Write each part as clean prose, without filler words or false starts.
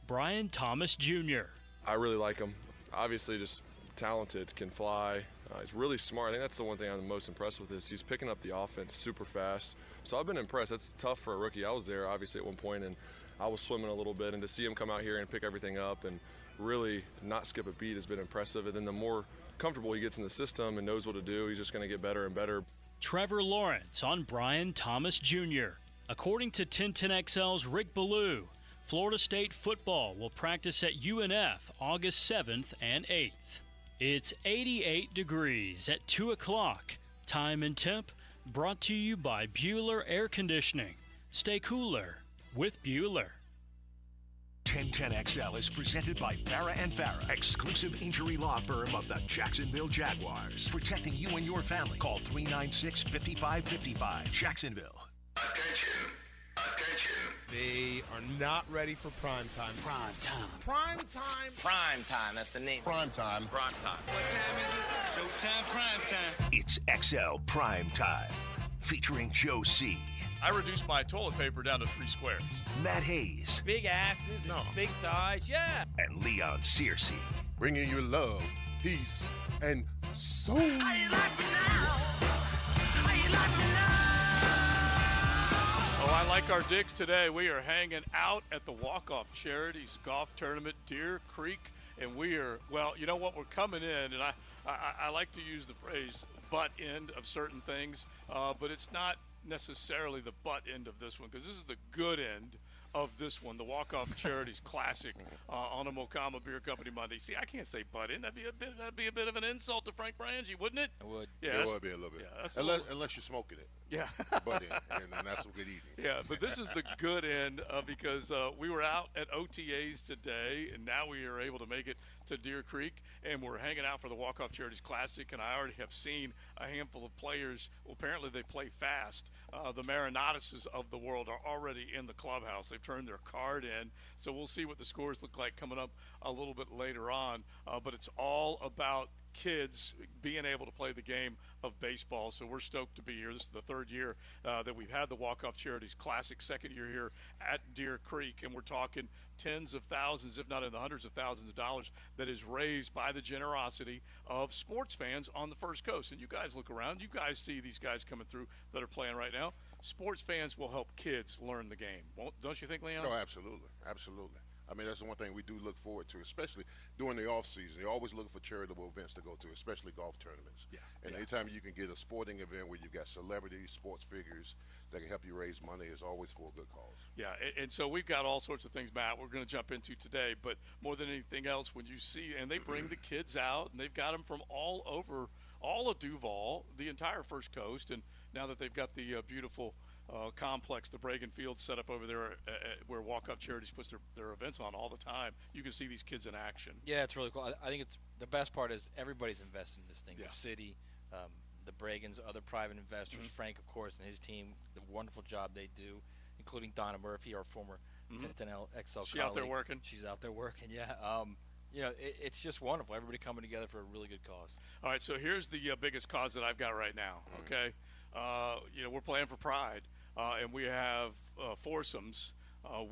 Brian Thomas Jr. I really like him. Obviously just talented, can fly. He's really smart. I think that's the one thing I'm the most impressed with is he's picking up the offense super fast. So I've been impressed. That's tough for a rookie. I was there obviously at one point and I was swimming a little bit, and to see him come out here and pick everything up and really not skip a beat has been impressive. And then the more comfortable he gets in the system and knows what to do, he's just going to get better and better. Trevor Lawrence on Brian Thomas Jr. According to 1010XL's Rick Ballou, Florida State football will practice at UNF August 7th and 8th. It's 88 degrees at 2 o'clock. Time and temp brought to you by Bueller Air Conditioning. Stay cooler with Bueller. 1010XL is presented by Farah and Farah, exclusive injury law firm of the Jacksonville Jaguars. Protecting you and your family. Call 396-5555. Jacksonville. Attention. Attention. They are not ready for prime time. Prime time. Prime time. Prime time. That's the name. Prime time. Prime time. What time is it? Showtime. Prime time. It's XL Prime Time. Featuring Joe C. I reduced my toilet paper down to 3 squares. Matt Hayes. Big asses, big thighs, yeah. And Leon Searcy. Bringing you love, peace, and soul. How you like me now? How you like me now? Oh, I like our dicks today. We are hanging out at the Walk-Off Charities Golf Tournament, Deer Creek, and we are, well, you know what, we're coming in, and I like to use the phrase butt end of certain things, but it's not necessarily the butt end of this one, because this is the good end of this one, the Walk-Off Charities Classic on a Mocama Beer Company Monday. See, I can't say butt end. That'd be a bit of an insult to Frank Frangie, wouldn't it? It would. Yeah, It would be a little bit. Yeah, unless you're smoking it. Yeah. Butt end, and that's some good eating. Yeah, but this is the good end because we were out at OTAs today, and now we are able to make it to Deer Creek, and we're hanging out for the Walk-Off Charities Classic, and I already have seen a handful of players. Well, apparently they play fast. The Marinatises of the world are already in the clubhouse. They've turned their card in, so we'll see what the scores look like coming up a little bit later on, but it's all about kids being able to play the game of baseball. So we're stoked to be here. This is the third year that we've had the Walk-Off Charities Classic, second year here at Deer Creek, and we're talking tens of thousands, if not in the hundreds of thousands of dollars that is raised by the generosity of sports fans on the First Coast. And you guys look around, you guys see these guys coming through that are playing right now. Sports fans will help kids learn the game. Don't you think, Leon? Oh, absolutely. Absolutely. I mean, that's the one thing we do look forward to, especially during the off season. You're always looking for charitable events to go to, especially golf tournaments. Yeah. And anytime you can get a sporting event where you've got celebrities, sports figures that can help you raise money is always for a good cause. Yeah, and so we've got all sorts of things, Matt, we're going to jump into today. But more than anything else, when you see, and they bring the kids out, and they've got them from all over, all of Duval, the entire First Coast, and now that they've got the beautiful complex, the Bragan Field set up over there where Walk-Off Charities puts their events on all the time. You can see these kids in action. Yeah, it's really cool. I think it's the best part is everybody's investing in this thing. Yeah. The city, the Bragans, other private investors, Frank, of course, and his team, the wonderful job they do, including Donna Murphy, our former 1010XL She out there working? She's out there working, yeah. You know, it's just wonderful. Everybody coming together for a really good cause. All right, so here's the biggest cause that I've got right now, okay? You know, we're playing for pride, and we have foursomes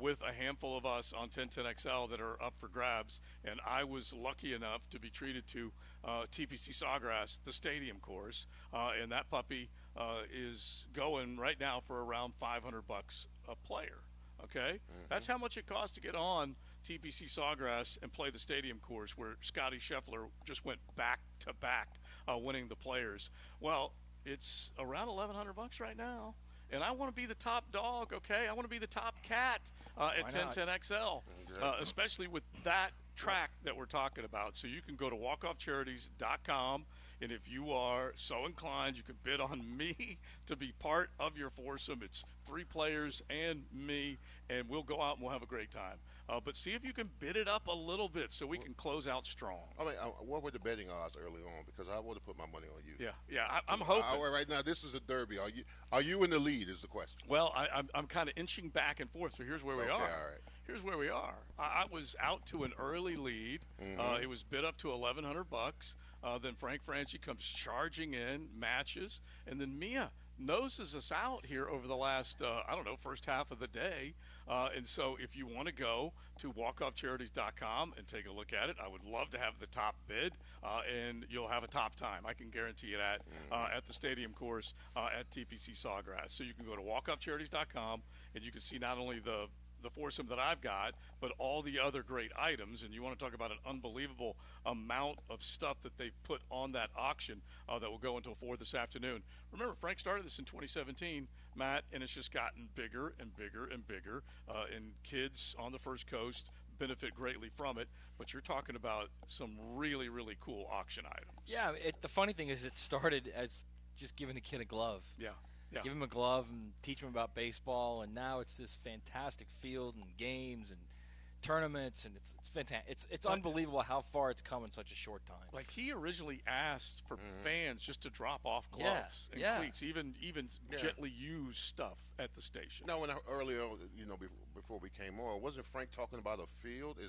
with a handful of us on 1010XL that are up for grabs, and I was lucky enough to be treated to TPC Sawgrass, the stadium course, and that puppy is going right now for around $500 a player. Okay, that's how much it costs to get on TPC Sawgrass and play the stadium course, where Scotty Scheffler just went back to back, winning the players. Well, it's around $1,100 right now, and I want to be the top dog. Okay, I want to be the top cat at 1010XL, especially with that track that we're talking about. So you can go to walkoffcharities.com, and if you are so inclined, you can bid on me to be part of your foursome. It's 3 players and me, and we'll go out and we'll have a great time. But see if you can bid it up a little bit so we can close out strong. I mean, what were the betting odds early on? Because I want to put my money on you. Yeah, I'm hoping. Right now, this is a derby. Are you in the lead is the question. Well, I'm kind of inching back and forth, so here's where we are. All right. Here's where we are. I was out to an early lead. It was bid up to $1,100. Then Frank Frangie comes charging in, matches, and then Mia noses us out here over the last, first half of the day. And so if you want to go to walkoffcharities.com and take a look at it, I would love to have the top bid, and you'll have a top time. I can guarantee you that at the stadium course at TPC Sawgrass. So you can go to walkoffcharities.com, and you can see not only the foursome that I've got, but all the other great items. And you want to talk about an unbelievable amount of stuff that they've put on that auction that will go until 4 this afternoon. Remember, Frank started this in 2017, Matt, and it's just gotten bigger and bigger and bigger. And kids on the First Coast benefit greatly from it. But you're talking about some really, really cool auction items. Yeah, the funny thing is it started as just giving the kid a glove. Yeah. Give him a glove and teach him about baseball, and now it's this fantastic field and games and tournaments, and it's fantastic. It's unbelievable how far it's come in such a short time. Like, he originally asked for fans just to drop off gloves and cleats, even gently used stuff at the station. No, when earlier, before we came on, wasn't Frank talking about a field?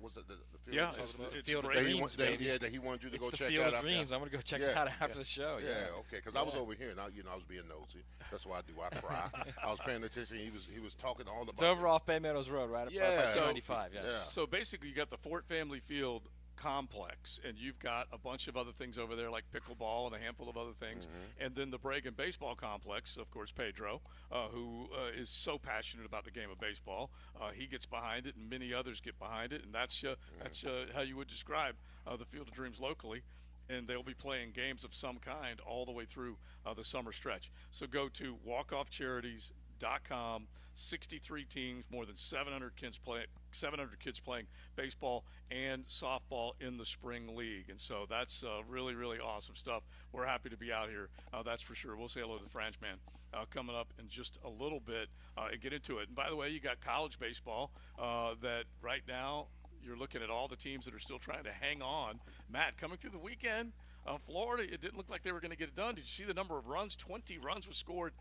Was it the field? Yeah, it's Field of Dreams, baby. that he wanted you to go check out. It's the Field of Dreams. I'm going to go check it out after the show. Yeah, okay, because I was over here, and I was being nosy. That's what I do. I pry. I was paying attention. He was talking all about. It's over off Bay Meadows Road, right? Yeah. 95. Yeah. So basically, you got the Fort Family Field complex, and you've got a bunch of other things over there like pickleball and a handful of other things, and then the Bregan Baseball Complex, of course, Pedro, who is so passionate about the game of baseball, he gets behind it, and many others get behind it, and that's how you would describe the Field of Dreams locally. And they'll be playing games of some kind all the way through the summer stretch. So go to walkoffcharities.com. 63 teams, more than 700 kids playing baseball and softball in the spring league. And so that's really, really awesome stuff. We're happy to be out here. That's for sure. We'll say hello to the Frange Man coming up in just a little bit and get into it. And by the way, you got college baseball that right now you're looking at all the teams that are still trying to hang on. Matt, coming through the weekend, Florida, it didn't look like they were going to get it done. Did you see the number of runs? 20 runs was scored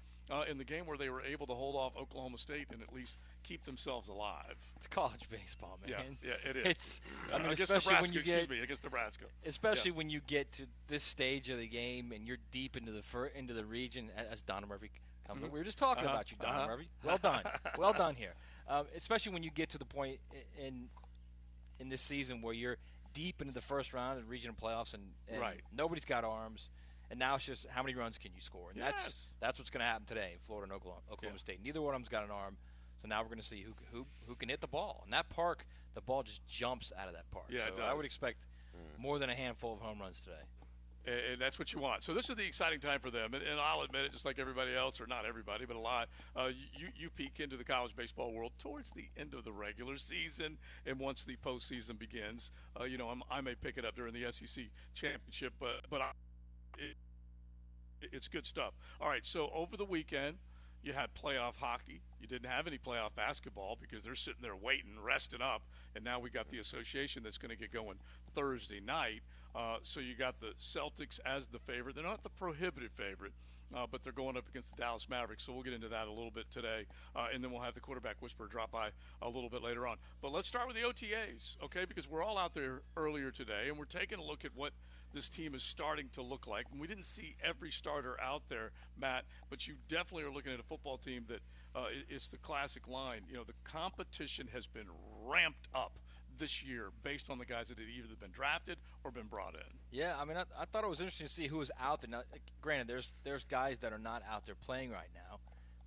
in the game where they were able to hold off Oklahoma State and at least keep themselves alive. It's college baseball, man. Yeah, it is. Especially when you get against Nebraska. Especially when you get to this stage of the game and you're deep into the region, as Donna Murphy comes. We were just talking about you, Donna Murphy. Well done, well done here. Especially when you get to the point in this season where you're deep into the first round of the regional playoffs and nobody's got arms, and now it's just how many runs can you score, and that's what's going to happen today in Florida and Oklahoma State. Neither one of them's got an arm, so now we're going to see who can hit the ball. And that park, the ball just jumps out of that park. Yeah, so it does. I would expect more than a handful of home runs today. And that's what you want. So this is the exciting time for them. And I'll admit it, just like everybody else, or not everybody, but a lot, you peek into the college baseball world towards the end of the regular season. And once the postseason begins, I may pick it up during the SEC championship, but it's good stuff. All right, so over the weekend, you had playoff hockey. You didn't have any playoff basketball because they're sitting there waiting, resting up. And now we got the association that's going to get going Thursday night. So you got the Celtics as the favorite. They're not the prohibitive favorite, but they're going up against the Dallas Mavericks. So we'll get into that a little bit today. And then we'll have the quarterback whisperer drop by a little bit later on. But let's start with the OTAs, okay? Because we're all out there earlier today, and we're taking a look at what this team is starting to look like. And we didn't see every starter out there, Matt, but you definitely are looking at a football team that it's the classic line. The competition has been ramped up this year based on the guys that had either been drafted or been brought in. Yeah, I mean, I thought it was interesting to see who was out there. Now, granted, there's guys that are not out there playing right now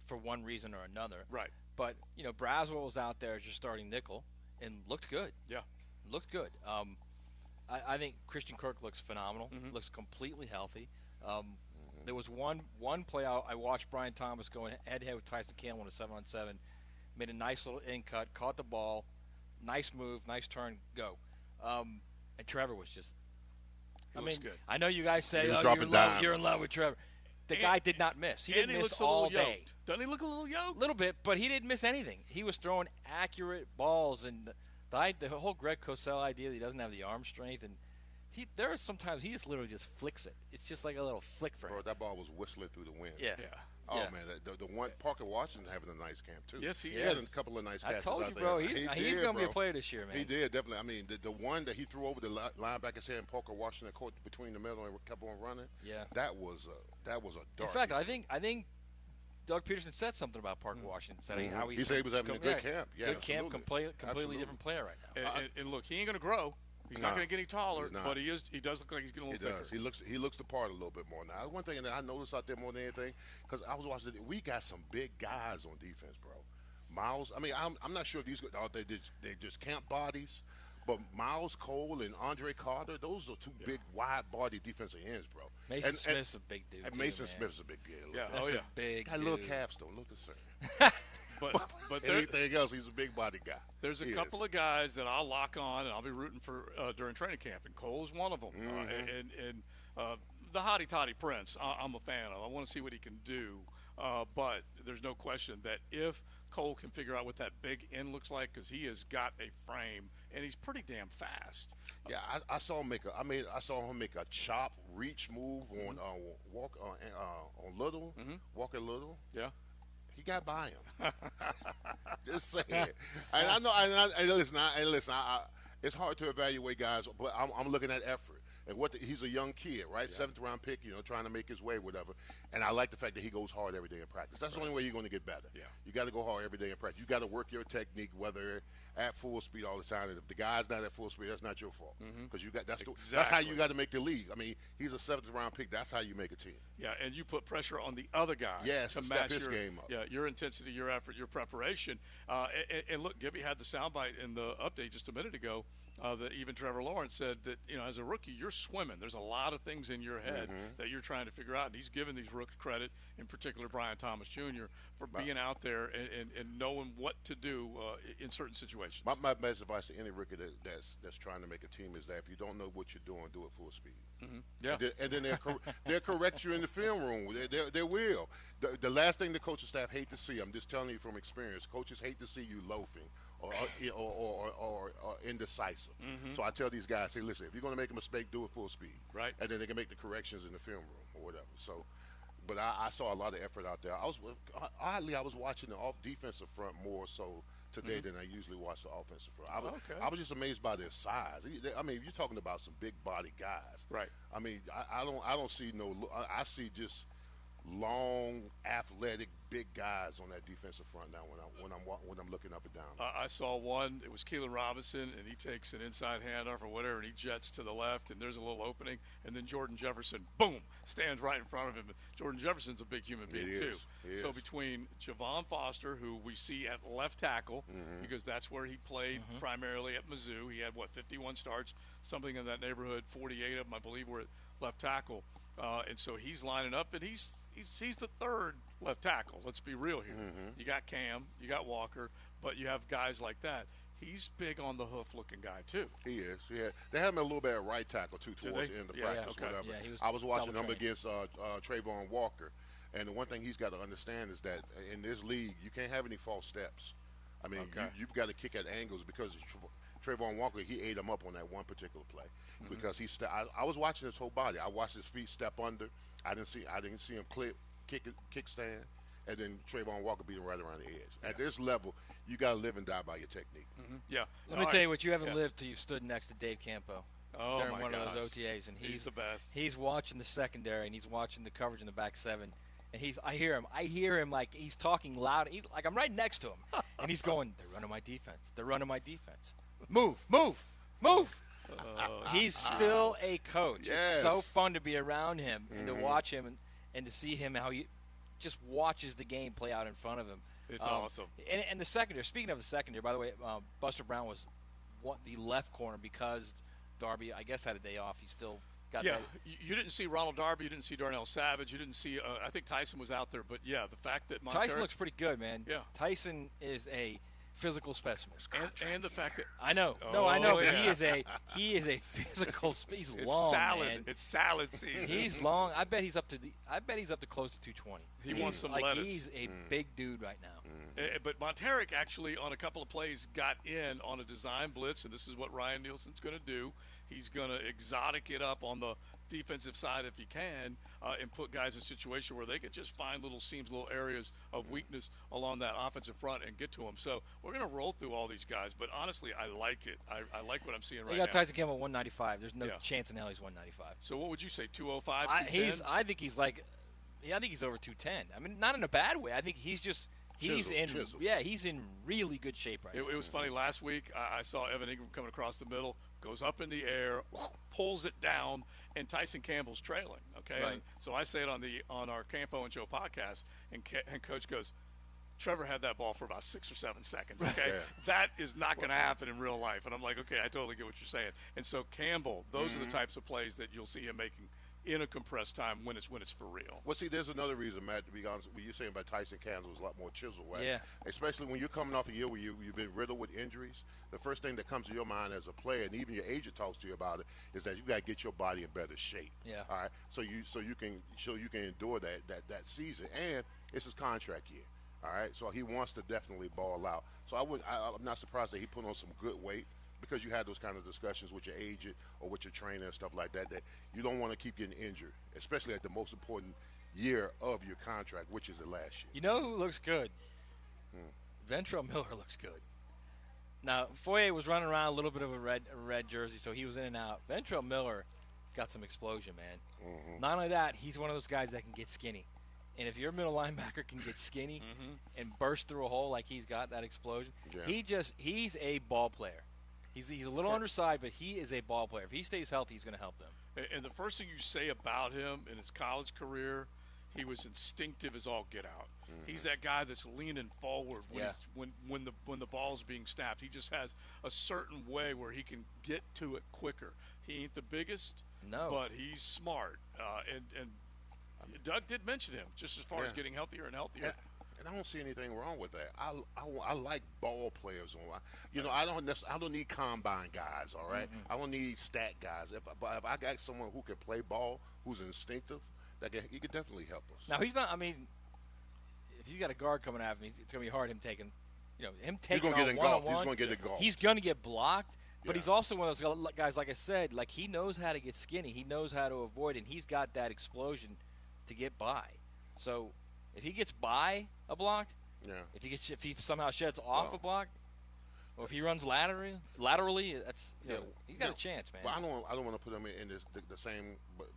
for one reason or another. Right. But, Braswell was out there as your starting nickel and looked good. Yeah. Looked good. I think Christian Kirk looks phenomenal. Looks completely healthy. There was one play I watched Brian Thomas go head-to-head with Tyson Campbell in a 7-on-7, made a nice little in-cut, caught the ball, nice move, nice turn, go. And Trevor was just – good. I know you guys say, you're in love with Trevor. The guy did not miss. He didn't miss all day. Doesn't he look a little yoked? A little bit, but he didn't miss anything. He was throwing accurate balls, and the whole Greg Cosell idea that he doesn't have the arm strength, and there are sometimes he just literally just flicks it. It's just like a little flick for him. That ball was whistling through the wind. Yeah. Oh, Yeah. man, the one Parker Washington having a nice camp, too. Yes, he He had is. a couple of nice I catches told out you, there. bro. He's going to be a player this year, man. He did, definitely. I mean, the one that he threw over the linebacker's head and Parker Washington caught between the middle and kept on running. Yeah. That was a dark. In fact, I think Doug Peterson said something about Parker Washington, saying how he said he was having a good camp. Yeah, good camp, completely Absolutely. different player right now. And look, he ain't going to grow. He's not going to get any taller, but he does look like he's getting a little thicker. He looks the part a little bit more now. One thing that I noticed out there more than anything, because I was watching, we got some big guys on defense, bro. Miles, I mean, I'm not sure if these are they just camp bodies, but Miles Cole and Andre Carter, those are two big, wide-body defensive ends, bro. Mason Smith's a big dude. And Mason Smith's a big dude. Yeah, That's a big Got dude. little calves, though. Look at But anything else, he's a big body guy. There's a couple of guys that I'll lock on and I'll be rooting for during training camp, and Cole's one of them. And the Hottie Toddy Prince, I'm a fan of. I want to see what he can do. But there's no question that if Cole can figure out what that big end looks like, because he has got a frame and he's pretty damn fast. Yeah, I saw him make a chop reach move on Little, Walker Little. Yeah. He got by him. Just saying. And I know. And listen. It's hard to evaluate guys, but I'm looking at effort. And he's a young kid, right? Yeah. 7th round pick, trying to make his way, whatever. And I like the fact that he goes hard every day in practice. That's the only way you're going to get better. Yeah. You got to go hard every day in practice. You got to work your technique, whether at full speed all the time. And if the guy's not at full speed, that's not your fault, because that's how you got to make the league. I mean, he's a 7th round pick. That's how you make a team. Yeah, and you put pressure on the other guy to match his game up. Yeah, your intensity, your effort, your preparation. And look, Gibby had the soundbite in the update just a minute ago. That even Trevor Lawrence said that, as a rookie, you're swimming. There's a lot of things in your head that you're trying to figure out. And he's given these rookies credit, in particular Brian Thomas Jr., for being out there and knowing what to do in certain situations. My best advice to any rookie that's trying to make a team is that if you don't know what you're doing, do it full speed. Yeah. And then they'll correct you in the film room. They will. The last thing the coaching staff hate to see, I'm just telling you from experience, coaches hate to see you loafing or indecisive. So I tell these guys, hey, listen, if you're going to make a mistake, do it full speed. Right. And then they can make the corrections in the film room or whatever. So, but I saw a lot of effort out there. I was watching the defensive front more so today than I usually watch the offensive front. I was just amazed by their size. I mean, you're talking about some big body guys. Right. I mean, I don't see I see just long, athletic, big guys on that defensive front now when I'm looking up and down. I saw one. It was Keelan Robinson, and he takes an inside handoff or whatever, and he jets to the left, and there's a little opening, and then Jordan Jefferson, boom, stands right in front of him. Jordan Jefferson's a big human being too. So between Javon Foster, who we see at left tackle, because that's where he played primarily at Mizzou, he had 51 starts, something in that neighborhood. 48 of them, I believe, were at left tackle. And so he's lining up, and he's the third left tackle. Let's be real here. You got Cam, you got Walker, but you have guys like that. He's big on the hoof-looking guy too. He is. Yeah, they have him a little bit at right tackle too towards the end of practice, whatever. Yeah, I was watching him against Trayvon Walker, and the one thing he's got to understand is that in this league you can't have any false steps. I mean, you've got to kick at angles because Trayvon Walker, he ate him up on that one particular play because I was watching his whole body. I watched his feet step under. I didn't see him kickstand, and then Trayvon Walker beat him right around the edge. At this level, you got to live and die by your technique. Yeah. Let me tell you what you haven't lived till you stood next to Dave Campo during one gosh. of those OTAs, and he's the best. He's watching the secondary and he's watching the coverage in the back seven. And I hear him like he's talking loud. Like I'm right next to him, and he's going, "They're running my defense. They're running my defense. Move, move, move." He's still a coach. Yes. It's so fun to be around him and to watch him and to see him how he just watches the game play out in front of him. It's awesome. And the secondary. Speaking of the secondary, by the way, Buster Brown was the left corner because Darby, I guess, had a day off. He still. Yeah, you didn't see Ronald Darby. You didn't see Darnell Savage. You didn't see I think Tyson was out there. But, yeah, the fact that Tyson looks pretty good, man. Yeah. Tyson is a physical specimen. And the fact that – I know. I know. But he is a physical – he's long, salad. man. It's salad season. He's long. I bet he's up to close to 220. He wants some lettuce. lettuce. He's a big dude right now. But Monteric actually, on a couple of plays, got in on a design blitz, and this is what Ryan Nielsen's going to do. He's going to exotic it up on the defensive side if he can, and put guys in a situation where they could just find little seams, little areas of weakness along that offensive front and get to them. So we're going to roll through all these guys. But honestly, I like it. I like what I'm seeing right now. You got Tyson Campbell 195. There's no chance in hell he's 195. So what would you say, 205, 210? I think he's like – I think he's over 210. I mean, not in a bad way. I think he's just – he's in really good shape right now. It was funny. Last week, I saw Evan Ingram coming across the middle, goes up in the air, pulls it down, and Tyson Campbell's trailing. Okay, Right. And so I say it on our Campo and Joe podcast, and Coach goes, Trevor had that ball for about 6 or 7 seconds. Okay, that is not going to happen in real life. And I'm like, okay, I totally get what you're saying. And so Campbell, those are the types of plays that you'll see him making in a compressed time when it's for real. Well, see, there's another reason, Matt, to be honest, what you're saying about Tyson Campbell is a lot more chisel, right? Yeah. Especially when you're coming off a year where you've been riddled with injuries. The first thing that comes to your mind as a player, and even your agent talks to you about it, is that you got to get your body in better shape. Yeah. All right. So you can endure that season, and it's his contract year. All right. So he wants to definitely ball out. So I'm not surprised that he put on some good weight, because you had those kind of discussions with your agent or with your trainer and stuff like that, that you don't want to keep getting injured, especially at the most important year of your contract, which is the last year. You know who looks good? Ventrell Miller looks good. Now, Foye was running around a little bit of a red jersey, so he was in and out. Ventrell Miller got some explosion, man. Not only that, he's one of those guys that can get skinny. And if your middle linebacker can get skinny and burst through a hole like he's got that explosion, he's a ball player. He's a little undersized, but he is a ball player. If he stays healthy, he's going to help them. And the first thing you say about him in his college career, he was instinctive as all get out. He's that guy that's leaning forward when the ball's being snapped. He just has a certain way where he can get to it quicker. He ain't the biggest, but he's smart. And Doug did mention him just as far as getting healthier and healthier. And I don't see anything wrong with that. I like ball players. I don't need combine guys. All right, I don't need stat guys. But if I got someone who can play ball, who's instinctive, he could definitely help us. Now he's not. I mean, if he's got a guard coming after him, it's going to be hard him taking on one-on-one. He's going to get engulfed. He's going to get blocked. But he's also one of those guys, like I said, like he knows how to get skinny. He knows how to avoid, and he's got that explosion to get by. So if he gets by a block, if he somehow sheds off a block, or if he runs laterally, that's he's got a chance, man. But I don't want to put him in the same. But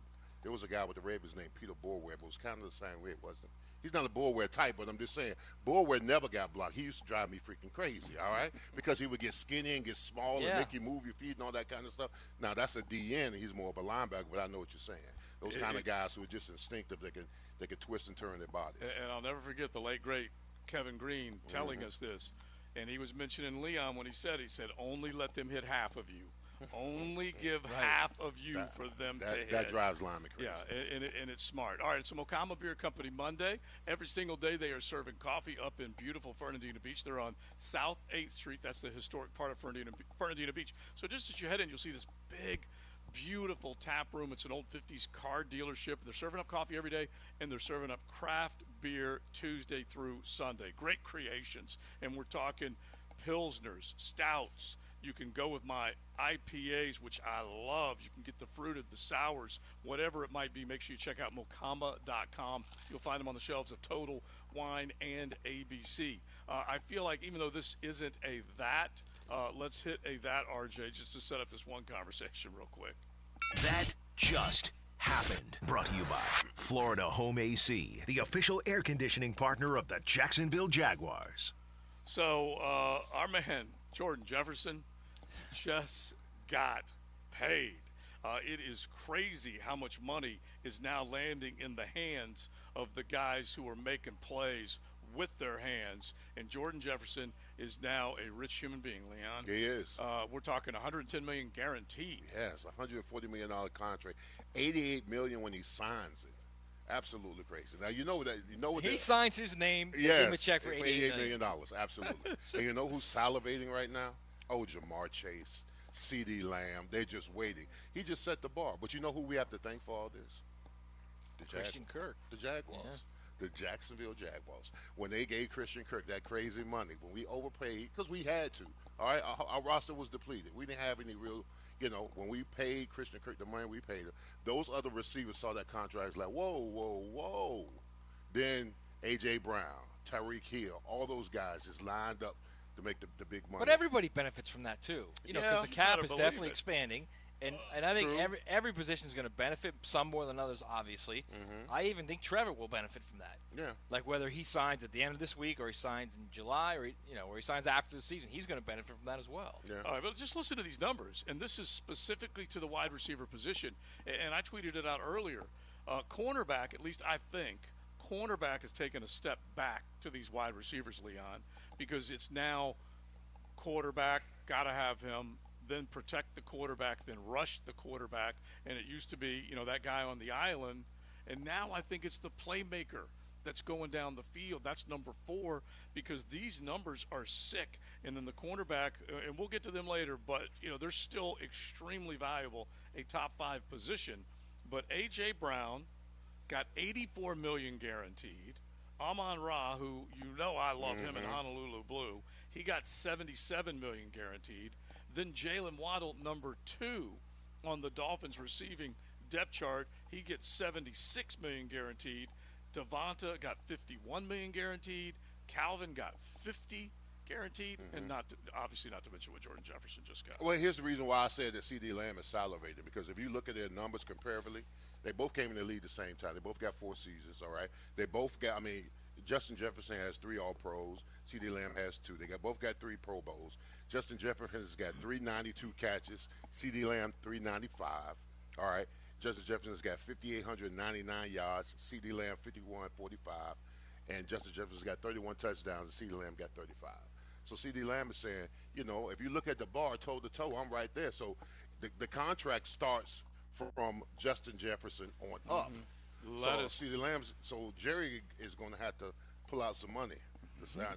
there was a guy with the Ravens named Peter Borware, but it was kind of the same way, wasn't it? He's not a Borware type, but I'm just saying, Borware never got blocked. He used to drive me freaking crazy, all right? Because he would get skinny and get small and make you move your feet and all that kind of stuff. Now, that's a DN, and he's more of a linebacker, but I know what you're saying. Those kind of guys who are just instinctive, they can twist and turn their bodies. And I'll never forget the late, great Kevin Green telling us this. And he was mentioning Leon when he said, only let them hit half of you. Only give half of you for them to hit. That drives linemen crazy. Yeah, and it's smart. All right, so Mokama Beer Company Monday. Every single day they are serving coffee up in beautiful Fernandina Beach. They're on South 8th Street. That's the historic part of Fernandina Beach. So just as you head in, you'll see this big, beautiful tap room. It's an old 50s car dealership. They're serving up coffee every day, and they're serving up craft beer Tuesday through Sunday. Great creations. And we're talking Pilsners, stouts. You can go with my IPAs, which I love. You can get the fruited, the sours, whatever it might be. Make sure you check out Mokama.com. You'll find them on the shelves of Total Wine and ABC. I feel like even though this isn't a that, let's hit a that, RJ, just to set up this one conversation real quick. That just happened. Brought to you by Florida Home AC, the official air conditioning partner of the Jacksonville Jaguars. So our man, Jordan Jefferson, just got paid. It is crazy how much money is now landing in the hands of the guys who are making plays with their hands. And Jordan Jefferson is now a rich human being, Leon. He is. We're talking $110 million guaranteed. Yes, $140 million contract, $88 million when he signs it. Absolutely crazy. Now he signs his name. Give him a check for $88 million. Absolutely. And you know who's salivating right now? Oh, Jamar Chase, CeeDee Lamb. They're just waiting. He just set the bar. But you know who we have to thank for all this? Christian Kirk. The Jaguars. Yeah. the Jacksonville Jaguars, when they gave Christian Kirk that crazy money, when we overpaid, because we had to, all right? Our roster was depleted. We didn't have any real, when we paid Christian Kirk the money we paid him, those other receivers saw that contract like, whoa. Then A.J. Brown, Tyreek Hill, all those guys just lined up to make the big money. But everybody benefits from that too, because the cap is definitely expanding, and I think every position is going to benefit, some more than others, obviously. Mm-hmm. I even think Trevor will benefit from that. Yeah. Like whether he signs at the end of this week or he signs in July or or he signs after the season, he's going to benefit from that as well. Yeah. All right, but just listen to these numbers, and this is specifically to the wide receiver position. And I tweeted it out earlier. Cornerback, at least I think, cornerback has taken a step back to these wide receivers, Leon, because it's now quarterback, got to have him, then protect the quarterback, then rush the quarterback. And it used to be, that guy on the island. And now I think it's the playmaker that's going down the field. That's number 4, because these numbers are sick. And then the cornerback, and we'll get to them later, but, they're still extremely valuable, a top 5 position. But A.J. Brown got $84 million guaranteed. Amon-Ra, who I love him in Honolulu Blue, he got $77 million guaranteed. Then Jalen Waddle, number 2 on the Dolphins receiving depth chart, he gets $76 million guaranteed. Devonta got $51 million guaranteed. Calvin got $50 guaranteed, and obviously not to mention what Jordan Jefferson just got. Well, here's the reason why I said that C.D. Lamb is salivated, because if you look at their numbers comparatively, they both came in the league at the same time. They both got 4 seasons, all right? They both got, Justin Jefferson has 3 All-Pros. C.D. Lamb has 2. They both got 3 Pro Bowls. Justin Jefferson has got 392 catches. C.D. Lamb, 395, all right? Justin Jefferson's got 5,899 yards. C.D. Lamb, 5,145. And Justin Jefferson's got 31 touchdowns, and C.D. Lamb got 35. So C.D. Lamb is saying, if you look at the bar toe-to-toe, I'm right there. So the contract starts from Justin Jefferson on up. C.D. Lamb's, so Jerry is going to have to pull out some money.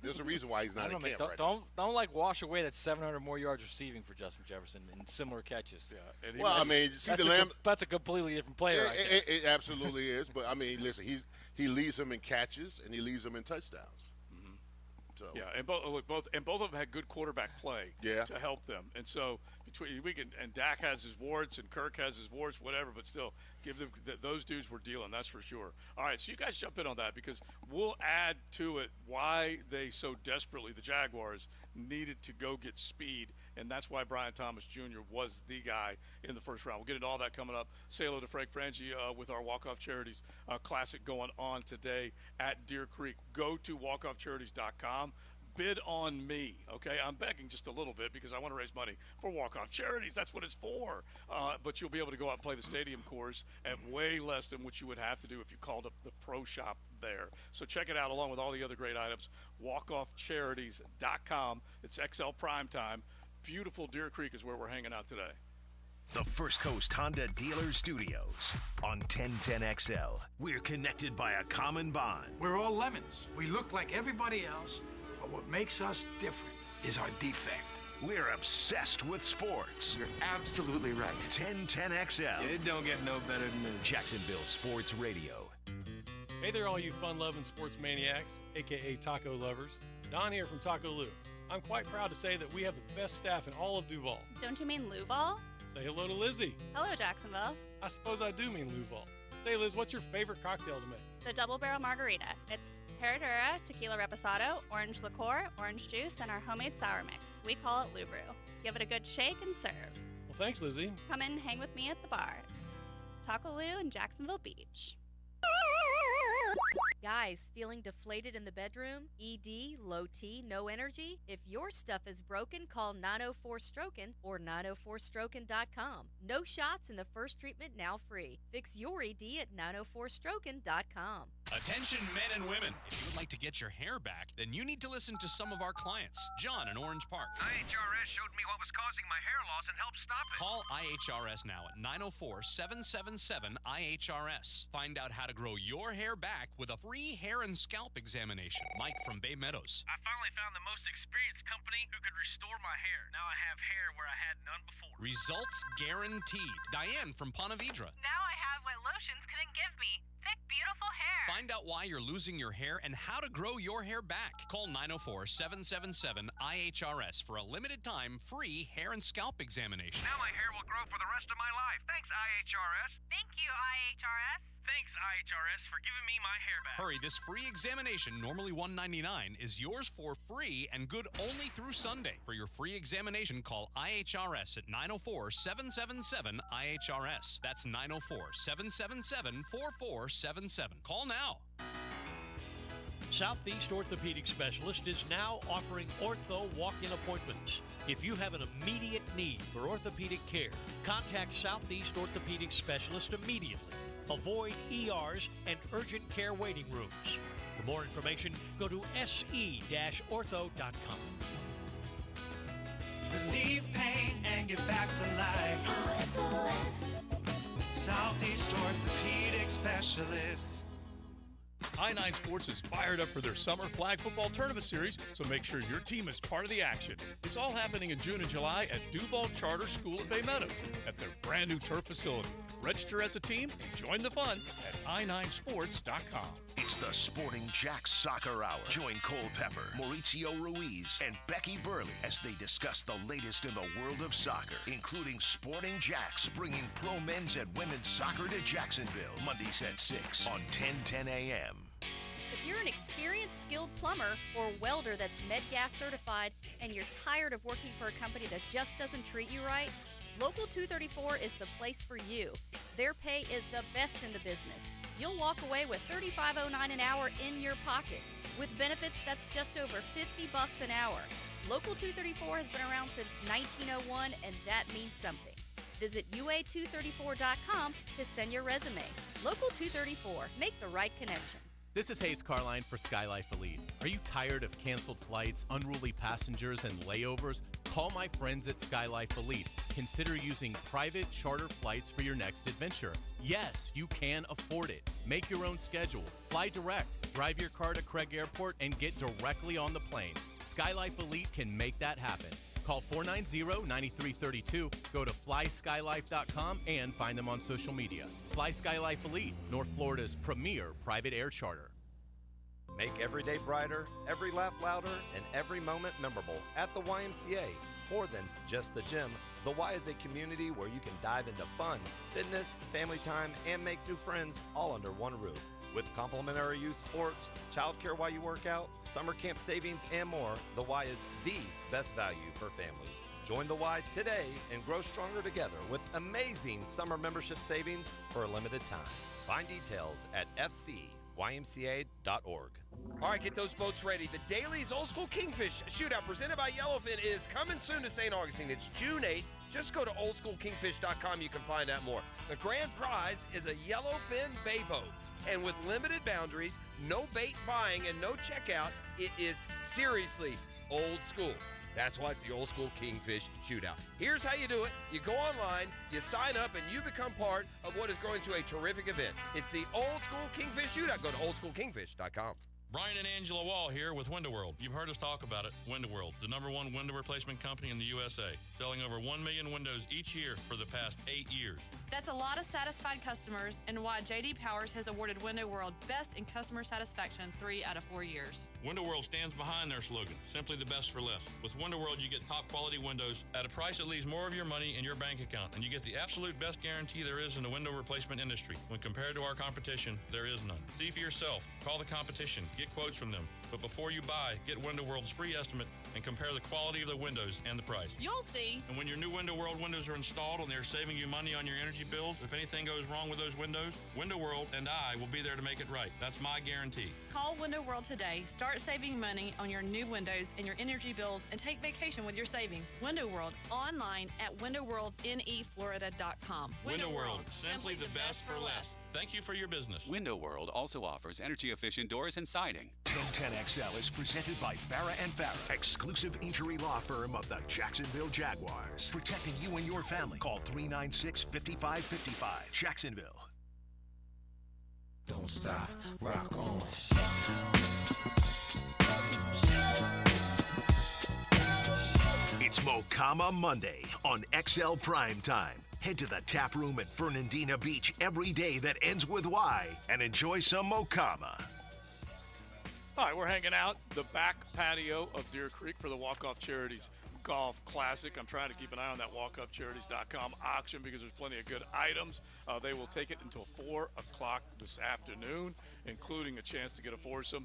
There's a reason why he's not in camp right now. Don't wash away that 700 more yards receiving for Justin Jefferson and similar catches. Yeah. Well, C.D. Lamb, that's a completely different player. It absolutely is. But listen, he leads them in catches and he leads them in touchdowns. So. Yeah, and both of them had good quarterback play to help them. And so and Dak has his warts and Kirk has his warts, whatever. But still, give them those dudes were dealing. That's for sure. All right, so you guys jump in on that, because we'll add to it why they so desperately, the Jaguars, needed to go get speed, and that's why Brian Thomas Jr. was the guy in the first round. We'll get into all that coming up. Say hello to Frank Frangie with our Walk-Off Charities Classic going on today at Deer Creek. Go to walkoffcharities.com. Bid on me, okay? I'm begging just a little bit because I want to raise money for Walk-Off Charities. That's what it's for. But you'll be able to go out and play the stadium course at way less than what you would have to do if you called up the pro shop there. So check it out along with all the other great items. walkoffcharities.com. It's XL Primetime. Beautiful Deer Creek is where we're hanging out today. The First Coast Honda Dealer Studios on 1010XL. We're connected by a common bond. We're all lemons. We look like everybody else. But what makes us different is our defect. We're obsessed with sports. You're absolutely right. 1010XL. It don't get no better than this. Jacksonville Sports Radio. Hey there, all you fun-loving sports maniacs, a.k.a. taco lovers. Don here from Taco Lou. I'm quite proud to say that we have the best staff in all of Duval. Don't you mean Louval? Say hello to Lizzie. Hello, Jacksonville. I suppose I do mean Louval. Say, Liz, what's your favorite cocktail to make? The Double Barrel Margarita. It's Herradura, Tequila Reposado, orange liqueur, orange juice, and our homemade sour mix. We call it Lou Brew. Give it a good shake and serve. Well, thanks, Lizzie. Come in and hang with me at the bar. Taco Lou in Jacksonville Beach. Guys, feeling deflated in the bedroom? ED, low T, no energy? If your stuff is broken, call 904-STROKEN or 904stroken.com. No shots in the first treatment, now free. Fix your ED at 904stroken.com. Attention men and women. If you would like to get your hair back, then you need to listen to some of our clients. John in Orange Park. IHRS showed me what was causing my hair loss and helped stop it. Call IHRS now at 904-777-IHRS. Find out how to grow your hair back with a free hair and scalp examination. Mike from Bay Meadows. I finally found the most experienced company who could restore my hair. Now I have hair where I had none before. Results guaranteed. Diane from Ponte Vedra. Now I have what lotions couldn't give me. Thick, beautiful hair. Find out why you're losing your hair and how to grow your hair back. Call 904-777-IHRS for a limited time free hair and scalp examination. Now my hair will grow for the rest of my life. Thanks, IHRS. Thank you, IHRS. Thanks, IHRS, for giving me my hair back. Hurry, this free examination, normally $199, is yours for free and good only through Sunday. For your free examination, call IHRS at 904-777-IHRS. That's 904-777-4477. Call now. Southeast Orthopedic Specialist is now offering ortho walk-in appointments. If you have an immediate need for orthopedic care, contact Southeast Orthopedic Specialist immediately. Avoid ERs and urgent care waiting rooms. For more information, go to se-ortho.com. Relieve pain and get back to life. SOS. Southeast Orthopedic Specialists. I-9 Sports is fired up for their summer flag football tournament series, so make sure your team is part of the action. It's all happening in June and July at Duval Charter School at Bay Meadows at their brand new turf facility. Register as a team and join the fun at i9sports.com. It's the Sporting Jacks Soccer Hour. Join Cole Pepper, Maurizio Ruiz, and Becky Burley as they discuss the latest in the world of soccer, including Sporting Jacks bringing pro men's and women's soccer to Jacksonville. Mondays at 6 on 1010 a.m. If you're an experienced, skilled plumber or welder that's MedGas certified and you're tired of working for a company that just doesn't treat you right, Local 234 is the place for you. Their pay is the best in the business. You'll walk away with $35.09 an hour in your pocket. With benefits, that's just over $50 an hour. Local 234 has been around since 1901, and that means something. Visit UA234.com to send your resume. Local 234. Make the right connection. This is Hayes Carline for SkyLife Elite. Are you tired of canceled flights, unruly passengers, and layovers? Call my friends at SkyLife Elite. Consider using private charter flights for your next adventure. Yes, you can afford it. Make your own schedule. Fly direct. Drive your car to Craig Airport and get directly on the plane. SkyLife Elite can make that happen. Call 490-9332, go to flyskylife.com, and find them on social media. Fly SkyLife Elite, North Florida's premier private air charter. Make every day brighter, every laugh louder, and every moment memorable at the YMCA. More than just the gym, the Y is a community where you can dive into fun, fitness, family time, and make new friends all under one roof. With complimentary youth sports, childcare while you work out, summer camp savings, and more, the Y is the best value for families. Join the Y today and grow stronger together with amazing summer membership savings for a limited time. Find details at fcymca.org. All right, get those boats ready. The Dailies Old School Kingfish Shootout presented by Yellowfin is coming soon to St. Augustine. It's June 8th. Just go to oldschoolkingfish.com. You can find out more. The grand prize is a Yellowfin bay boat. And with limited boundaries, no bait buying, and no checkout, it is seriously old school. That's why it's the Old School Kingfish Shootout. Here's how you do it. You go online, you sign up, and you become part of what is going to a terrific event. It's the Old School Kingfish Shootout. Go to oldschoolkingfish.com. Brian and Angela Wall here with Window World. You've heard us talk about it. Window World, the #1 window replacement company in the USA, selling over 1 million windows each year for the past 8 years. That's a lot of satisfied customers, and why J.D. Powers has awarded Window World Best in Customer Satisfaction 3 out of 4 years. Window World stands behind their slogan, simply the best for less. With Window World, you get top quality windows at a price that leaves more of your money in your bank account, and you get the absolute best guarantee there is in the window replacement industry. When compared to our competition, there is none. See for yourself. Call the competition. Get quotes from them. But before you buy, get Window World's free estimate and compare the quality of the windows and the price. You'll see. And when your new Window World windows are installed and they're saving you money on your energy bills, if anything goes wrong with those windows, Window World and I will be there to make it right. That's my guarantee. Call Window World today. Start saving money on your new windows and your energy bills, and take vacation with your savings. Window World, online at windowworldneflorida.com. Window World, simply the best for less. Thank you for your business. Window World also offers energy-efficient doors and siding. 1010XL is presented by Farrah & Farrah, exclusive injury law firm of the Jacksonville Jaguars. Protecting you and your family. Call 396-5555. Jacksonville. Don't stop, rock on. It's Mokama Monday on XL Primetime. Head to the tap room at Fernandina Beach every day that ends with Y and enjoy some Mokama. All right, we're hanging out the back patio of Deer Creek for the Walk-Off Charities Golf Classic. I'm trying to keep an eye on that walkoffcharities.com auction because there's plenty of good items. They will take it until 4 o'clock this afternoon, including a chance to get a foursome.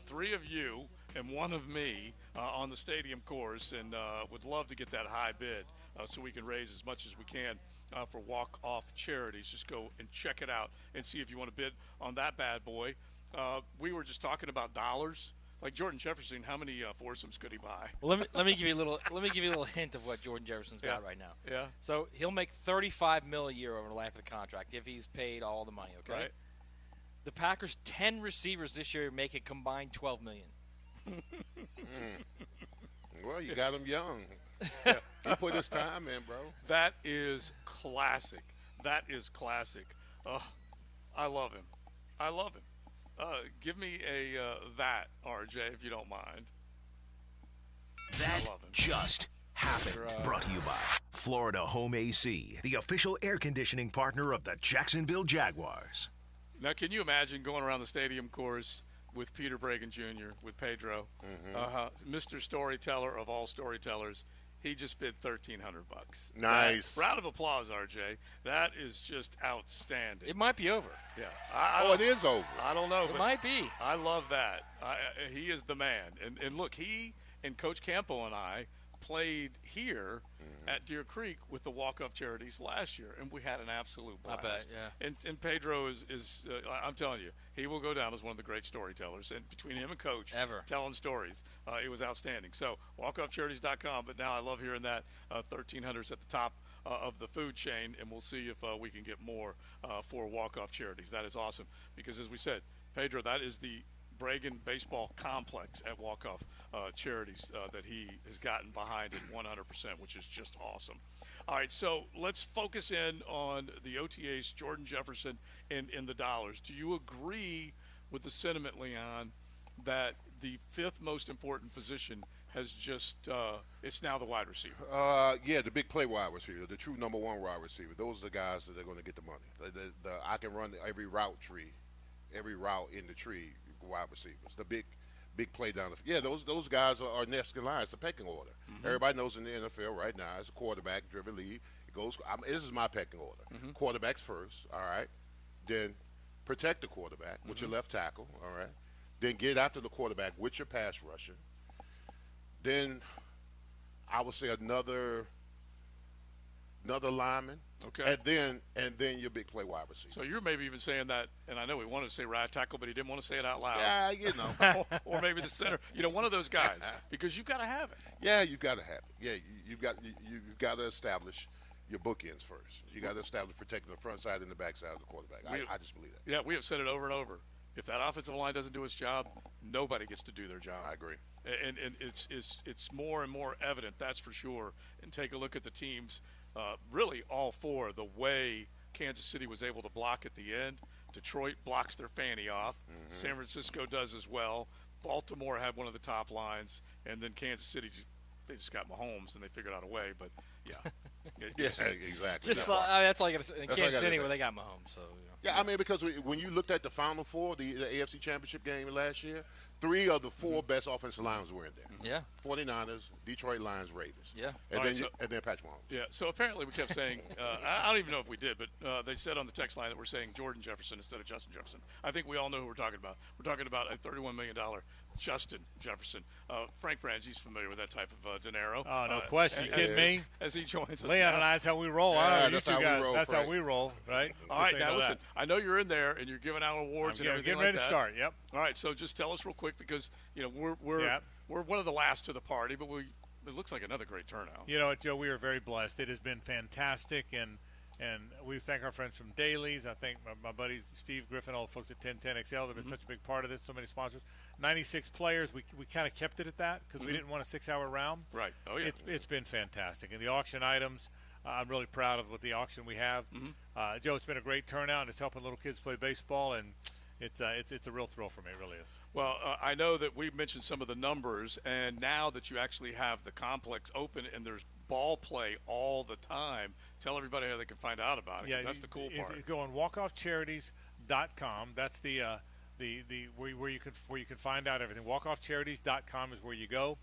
3 of you and 1 of me on the stadium course, and would love to get that high bid so we can raise as much as we can for Walk-Off Charities. Just go and check it out and see if you want to bid on that bad boy. We were just talking about dollars. Like Jordan Jefferson, how many foursomes could he buy? Well, let me give you a little hint of what Jordan Jefferson's got right now. Yeah. So he'll make $35 million a year over the life of the contract if he's paid all the money. Okay. Right. The Packers' 10 receivers this year make a combined $12 million. Well, you got him young. He put his time in, bro. That is classic. That is classic. I love him. I love him. Give me a that, RJ, if you don't mind. That just happened. Brought to you by Florida Home AC, the official air conditioning partner of the Jacksonville Jaguars. Now, can you imagine going around the stadium course with Peter Bregan Jr., with Pedro, Mr. Storyteller of all storytellers? He just bid $1,300. Nice. Round of applause, RJ. That is just outstanding. It might be over. Yeah. It is over. I don't know. It might be. I love that. He is the man. And look, he and Coach Campo and I played here at Deer Creek with the Walk-Off Charities last year, and we had an absolute blast. I bet, yeah. And Pedro is I'm telling you, he will go down as one of the great storytellers. And between him and Coach, telling stories, it was outstanding. So walkoffcharities.com. But now I love hearing that 1,300's at the top of the food chain, and we'll see if we can get more for Walk-Off Charities. That is awesome because, as we said, Pedro, that is the Bregan baseball complex at Walk-Off Charities that he has gotten behind it 100%, which is just awesome. All right, so let's focus in on the OTAs, Jordan Jefferson, and the dollars. Do you agree with the sentiment, Leon, that the 5th most important position has just it's now the wide receiver? Yeah, the big play wide receiver, the true number 1 wide receiver. Those are the guys that are going to get the money. I can run every route in the tree. Wide receivers, the big play down the field. Yeah, those guys are next in line. It's a pecking order. Everybody knows in the NFL right now, it's a quarterback-driven league. It goes. This is my pecking order. Quarterbacks first, all right. Then protect the quarterback with your left tackle, all right. Then get after the quarterback with your pass rusher. Then I would say another lineman. Okay. And then your big play wide receiver. So you're maybe even saying that, and I know he wanted to say right tackle, but he didn't want to say it out loud. Yeah, you know. or maybe the center. One of those guys, because you've got to have it. Yeah, you've got to have it. Yeah, you've got to establish your bookends first. You got to establish protecting the front side and the back side of the quarterback. I just believe that. Yeah, we have said it over and over. If that offensive line doesn't do its job, nobody gets to do their job. I agree. And it's more and more evident, that's for sure. And take a look at the teams. Really all 4, the way Kansas City was able to block at the end. Detroit blocks their fanny off. San Francisco does as well. Baltimore had one of the top lines. And then Kansas City, they just got Mahomes, and they figured out a way. But, yeah. Yeah, exactly. That's all you got to say. In Kansas City, where they got Mahomes. So, Yeah, I mean, because when you looked at the Final Four, the AFC Championship game last year, 3 of the 4 best offensive lines were in there. Yeah. 49ers, Detroit Lions, Ravens. Yeah. And then Patrick Mahomes. Yeah, so apparently we kept saying, I don't even know if we did, but they said on the text line that we're saying Jordan Jefferson instead of Justin Jefferson. I think we all know who we're talking about. We're talking about a $31 million Justin Jefferson. Frank Frangie's familiar with that type of dinero. Oh, no question. You kidding me? As he joins us Leon and I, that's how we roll. That's how we roll, That's Frank. how we roll, right? All right, now listen, I know you're in there and you're giving out awards and everything getting ready like to that. start, yep. All right, so just tell us real quick because, we're one of the last to the party, but it looks like another great turnout. You know what, Joe, we are very blessed. It has been fantastic, and we thank our friends from Dailies. I thank my buddies Steve Griffin, all the folks at 1010XL. They've been such a big part of this, so many sponsors. 96 players. We kind of kept it at that because we didn't want a 6-hour round. Right. Oh, yeah. It's been fantastic. And the auction items, I'm really proud of what the auction we have. Joe, it's been a great turnout, and it's helping little kids play baseball. And it's a real thrill for me. It really is. Well, I know that we've mentioned some of the numbers, and now that you actually have the complex open and there's ball play all the time, tell everybody how they can find out about it. 'Cause that's the cool part. You go on walkoffcharities.com. That's the where you can find out everything. Walkoffcharities.com is where you go.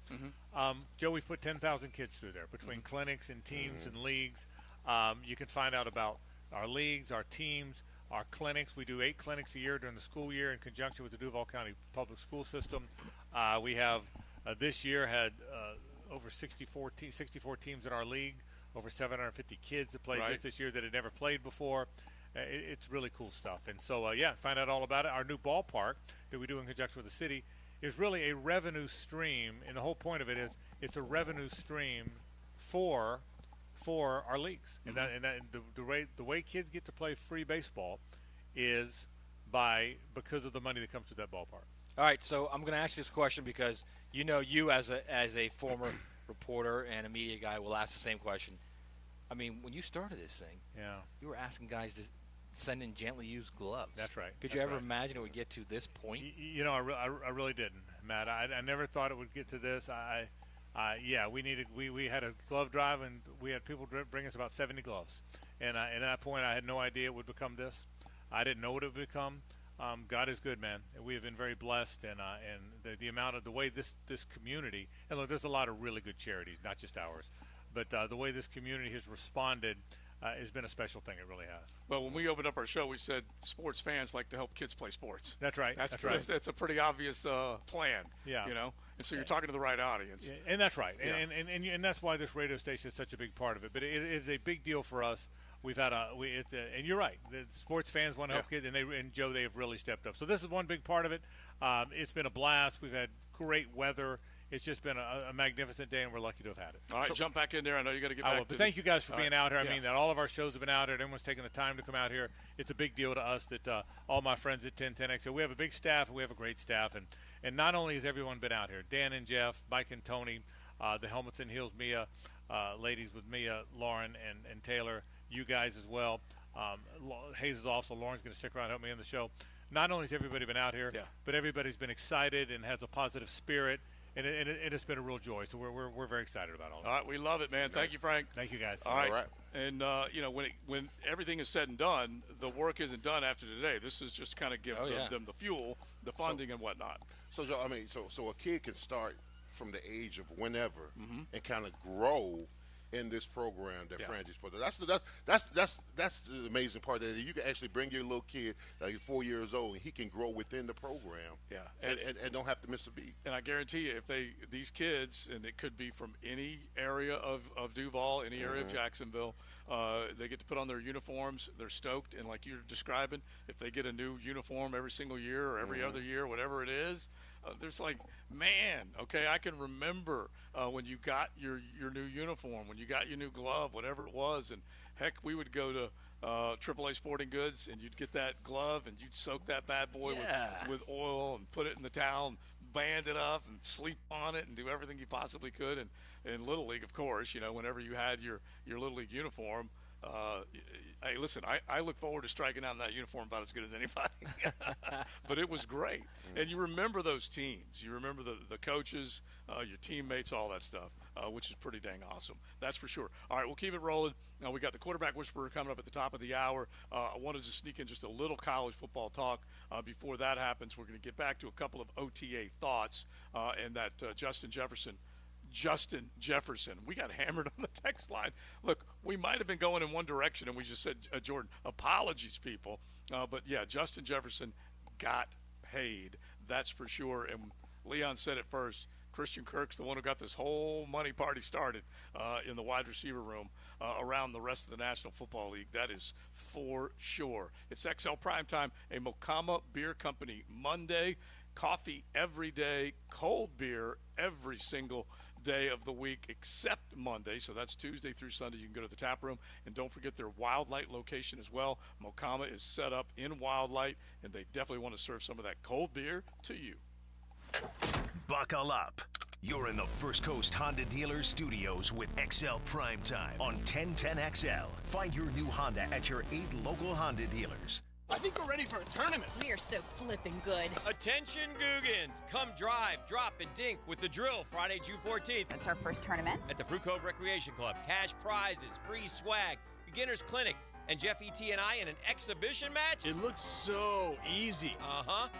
Joe, we've put 10,000 kids through there between clinics and teams and leagues. You can find out about our leagues, our teams, our clinics. We do 8 clinics a year during the school year in conjunction with the Duval County Public School System. We have this year had over 64 teams in our league, over 750 kids that played just this year that had never played before. It's really cool stuff. And so, find out all about it. Our new ballpark that we do in conjunction with the city is really a revenue stream, and the whole point of it is it's a revenue stream for our leagues. And the way kids get to play free baseball is because of the money that comes to that ballpark. All right, so I'm going to ask you this question because you as a former reporter and a media guy will ask the same question. I mean, when you started this thing, you were asking guys to send in gently used gloves. That's right. Could you ever imagine it would get to this point? I really didn't, Matt. I never thought it would get to this. We had a glove drive, and we had people bring us about 70 gloves. And at that point, I had no idea it would become this. I didn't know what it would become. God is good, man. We have been very blessed, and the amount of the way this community, and look, there's a lot of really good charities, not just ours, but the way this community has responded has been a special thing. It really has. Well, when we opened up our show, we said sports fans like to help kids play sports. That's right. That's right. That's a pretty obvious plan. Yeah. And so you're talking to the right audience. Yeah, and that's right. Yeah. And that's why this radio station is such a big part of it. But it is a big deal for us. We've had and you're right. The sports fans want to help kids, and Joe, they have really stepped up. So this is one big part of it. It's been a blast. We've had great weather. It's just been a magnificent day, and we're lucky to have had it. All right, jump back in there. I know you got to get back. But thank you guys for being out here. I mean that all of our shows have been out here. Everyone's taking the time to come out here. It's a big deal to us that all my friends at 1010XL. We have a big staff, and we have a great staff, and not only has everyone been out here, Dan and Jeff, Mike and Tony, the Helmets and Heels, Mia, ladies with Mia, Lauren, and Taylor, you guys as well. Hayes is off, so Lauren's going to stick around and help me in the show. Not only has everybody been out here, but everybody's been excited and has a positive spirit. And it's been a real joy. So we're very excited about all that. All right, we love it, man. Thank you, Frank. Thank you, guys. All right. And when everything is said and done, the work isn't done after today. This is just kind of give them the fuel, the funding, and whatnot. So Joe, I mean, so a kid can start from the age of whenever and kind of grow in this program that Frangie's put. That's the amazing part, that you can actually bring your little kid, like 4 years old, and he can grow within the program. Yeah, and don't have to miss a beat. And I guarantee you, if these kids, and it could be from any area of Duval, any area of Jacksonville, they get to put on their uniforms. They're stoked, and like you're describing, if they get a new uniform every single year or every other year, whatever it is. There's like, man, okay, I can remember when you got your new uniform, when you got your new glove, whatever it was. And, heck, we would go to AAA Sporting Goods, and you'd get that glove, and you'd soak that bad boy with oil and put it in the towel and band it up and sleep on it and do everything you possibly could. And in Little League, of course, whenever you had your Little League uniform, hey, listen, I look forward to striking out in that uniform about as good as anybody. But it was great. And you remember those teams. You remember the coaches, your teammates, all that stuff, which is pretty dang awesome. That's for sure. All right, we'll keep it rolling. Now, we got the quarterback whisperer coming up at the top of the hour. I wanted to sneak in just a little college football talk. Before that happens, we're going to get back to a couple of OTA thoughts and that Justin Jefferson. We got hammered on the text line. Look, we might have been going in one direction, and we just said, Jordan, apologies, people. But, yeah, Justin Jefferson got paid. That's for sure. And Leon said it first. Christian Kirk's the one who got this whole money party started in the wide receiver room around the rest of the National Football League. That is for sure. It's XL Primetime, a Muma Beer Company Monday. Coffee every day, cold beer every single day of the week except Monday. So that's Tuesday through Sunday. You can go to the tap room. And don't forget their Wildlight location as well. Mocama is set up in Wildlight, and they definitely want to serve some of that cold beer to you. Buckle up. You're in the First Coast Honda Dealer Studios with XL Primetime on 1010XL. Find your new Honda at your 8 local Honda dealers. I think we're ready for a tournament. We are so flipping good. Attention Googans, come drive, drop, and dink with the drill Friday, June 14th. That's our first tournament. At the Fruit Cove Recreation Club. Cash prizes, free swag, beginner's clinic, and Jeff E.T. and I in an exhibition match. It looks so easy.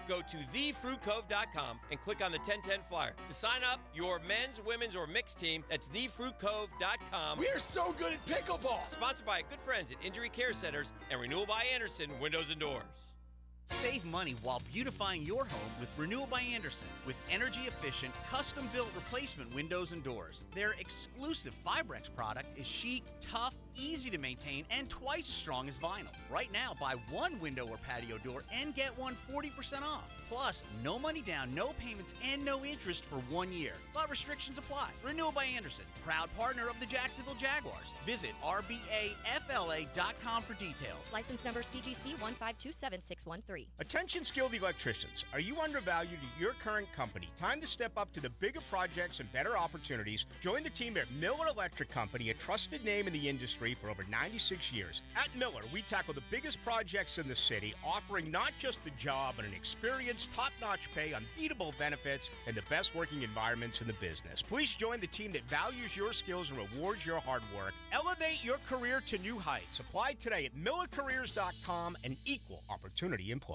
Go to thefruitcove.com and click on the 1010 flyer. To sign up your men's, women's, or mixed team, that's thefruitcove.com. We are so good at pickleball. Sponsored by good friends at Injury Care Centers and Renewal by Anderson Windows and Doors. Save money while beautifying your home with Renewal by Anderson with energy-efficient, custom-built replacement windows and doors. Their exclusive Fibrex product is chic, tough, easy to maintain, and twice as strong as vinyl. Right now, buy one window or patio door and get one 40% off. Plus, no money down, no payments, and no interest for 1 year. But restrictions apply. Renewal by Anderson, proud partner of the Jacksonville Jaguars. Visit rbafla.com for details. License number CGC 1527613. Attention skilled electricians. Are you undervalued at your current company? Time to step up to the bigger projects and better opportunities. Join the team at Miller Electric Company, a trusted name in the industry for over 96 years. At Miller, we tackle the biggest projects in the city, offering not just a job, but an experience, top-notch pay, unbeatable benefits, and the best working environments in the business. Please join the team that values your skills and rewards your hard work. Elevate your career to new heights. Apply today at millercareers.com, an equal opportunity employer.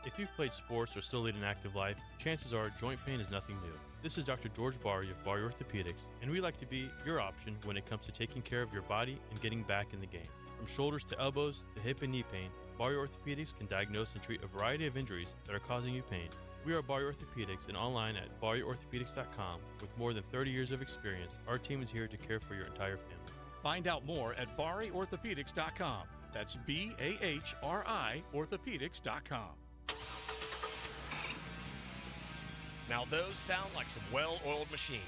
If you've played sports or still lead an active life, chances are joint pain is nothing new. This is Dr. George Barry of Barry Orthopedics, and we like to be your option when it comes to taking care of your body and getting back in the game. From shoulders to elbows to hip and knee pain, Barry Orthopedics can diagnose and treat a variety of injuries that are causing you pain. We are Barry Orthopedics and online at barryorthopedics.com. With more than 30 years of experience, our team is here to care for your entire family. Find out more at barryorthopedics.com. That's BAHRI orthopedics.com. Now those sound like some well-oiled machines.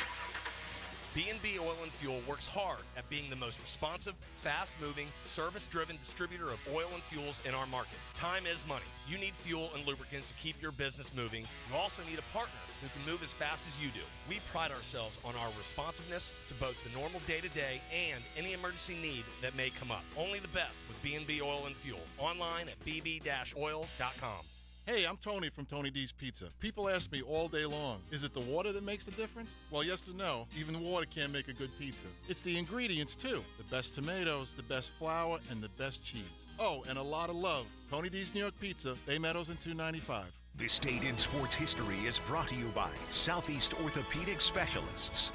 B&B Oil and Fuel works hard at being the most responsive, fast-moving, service-driven distributor of oil and fuels in our market. Time is money. You need fuel and lubricants to keep your business moving. You also need a partner who can move as fast as you do. We pride ourselves on our responsiveness to both the normal day-to-day and any emergency need that may come up. Only the best with B&B Oil and Fuel. Online at bb-oil.com. Hey, I'm Tony from Tony D's Pizza. People ask me all day long, is it the water that makes the difference? Well, yes and no. Even water can't make a good pizza. It's the ingredients, too. The best tomatoes, the best flour, and the best cheese. Oh, and a lot of love. Tony D's New York Pizza, Bay Meadows and 295. This Date in Sports History is brought to you by Southeast Orthopedic Specialists.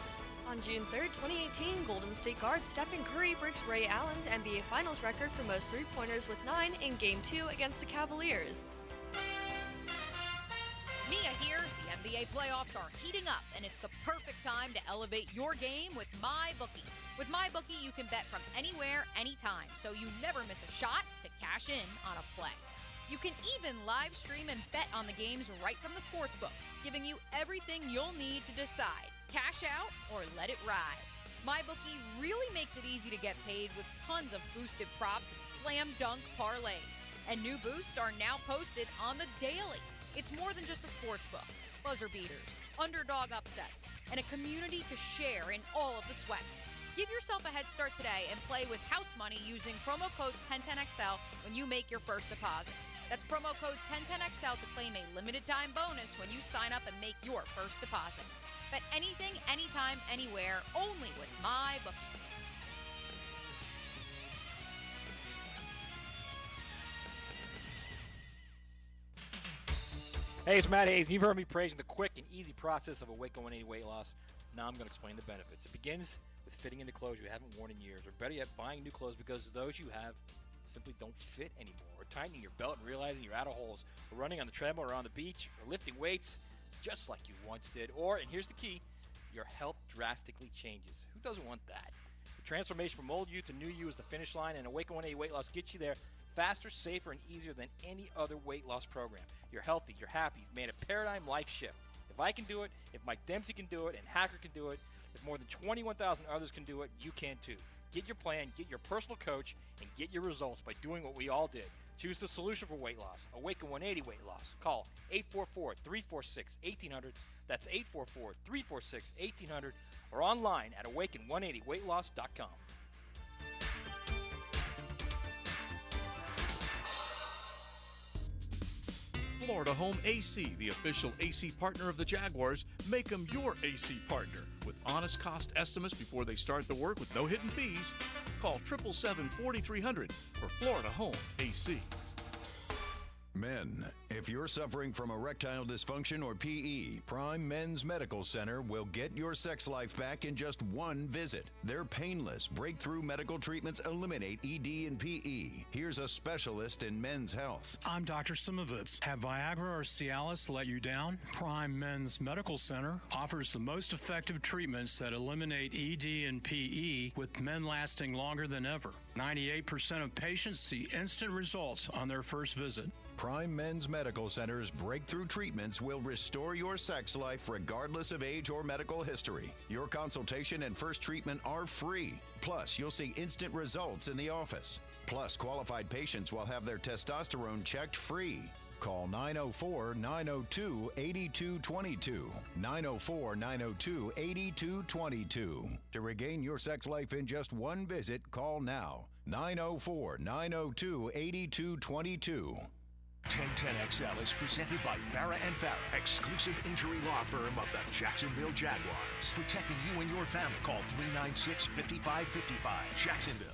On June 3rd, 2018, Golden State guard Stephen Curry breaks Ray Allen's NBA Finals record for most three-pointers with 9 in Game 2 against the Cavaliers. Mia here. The NBA playoffs are heating up, and it's the perfect time to elevate your game with MyBookie. With MyBookie, you can bet from anywhere, anytime, so you never miss a shot to cash in on a play. You can even live stream and bet on the games right from the sportsbook, giving you everything you'll need to decide, cash out or let it ride. MyBookie really makes it easy to get paid with tons of boosted props and slam dunk parlays. And new boosts are now posted on the daily. It's more than just a sports book. Buzzer beaters, underdog upsets, and a community to share in all of the sweats. Give yourself a head start today and play with house money using promo code 1010XL when you make your first deposit. That's promo code 1010XL to claim a limited time bonus when you sign up and make your first deposit. Bet anything, anytime, anywhere, only with MyBookie. Hey, it's Matt Hayes, and you've heard me praising the quick and easy process of a Waco 180 weight loss. Now I'm going to explain the benefits. It begins with fitting into clothes you haven't worn in years, or better yet, buying new clothes because those you have simply don't fit anymore, or tightening your belt and realizing you're out of holes, or running on the treadmill or on the beach, or lifting weights just like you once did, or, and here's the key, your health drastically changes. Who doesn't want that? The transformation from old you to new you is the finish line, and a Waco 180 weight loss gets you there faster, safer, and easier than any other weight loss program. You're healthy, you're happy, you've made a paradigm life shift. If I can do it, if Mike Dempsey can do it, and Hacker can do it, if more than 21,000 others can do it, you can too. Get your plan, get your personal coach, and get your results by doing what we all did. Choose the solution for weight loss, a Waco 180 weight loss. Call 844-346-1800. That's 844-346-1800, or online at awaken180weightloss.com. Florida Home AC, the official AC partner of the Jaguars. Make them your AC partner. With honest cost estimates before they start the work with no hidden fees, call 877-4300 for Florida Home AC. Men, if you're suffering from erectile dysfunction or PE, Prime Men's Medical Center will get your sex life back in just one visit. Their painless, breakthrough medical treatments eliminate ED and PE. Here's a specialist in men's health. I'm Dr. Simovitz. Have Viagra or Cialis let you down? Prime Men's Medical Center offers the most effective treatments that eliminate ED and PE, with men lasting longer than ever. 98% of patients see instant results on their first visit. Prime Men's Medical Center's breakthrough treatments will restore your sex life regardless of age or medical history. Your consultation and first treatment are free. Plus, you'll see instant results in the office. Plus, qualified patients will have their testosterone checked free. Call 904-902-8222. 904-902-8222. To regain your sex life in just one visit, call now. 904-902-8222. 1010XL is presented by Farah and Farah, exclusive injury law firm of the Jacksonville Jaguars. Protecting you and your family. Call 396-5555. Jacksonville.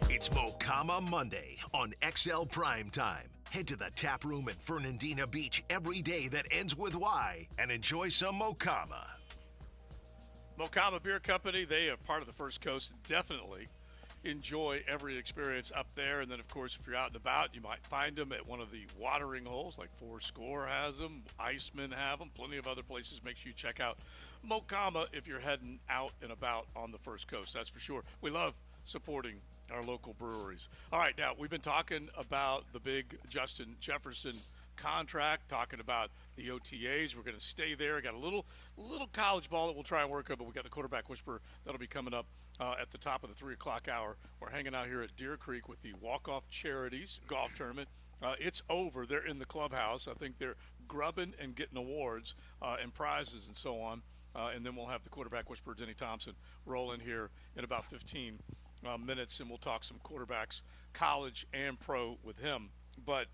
It's Mocama Monday on XL Primetime. Head to the tap room at Fernandina Beach every day that ends with Y and enjoy some Mocama. Mocama Beer Company, they are part of the First Coast. Definitely enjoy every experience up there. And then, of course, if you're out and about, you might find them at one of the watering holes, like Fourscore has them, Iceman have them, plenty of other places. Make sure you check out Mocama if you're heading out and about on the First Coast. That's for sure. We love supporting our local breweries. All right, now, we've been talking about the big Justin Jefferson contract, talking about the OTAs. We're going to stay there. Got a little college ball that we'll try and work on, but we got the quarterback whisperer that'll be coming up at the top of the 3 o'clock hour. We're hanging out here at Deer Creek with the Walk-Off Charities golf tournament. It's over. They're in the clubhouse. I think they're grubbing and getting awards and prizes and so on. And then we'll have the quarterback whisperer, Denny Thompson, roll in here in about 15 minutes, and we'll talk some quarterbacks, college and pro, with him. But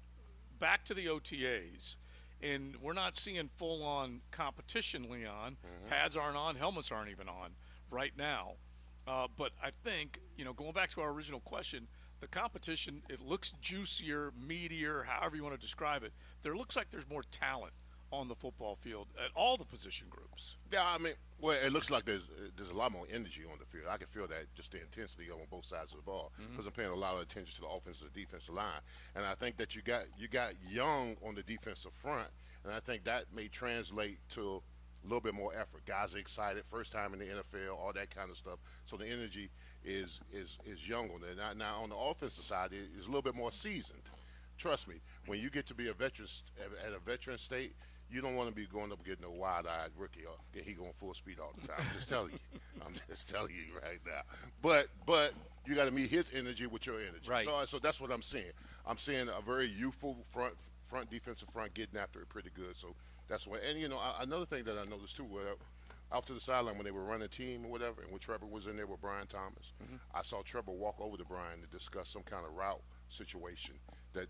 back to the OTAs, and we're not seeing full-on competition, Leon. Pads aren't on, helmets aren't even on right now. But I think, going back to our original question, the competition, it looks juicier, meatier, however you want to describe it. There looks like there's more talent on the football field at all the position groups. Yeah, I mean, well, it looks like there's a lot more energy on the field. I can feel that, just the intensity on both sides of the ball, because I'm paying a lot of attention to the offensive and defensive line. And I think that you got young on the defensive front, and I think that may translate to a little bit more effort. Guys are excited, first time in the NFL, all that kind of stuff. So the energy is young on there. Now on the offensive side, it's a little bit more seasoned. Trust me, when you get to be a veteran at a veteran state, you don't want to be going up getting a wide-eyed rookie. He going full speed all the time. I'm just telling you. I'm just telling you right now. But you got to meet his energy with your energy. Right. So that's what I'm seeing. I'm seeing a very youthful front defensive front getting after it pretty good. So that's what. And another thing that I noticed too, off to the sideline when they were running team or whatever, and when Trevor was in there with Brian Thomas, I saw Trevor walk over to Brian to discuss some kind of route situation that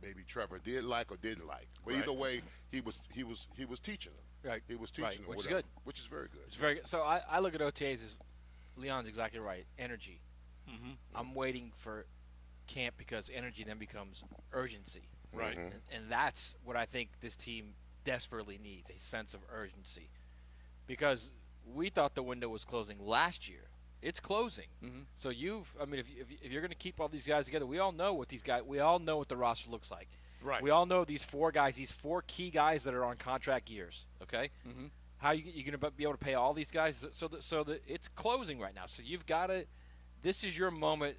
maybe Trevor did like or didn't like. But either way, he was teaching them. Right. He was teaching them, which whatever, is good. Which is very good. It's very good. So I look at OTAs as Leon's exactly right. Energy. I'm waiting for camp because energy then becomes urgency. Right. And that's what I think this team desperately needs, a sense of urgency. Because we thought the window was closing last year. It's closing. So if you're going to keep all these guys together, we all know what the roster looks like. Right. We all know these four guys, these four key guys that are on contract years. Okay. How you going to be able to pay all these guys? So that it's closing right now. So you've got to. This is your moment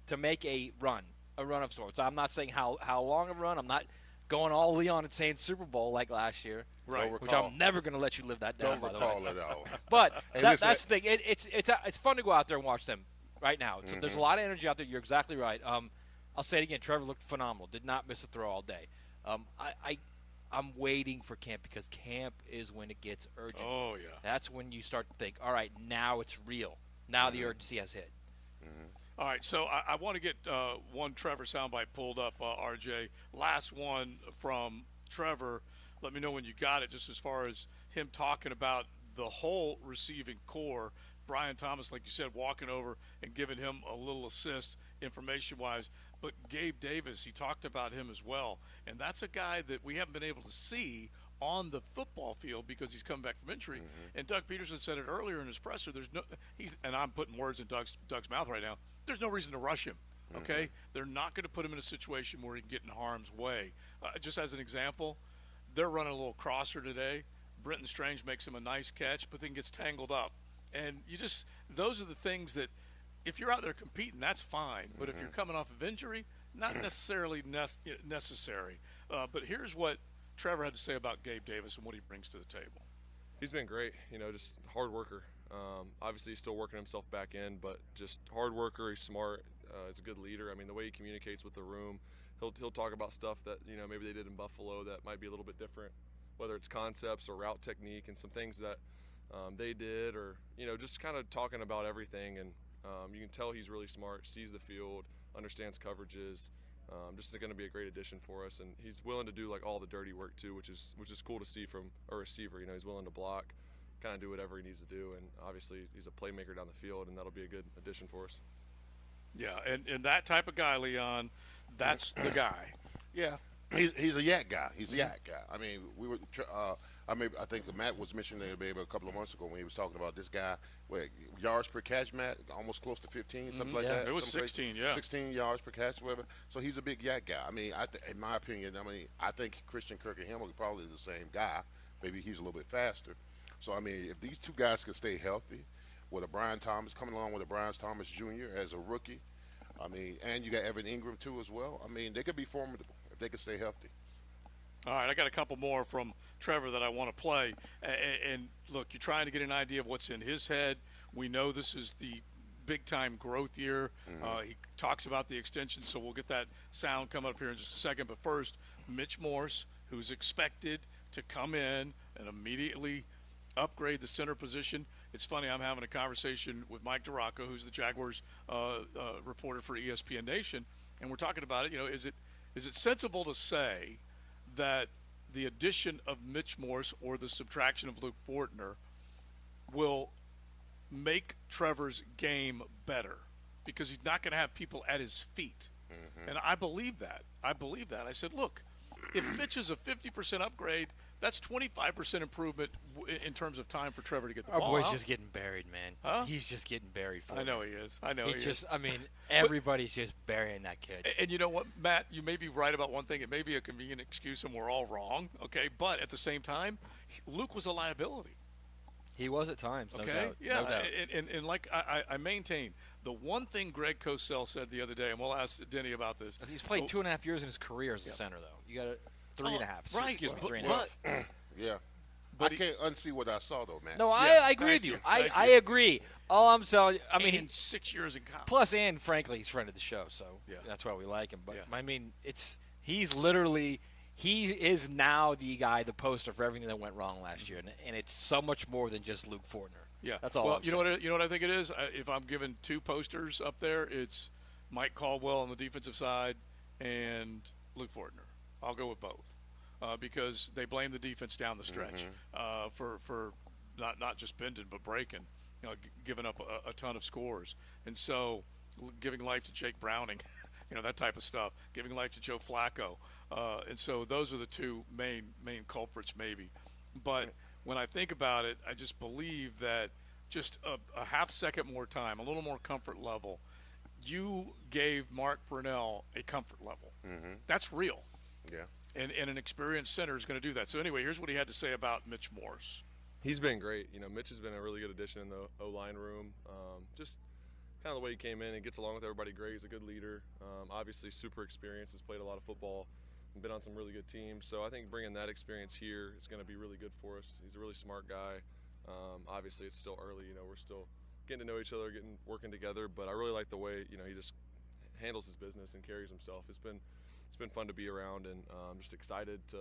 to make a run of sorts. I'm not saying how long a run. I'm not going all Leon and saying Super Bowl like last year. Right. Which I'm never going to let you live that down. Don't recall it all. But that's the thing. It's fun to go out there and watch them right now. There's a lot of energy out there. You're exactly right. I'll say it again. Trevor looked phenomenal. Did not miss a throw all day. I'm waiting for camp because camp is when it gets urgent. Oh, yeah. That's when you start to think, all right, now it's real. Now the urgency has hit. All right, so I want to get one Trevor soundbite pulled up, RJ. Last one from Trevor. Let me know when you got it, just as far as him talking about the whole receiving core. Brian Thomas, like you said, walking over and giving him a little assist information-wise. But Gabe Davis, he talked about him as well. And that's a guy that we haven't been able to see on the football field because he's come back from injury. Mm-hmm. And Doug Peterson said it earlier in his presser. And I'm putting words in Doug's mouth right now. There's no reason to rush him. Okay, mm-hmm. They're not going to put him in a situation where he can get in harm's way. Just as an example, they're running a little crosser today. Brenton Strange makes him a nice catch, but then gets tangled up. And those are the things that, if you're out there competing, that's fine. But if you're coming off of injury, not necessarily necessary. But here's what Trevor had to say about Gabe Davis and what he brings to the table. He's been great, just hard worker. Obviously, he's still working himself back in, but just hard worker. He's smart. He's a good leader. I mean, the way he communicates with the room, he'll talk about stuff that maybe they did in Buffalo that might be a little bit different, whether it's concepts or route technique and some things that they did, or just kind of talking about everything. And you can tell he's really smart, sees the field, understands coverages. Just going to be a great addition for us, and he's willing to do like all the dirty work too, which is cool to see from a receiver. He's willing to block, kind of do whatever he needs to do, and obviously he's a playmaker down the field, and that'll be a good addition for us. Yeah, and that type of guy, Leon, that's the guy. Yeah, he's a yak guy. He's a yak guy. I mean, I think Matt was mentioning it maybe a couple of months ago when he was talking about this guy. Yards per catch, Matt, almost close to 15, something like that. It was 16, 16 yards per catch, whatever. So he's a big yak guy. I mean, in my opinion, I think Christian Kirk and him are probably the same guy. Maybe he's a little bit faster. So, I mean, if these two guys can stay healthy, with a Brian Thomas, coming along with a Brian Thomas Jr. as a rookie, I mean, and you got Evan Ingram too as well. I mean, they could be formidable if they could stay healthy. All right, I got a couple more from Trevor that I want to play. And look, you're trying to get an idea of what's in his head. We know this is the big-time growth year. Mm-hmm. He talks about the extension, so we'll get that sound coming up here in just a second. But first, Mitch Morse, who's expected to come in and immediately upgrade the center position. It's funny, I'm having a conversation with Mike DeRocco, who's the Jaguars reporter for ESPN Nation, and we're talking about it. Is it sensible to say that the addition of Mitch Morse or the subtraction of Luke Fortner will make Trevor's game better? Because he's not going to have people at his feet. Mm-hmm. And I believe that. I said, look, if Mitch is a 50% upgrade, that's 25% improvement in terms of time for Trevor to get the ball. Our boy's just getting buried, man. Huh? He's just getting buried. I know he is. I mean, everybody's just burying that kid. And you know what, Matt? You may be right about one thing. It may be a convenient excuse, and we're all wrong. Okay, but at the same time, Luke was a liability. He was at times, no okay? doubt. Yeah, no doubt. And like I maintain, the one thing Greg Cosell said the other day, and we'll ask Denny about this. He's played 2.5 years in his career as a center, though. You got 3.5. Right. Excuse me, 3.5. Yeah. But I can't unsee what I saw, though, man. No, I agree with you. I agree. All I'm saying, I mean, in 6 years in college. Plus, and frankly, he's friend of the show, so that's why we like him. But I mean, he's literally. He is now the guy, the poster for everything that went wrong last year, and it's so much more than just Luke Fortner. Yeah, that's all. Well, you know what I think it is. If I'm given two posters up there, it's Mike Caldwell on the defensive side and Luke Fortner. I'll go with both because they blame the defense down the stretch for not just bending but breaking, giving up a ton of scores, and so giving life to Jake Browning. That type of stuff, giving life to Joe Flacco. And so those are the two main culprits maybe. But when I think about it, I just believe that just a half second more time, a little more comfort level, you gave Mark Brunell a comfort level. Mm-hmm. That's real. Yeah. And an experienced center is going to do that. So anyway, here's what he had to say about Mitch Morse. He's been great. Mitch has been a really good addition in the O-line room. Just kind of the way he came in and gets along with everybody great. He's a good leader. Obviously super experienced, has played a lot of football and been on some really good teams. So I think bringing that experience here is going to be really good for us. He's a really smart guy. Obviously it's still early, we're still getting to know each other, working together, but I really like the way, he just handles his business and carries himself. It's been fun to be around, and I'm just excited to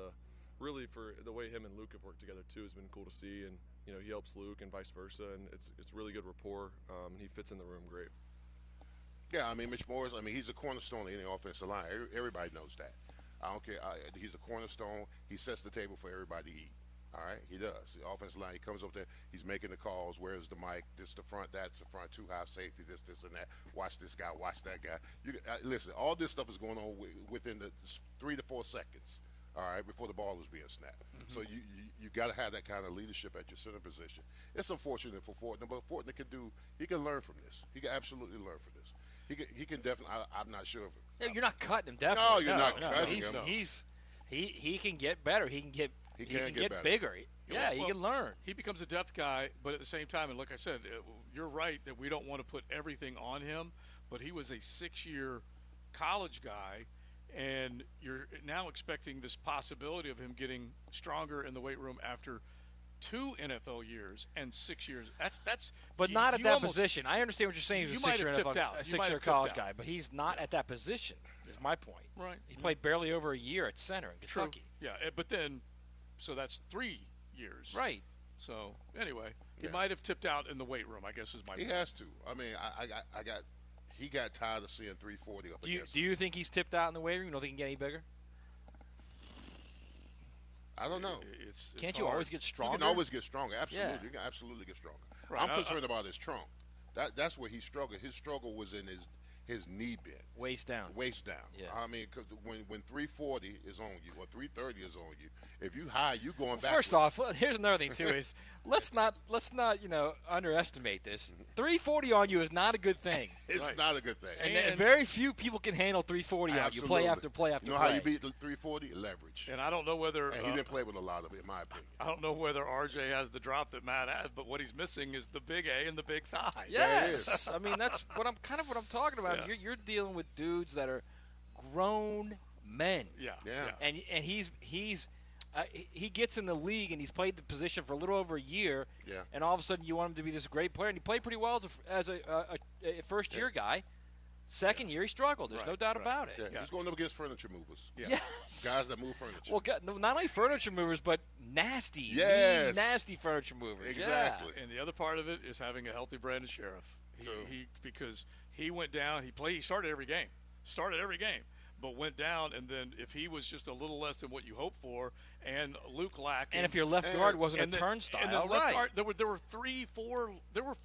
really for the way him and Luke have worked together too has been cool to see, and he helps Luke and vice versa, and it's really good rapport. He fits in the room great. Yeah, I mean, Mitch Morris, I mean, he's a cornerstone in the offensive line. Everybody knows that. I don't care. He's the cornerstone. He sets the table for everybody to eat. All right, he does. The offensive line, he comes up there, he's making the calls. Where's the mic? This the front, that's the front. Too high safety, this, and that. Watch this guy, watch that guy. Listen, all this stuff is going on within the 3 to 4 seconds, all right, before the ball is being snapped. So you got to have that kind of leadership at your center position. It's unfortunate for Fortner, but Fortner he can learn from this. He can absolutely learn from this. He can definitely. I'm not sure of it. Yeah, you're not cutting him, definitely. No, you're not cutting him. He can get better. He can get better. bigger. Yeah, he can learn. He becomes a depth guy, but at the same time, and like I said, you're right that we don't want to put everything on him, but he was a 6-year college guy, and you're now expecting this possibility of him getting stronger in the weight room after 2 NFL years and 6 years. That's. But not at that position. I understand what you're saying. He's a might have tipped out. 6-year college guy, but he's not at that position. Is my point. Right. He played barely over a year at center in Kentucky. True. Yeah, but then, so that's 3 years. Right. So anyway, he might have tipped out in the weight room, I guess is my point. He has to. I mean, he got tired of seeing 340 up against Do you think he's tipped out in the weight room? You don't think he can get any bigger? I don't know. Can't you always get stronger? You can always get stronger. Absolutely. Yeah. You can absolutely get stronger. Right. I'm concerned about his trunk. That's where he struggled. His struggle was in his knee bend. Waist down. Waist down. Yeah. I mean, because when 340 is on you or 330 is on you, if you high, you going back. First off, here's another thing too: is let's not underestimate this. 340 on you is not a good thing. It's not a good thing. And very few people can handle 340 on you. Play after play after play. You know how you beat the 340? Leverage. And I don't know whether he didn't play with a lot of it, in my opinion. I don't know whether RJ has the drop that Matt has, but what he's missing is the big A and the big thigh. Yes, I mean that's what I'm talking about. Yeah. You're dealing with dudes that are grown men. Yeah. And he gets in the league and he's played the position for a little over a year. Yeah. And all of a sudden you want him to be this great player, and he played pretty well as a first year guy. Second year he struggled. There's no doubt about it. Yeah. He's going up against furniture movers. Yeah. Yes. Guys that move furniture. Well, not only furniture movers, but nasty, yes. nasty furniture movers. Exactly. Yeah. And the other part of it is having a healthy Brandon Sheriff. Because he went down, he started every game, but went down, and then if he was just a little less than what you hope for, and Luke lacking, and if your left guard wasn't a turnstile, and the left guard, there were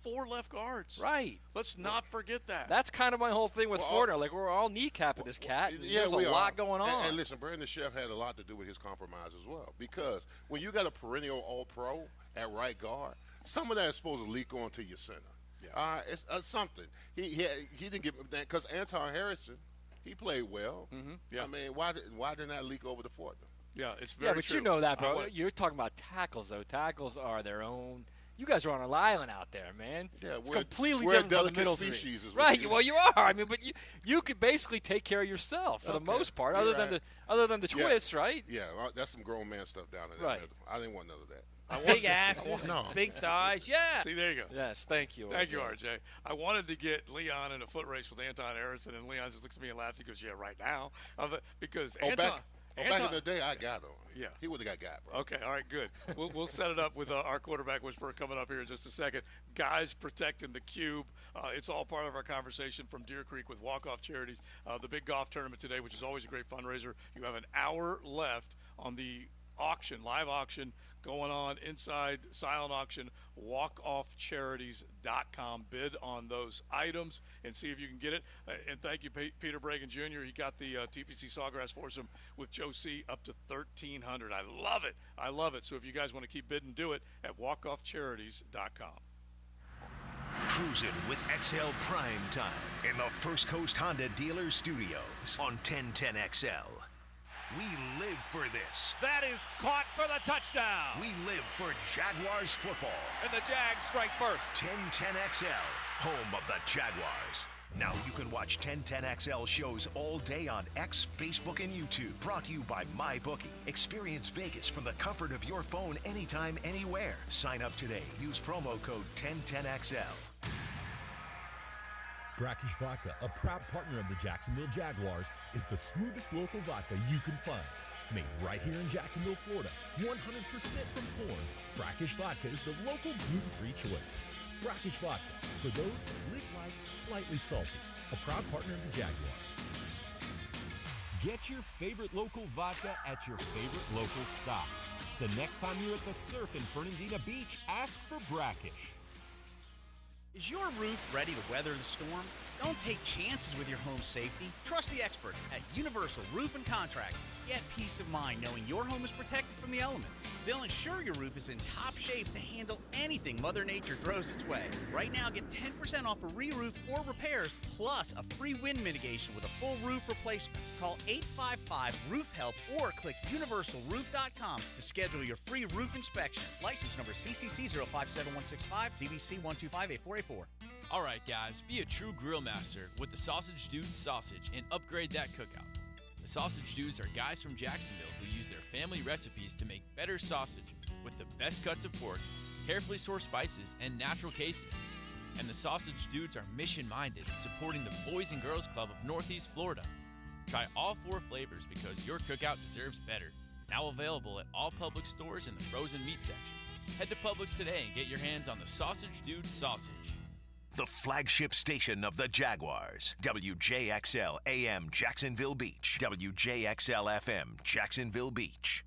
4 left guards. Right. Let's not forget that. That's kind of my whole thing with Fortner. Like we're all kneecapping this cat. And there's a lot going on. And listen, Brandon Sheriff had a lot to do with his compromise as well, because when you got a perennial All-Pro at right guard, some of that is supposed to leak onto your center. Yeah. It's something. He didn't give that because Anton Harrison, he played well. Mm-hmm. Yeah. I mean, why didn't that leak over to Fortner? Yeah, it's very but true. You know that, bro. You're talking about tackles, though. Tackles are their own. You guys are on an island out there, man. Yeah, it's completely we're different from the middle species. Three. Right. Well, you are. I mean, but you could basically take care of yourself for the most part, other than the twists, right? Yeah, that's some grown man stuff down in right. Middle. I didn't want none of that. Big asses, big thighs, yeah. See, there you go. Yes, thank you. Thank you, RJ. I wanted to get Leon in a foot race with Anton Harrison, and Leon just looks at me and laughs. He goes, "Yeah, right now," because Anton. Back in the day, I got on. Yeah, he would have got, bro. Okay, all right, good. We'll set it up with our quarterback whisperer coming up here in just a second. Guys protecting the cube. It's all part of our conversation from Deer Creek with Walk-Off Charities. The big golf tournament today, which is always a great fundraiser. You have an hour left on the live auction going on inside silent auction, walkoffcharities.com. Bid on those items and see if you can get it. And thank you, Peter Bragan Jr. He got the TPC Sawgrass foursome with Joe C. up to $1,300. I love it. So if you guys want to keep bidding, do it at walkoffcharities.com. Cruising with XL Primetime in the First Coast Honda Dealer Studios on 1010XL. We live for this. That is caught for the touchdown. We live for Jaguars football. And the Jags strike first. 1010XL, home of the Jaguars. Now you can watch 1010XL shows all day on X, Facebook, and YouTube. Brought to you by MyBookie. Experience Vegas from the comfort of your phone anytime, anywhere. Sign up today. Use promo code 1010XL. Brackish Vodka, a proud partner of the Jacksonville Jaguars, is the smoothest local vodka you can find. Made right here in Jacksonville, Florida, 100% from corn, Brackish Vodka is the local gluten-free choice. Brackish Vodka, for those that live life slightly salty. a proud partner of the Jaguars. Get your favorite local vodka at your favorite local stop. The next time you're at the surf in Fernandina Beach, ask for Brackish. Is your roof ready to weather the storm? Don't take chances with your home safety. Trust the experts at Universal Roof and Contract. Get peace of mind knowing your home is protected from the elements. They'll ensure your roof is in top shape to handle anything Mother Nature throws its way. Right now, get 10% off a re-roof or repairs, plus a free wind mitigation with a full roof replacement. Call 855-ROOF-HELP or click universalroof.com to schedule your free roof inspection. License number CCC 057165, CBC 1258484. All right, guys, be a true grill master with the Sausage Dudes sausage and upgrade that cookout. The Sausage Dudes are guys from Jacksonville who use their family recipes to make better sausage with the best cuts of pork, carefully sourced spices, and natural casings. And the Sausage Dudes are mission-minded, supporting the Boys and Girls Club of Northeast Florida. Try all 4 flavors because your cookout deserves better. Now available at all Publix stores in the frozen meat section. Head to Publix today and get your hands on the Sausage Dudes sausage. The flagship station of the Jaguars. WJXL AM Jacksonville Beach. WJXL FM Jacksonville Beach.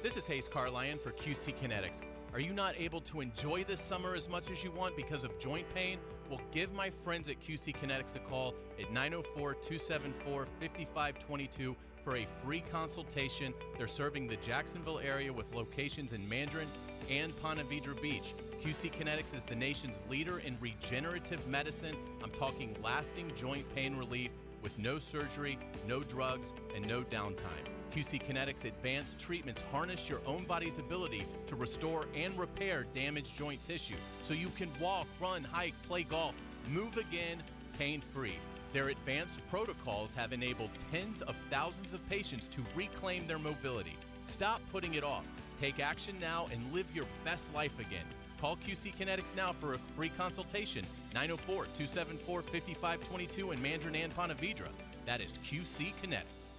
This is Hayes Carlion for QC Kinetics. Are you not able to enjoy this summer as much as you want because of joint pain? Well, give my friends at QC Kinetics a call at 904-274-5522 for a free consultation. They're serving the Jacksonville area with locations in Mandarin and Ponte Vedra Beach. QC Kinetics is the nation's leader in regenerative medicine. I'm talking lasting joint pain relief with no surgery, no drugs, and no downtime. QC Kinetics advanced treatments harness your own body's ability to restore and repair damaged joint tissue so you can walk, run, hike, play golf, move again, pain-free. Their advanced protocols have enabled tens of thousands of patients to reclaim their mobility. Stop putting it off. Take action now and live your best life again. Call QC Kinetics now for a free consultation, 904-274-5522 in Mandarin and Ponte Vedra. That is QC Kinetics.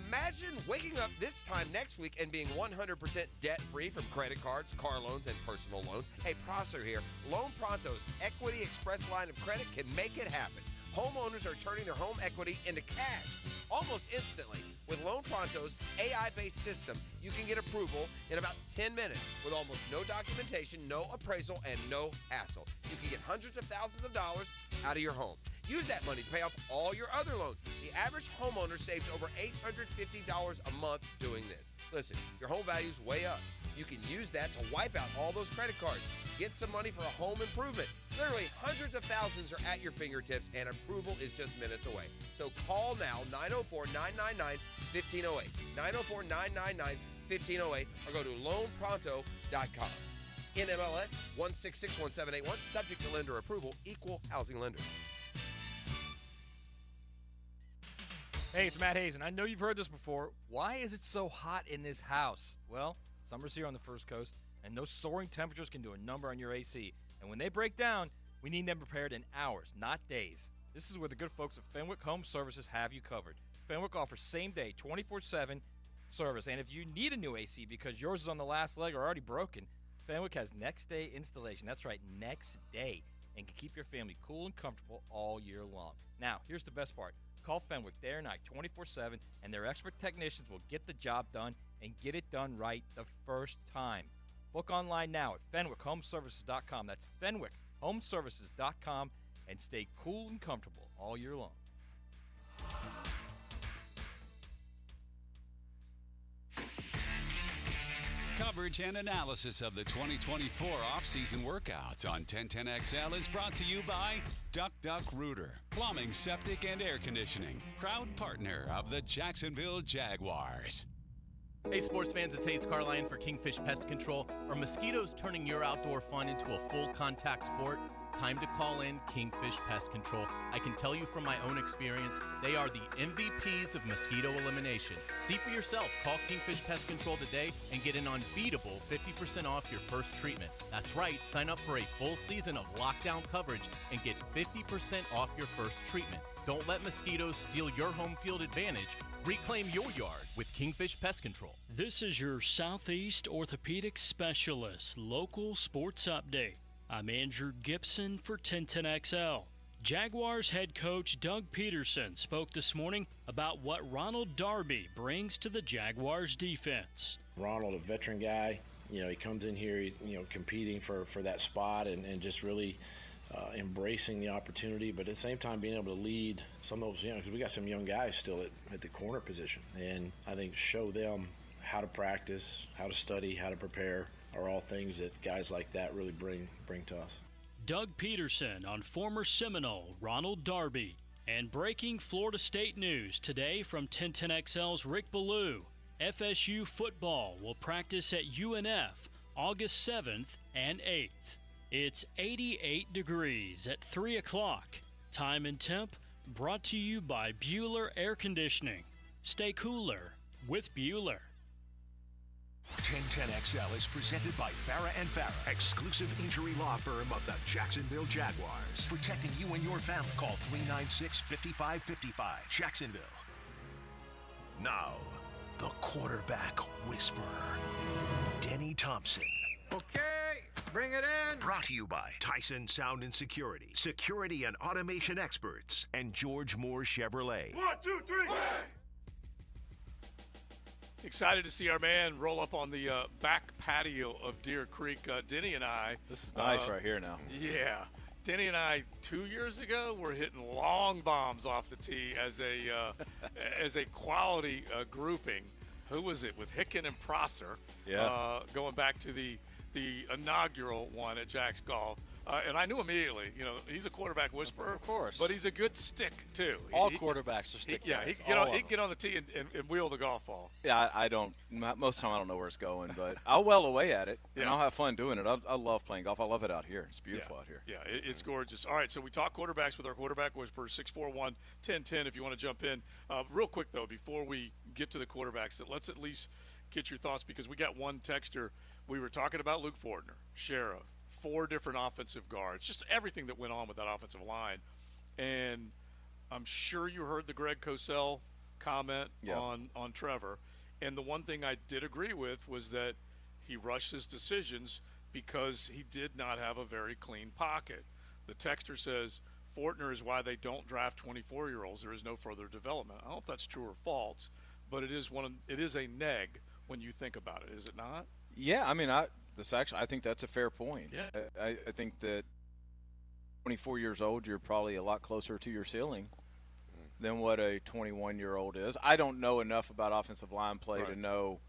Imagine waking up this time next week and being 100% debt-free from credit cards, car loans, and personal loans. Hey, Prosser here. Loan Pronto's Equity Express line of credit can make it happen. Homeowners are turning their home equity into cash almost instantly. With Loan Pronto's AI-based system, you can get approval in about 10 minutes with almost no documentation, no appraisal, and no hassle. You can get hundreds of thousands of dollars out of your home. Use that money to pay off all your other loans. The average homeowner saves over $850 a month doing this. Listen, your home value's way up. You can use that to wipe out all those credit cards. Get some money for a home improvement. Literally hundreds of thousands are at your fingertips, and approval is just minutes away. So call now, 904-999-1508, 904-999-1508, or go to loanpronto.com. NMLS 1661781, subject to lender approval, equal housing lender. Hey, it's Matt Hayes, and I know you've heard this before. Why is it so hot in this house? Well, summer's here on the First Coast, and those soaring temperatures can do a number on your AC. And when they break down, we need them repaired in hours, not days. This is where the good folks at Fenwick Home Services have you covered. Fenwick offers same-day, 24/7 service. And if you need a new AC because yours is on the last leg or already broken, Fenwick has next-day installation. That's right, next day. And can keep your family cool and comfortable all year long. Now, here's the best part. Call Fenwick day or night, 24/7, and their expert technicians will get the job done and get it done right the first time. Book online now at FenwickHomeservices.com. That's FenwickHomeservices.com, and stay cool and comfortable all year long. Coverage and analysis of the 2024 off-season workouts on 1010XL is brought to you by Duck Duck Rooter, plumbing, septic, and air conditioning, proud partner of the Jacksonville Jaguars. Hey, sports fans, it's Hayes Carlion for Kingfish Pest Control. Are mosquitoes turning your outdoor fun into a full contact sport? Time to call in Kingfish Pest Control. I can tell you from my own experience, they are the MVPs of mosquito elimination. See for yourself. Call Kingfish Pest Control today and get an unbeatable 50% off your first treatment. That's right, sign up for a full season of lockdown coverage and get 50% off your first treatment. Don't let mosquitoes steal your home field advantage. Reclaim your yard with Kingfish Pest Control. This is your Southeast Orthopedic Specialist local sports update. I'm Andrew Gibson for 1010XL. Jaguars head coach Doug Peterson spoke this morning about what Ronald Darby brings to the Jaguars defense. Ronald, a veteran guy, he comes in here, competing for that spot and just really embracing the opportunity, but at the same time being able to lead some of those young, because we got some young guys still at the corner position, and I think show them how to practice, how to study, how to prepare are all things that guys like that really bring to us. Doug Peterson on former Seminole Ronald Darby. And breaking Florida State news today from 1010XL's Rick Ballou. FSU football will practice at UNF August 7th and 8th. It's 88 degrees at 3 o'clock. Time and temp brought to you by Bueller Air Conditioning. Stay cooler with Bueller. 1010XL is presented by Farah & Farah, exclusive injury law firm of the Jacksonville Jaguars. Protecting you and your family. Call 396-5555. Jacksonville. Now, the quarterback whisperer, Denny Thompson. Okay, bring it in. Brought to you by Tyson Sound and Security, security and automation experts, and George Moore Chevrolet. 1, 2, 3. Excited to see our man roll up on the back patio of Deer Creek. Denny and I. This is nice right here now. Yeah. Denny and I 2 years ago were hitting long bombs off the tee as a quality grouping. Who was it? With Hicken and Prosser. Yeah. Going back to the inaugural one at Jack's Golf. And I knew immediately, he's a quarterback whisperer. Of course. But he's a good stick, too. All quarterbacks are stick guys. He'd get on the tee and wheel the golf ball. Yeah, I don't. Most of the time I don't know where it's going, but I'll well away at it, and I'll have fun doing it. I love playing golf. I love it out here. It's beautiful out here. Yeah, it's gorgeous. All right, so we talk quarterbacks with our quarterback whisperer, 641-1010 if you want to jump in. Real quick, though, before we get to the quarterbacks, let's at least get your thoughts, because we got one texter. We were talking about Luke Fortner, Sheriff, 4 different offensive guards, just everything that went on with that offensive line. And I'm sure you heard the Greg Cosell comment on Trevor. And the one thing I did agree with was that he rushed his decisions because he did not have a very clean pocket. The texter says Fortner is why they don't draft 24-year-olds. There is no further development. I don't know if that's true or false, but it is a neg when you think about it, is it not? Yeah, I mean, I think that's a fair point. Yeah. I think that 24 years old, you're probably a lot closer to your ceiling than what a 21-year-old is. I don't know enough about offensive line play to know.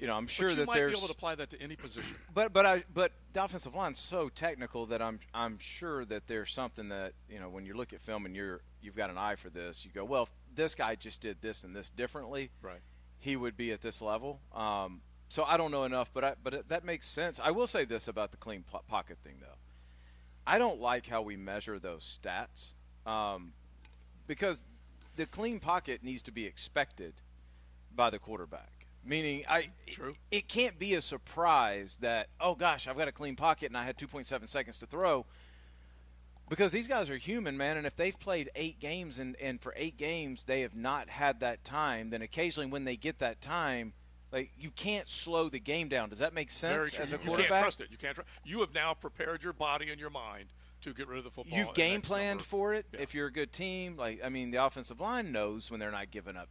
I'm sure that you might be able to apply that to any position. But the offensive line's so technical that I'm sure that there's something that when you look at film and you've got an eye for this, you go, well, if this guy just did this and this differently, right, he would be at this level. So I don't know enough, but that makes sense. I will say this about the clean pocket thing, though. I don't like how we measure those stats because the clean pocket needs to be expected by the quarterback. Meaning, it can't be a surprise that, oh, gosh, I've got a clean pocket and I had 2.7 seconds to throw, because these guys are human, man, and if they've played 8 games and for 8 games they have not had that time, then occasionally when they get that time, you can't slow the game down. Does that make sense as a quarterback? You can't trust it. You have now prepared your body and your mind to get rid of the football. You've game planned for it. Yeah. If you're a good team, the offensive line knows when they're not giving up.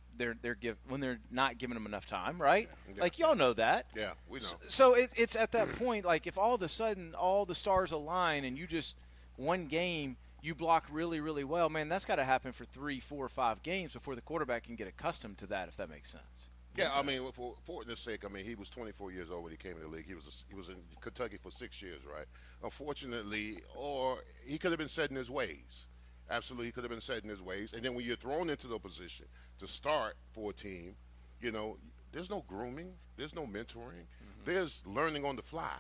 When they're not giving them enough time, right? Yeah. Y'all know that. Yeah, we know. So it's at that point, if all of a sudden all the stars align and you just one game you block really, really well, man, that's got to happen for 3, 4, 5 games before the quarterback can get accustomed to that, if that makes sense. Yeah, I mean, for Fortner's sake, he was 24 years old when he came in the league. He was in Kentucky for 6 years, right? Unfortunately, or he could have been set in his ways. Absolutely, he could have been set in his ways. And then when you're thrown into the position to start for a team, there's no grooming, there's no mentoring, there's learning on the fly.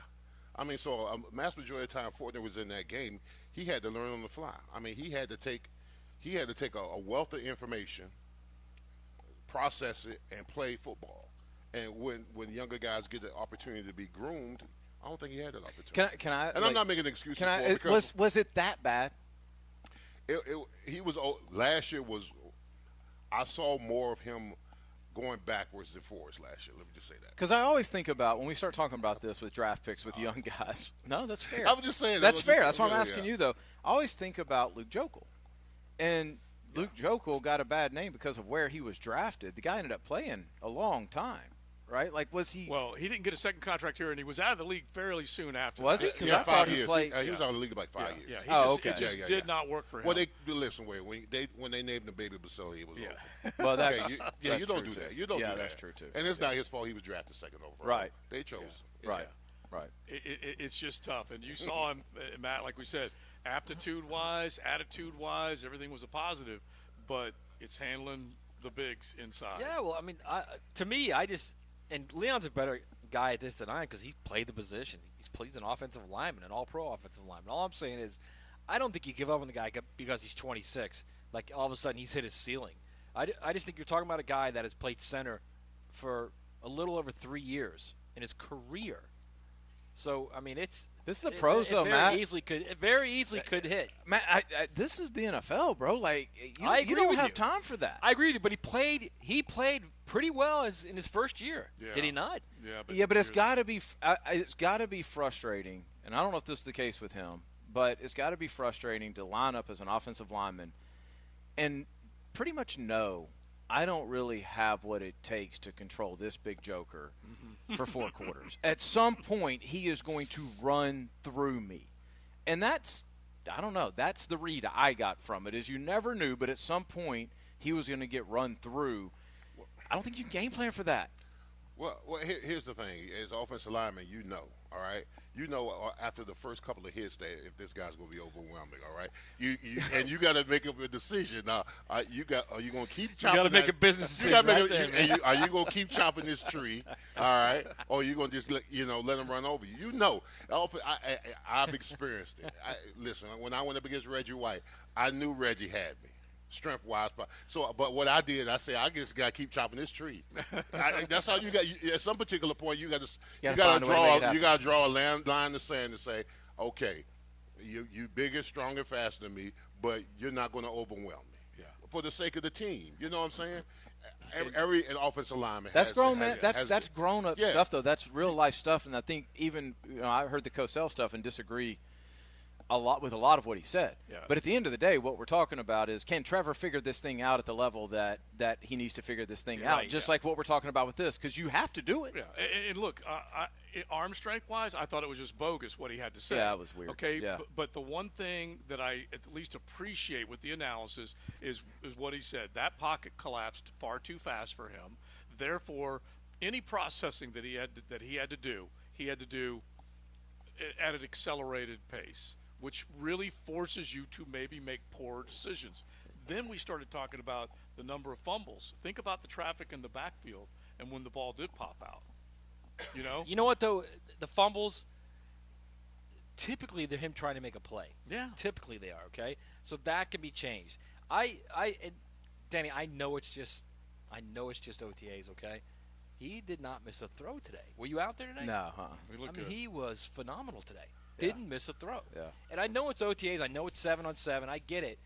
So a mass majority of the time Fortner was in that game, he had to learn on the fly. He had to take a wealth of information, process it, and play football. And when younger guys get the opportunity to be groomed, I don't think he had that opportunity. Can I? And I'm not making an excuse. Was it that bad? He was last year was. I saw more of him going backwards than forwards last year. Let me just say that. Because I always think about when we start talking about this with draft picks with young guys. No, that's fair. I was just saying. That's fair. That's why I'm asking you, though. I always think about Luke Jokel. And Luke Jokel got a bad name because of where he was drafted. The guy ended up playing a long time, right? Like, was he – Well, he didn't get a second contract here, and he was out of the league fairly soon after. Was he? Because I thought he played – he was out of the league like 5 years. Yeah, it just did not work for him. Well, listen, when they named him Baby Basilli, it was over. Well, that's you don't do that. You don't do that. That's true, too. And it's not his fault he was drafted second overall. Right. They chose. Right. Right. It's just tough. And you saw him, Matt, like we said, aptitude-wise, attitude-wise, everything was a positive. But it's handling the bigs inside. Yeah, well, I mean, to me, and Leon's a better guy at this than I am because he's played the position. He's an offensive lineman, an all-pro offensive lineman. All I'm saying is I don't think you give up on the guy because he's 26. Like, all of a sudden he's hit his ceiling. I just think you're talking about a guy that has played center for a little over 3 years in his career. So, I mean, this is the pros, though, Matt. It very easily could hit. Matt, this is the NFL, bro. Like, you don't have time for that. I agree with you, but he played pretty well in his first year. Yeah. Did he not? Yeah, but it's got to be frustrating, and I don't know if this is the case with him, but it's got to be frustrating to line up as an offensive lineman and pretty much know I don't really have what it takes to control this big joker for 4 quarters. At some point, he is going to run through me. And that's the read I got from it, is you never knew, but at some point, he was going to get run through. I don't think you game plan for that. Well, here's the thing. As offensive lineman, all right? You know after the first couple of hits that if this guy's going to be overwhelming, all right? You got to make up a decision. Now, are you going to keep chopping? You got to make a business decision are you going to keep chopping this tree, all right? Or are you going to just let him run over you? You know. I've experienced it. Listen, when I went up against Reggie White, I knew Reggie had me. Strength-wise, but what I did, I said, I just got to keep chopping this tree. That's how you got. At some particular point, you got to draw a line in the sand and say, okay, you bigger, stronger, faster than me, but you're not going to overwhelm me. Yeah. For the sake of the team, you know what I'm saying? Every offensive lineman. That's grown, man. That's grown up stuff, though. That's real life stuff, and I think even I heard the Cosell stuff and disagree with a lot of what he said. Yeah. But at the end of the day, what we're talking about is, can Trevor figure this thing out at the level that he needs to figure this thing out? Just like what we're talking about with this, because you have to do it. Yeah, and look, arm strength-wise, I thought it was just bogus what he had to say. Yeah, it was weird. Okay, yeah. But the one thing that I at least appreciate with the analysis is what he said. That pocket collapsed far too fast for him. Therefore, any processing that he had to do at an accelerated pace, which really forces you to maybe make poor decisions. Then we started talking about the number of fumbles. Think about the traffic in the backfield and when the ball did pop out. You know what, though? The fumbles, typically they're him trying to make a play. Yeah. Typically they are, okay? So that can be changed. Danny, I know it's just OTAs, okay? He did not miss a throw today. Were you out there today? No, he was phenomenal today. Didn't miss a throw. Yeah. And I know it's OTAs. I know it's 7-on-7. I get it.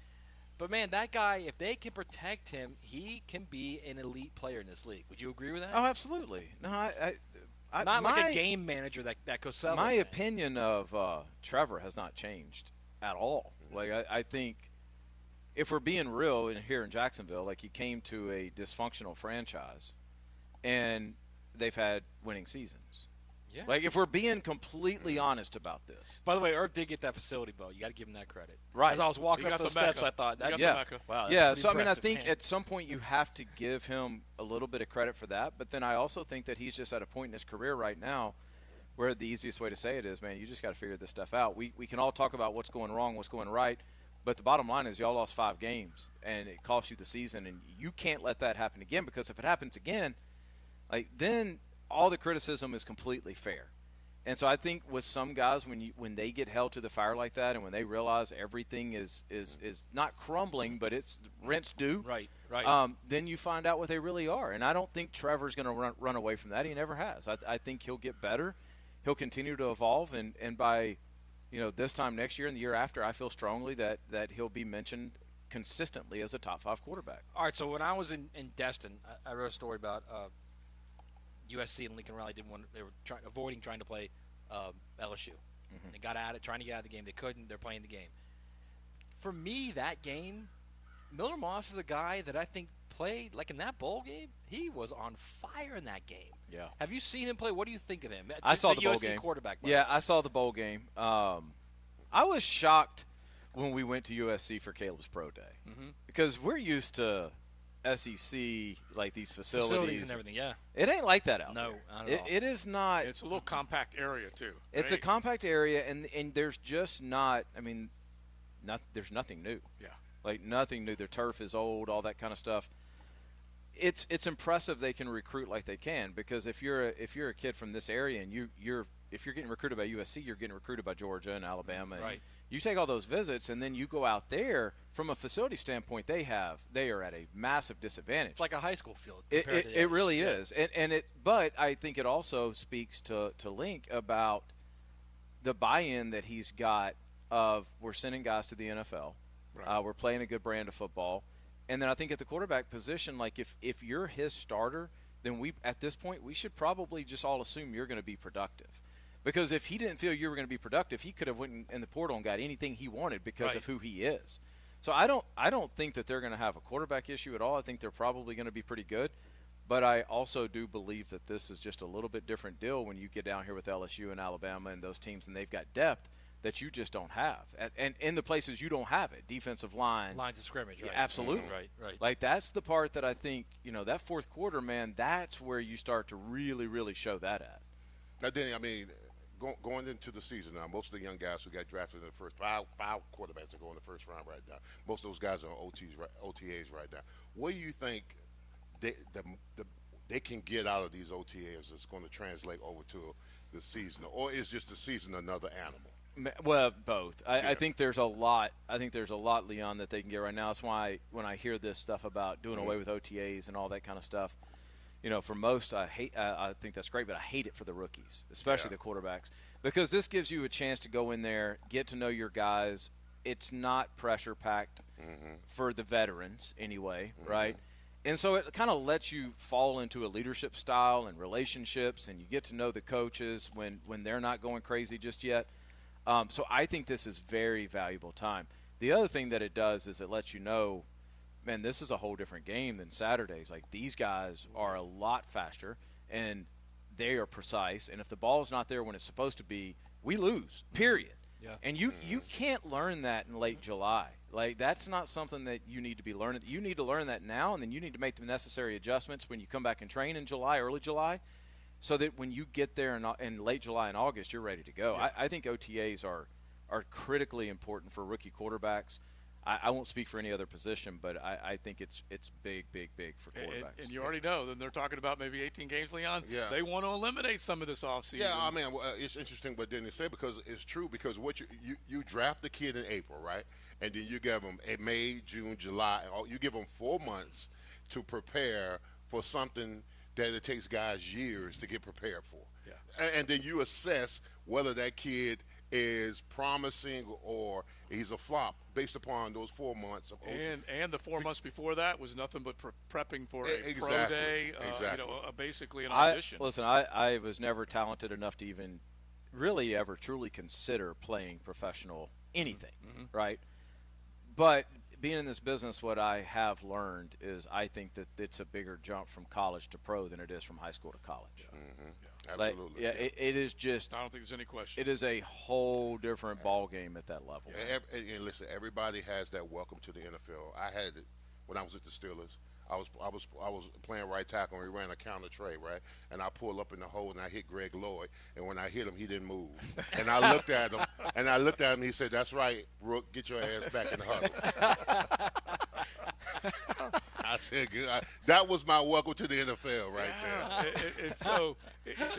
But, man, that guy, if they can protect him, he can be an elite player in this league. Would you agree with that? Oh, absolutely. No, not like a game manager that Cosell. My opinion of Trevor has not changed at all. Like, I think if we're being real here in Jacksonville, like, he came to a dysfunctional franchise, and they've had winning seasons. Yeah. Like, if we're being completely honest about this. By the way, Herb did get that facility, Bo. You got to give him that credit. Right. As I was walking up those steps, I thought, wow. Yeah, so, I mean, I think at some point you have to give him a little bit of credit for that. But then I also think that he's just at a point in his career right now where the easiest way to say it is, man, you just got to figure this stuff out. We can all talk about what's going wrong, what's going right. But the bottom line is y'all lost 5 games, and it cost you the season. And you can't let that happen again, because if it happens again, like, then all the criticism is completely fair. And so I think with some guys, when they get held to the fire like that, and when they realize everything is not crumbling, but it's rent's due, right. Then you find out what they really are. And I don't think Trevor's going to run away from that. He never has. I think he'll get better. He'll continue to evolve, and by this time next year and the year after, I feel strongly that he'll be mentioned consistently as a top 5 quarterback. All right, so when I was in Destin, I wrote a story about USC and Lincoln Riley they were avoiding trying to play LSU. Mm-hmm. They got at it, trying to get out of the game. They couldn't. They're playing the game. For me, that game, Miller Moss is a guy that I think played, like in that bowl game, he was on fire in that game. Yeah. Have you seen him play? What do you think of him? I saw the bowl USC game. Quarterback. Yeah, I saw the bowl game. I was shocked when we went to USC for Caleb's pro day because we're used to SEC, like these facilities and everything. Yeah, it ain't like that out there. No, not at all. It is not. It's a little compact area too. It's a compact area, and there's just not. I mean, there's nothing new. Yeah, like nothing new. Their turf is old, all that kind of stuff. It's impressive they can recruit like they can, because if you're a kid from this area and if you're getting recruited by USC, you're getting recruited by Georgia and Alabama. Right. And you take all those visits and then you go out there. From a facility standpoint, they are at a massive disadvantage. It's like a high school field. It really is, but I think it also speaks to Link about the buy-in that he's got of we're sending guys to the NFL, right. We're playing a good brand of football, and then I think at the quarterback position, like if you're his starter, then at this point we should probably just all assume you're going to be productive. Because if he didn't feel you were going to be productive, he could have went in the portal and got anything he wanted because right. of who he is. So I don't think that they're going to have a quarterback issue at all. I think they're probably going to be pretty good. But I also do believe that this is just a little bit different deal when you get down here with LSU and Alabama and those teams, and they've got depth that you just don't have. And in the places you don't have it, defensive line. Lines of scrimmage, right? Yeah, absolutely. Mm-hmm. Right. Like that's the part that I think, that fourth quarter, man, that's where you start to really, really show that at. Now, Danny, I mean, going into the season now, most of the young guys who got drafted in the first five quarterbacks that go in the first round right now, most of those guys are on OTAs right now. What do you think they can get out of these OTAs that's going to translate over to the season, or is just the season another animal? Well, both. I think there's a lot. Leon, that they can get right now. That's why when I hear this stuff about doing away with OTAs and all that kind of stuff, for most, I think that's great, but I hate it for the rookies, especially the quarterbacks, because this gives you a chance to go in there, get to know your guys. It's not pressure-packed for the veterans anyway, right? And so it kind of lets you fall into a leadership style and relationships, and you get to know the coaches when they're not going crazy just yet. So I think this is very valuable time. The other thing that it does is it lets you know, man, this is a whole different game than Saturdays. Like, these guys are a lot faster, and they are precise. And if the ball is not there when it's supposed to be, we lose, period. Yeah. And you can't learn that in late July. Like, that's not something that you need to be learning. You need to learn that now, and then you need to make the necessary adjustments when you come back and train in July, early July, so that when you get there in late July and August, you're ready to go. Yeah. I think OTAs are critically important for rookie quarterbacks. I won't speak for any other position, but I think it's big for quarterbacks. And you already know, then they're talking about maybe 18 games, Leon. Yeah. They want to eliminate some of this offseason. Yeah, I mean, it's interesting what Denny said, because it's true, because what you draft the kid in April, right? And then you give them a May, June, July. You give them 4 months to prepare for something that it takes guys years to get prepared for. Yeah. And then you assess whether that kid is promising or he's a flop based upon those 4 months of OT. And the 4 months before that was nothing but prepping for a pro day, basically an audition. Listen, I was never talented enough to even really ever truly consider playing professional anything, right? But being in this business, what I have learned is I think that it's a bigger jump from college to pro than it is from high school to college. Absolutely. It is just. I don't think there's any question. It is a whole different ball game at that level. And listen, everybody has that welcome to the NFL. I had it when I was at the Steelers. I was playing right tackle, and we ran a counter tray, right? And I pulled up in the hole, and I hit Greg Lloyd. And when I hit him, he didn't move. And I looked at him, and he said, "That's right, Rook, get your ass back in the huddle." I said, "Good." That was my welcome to the NFL right there.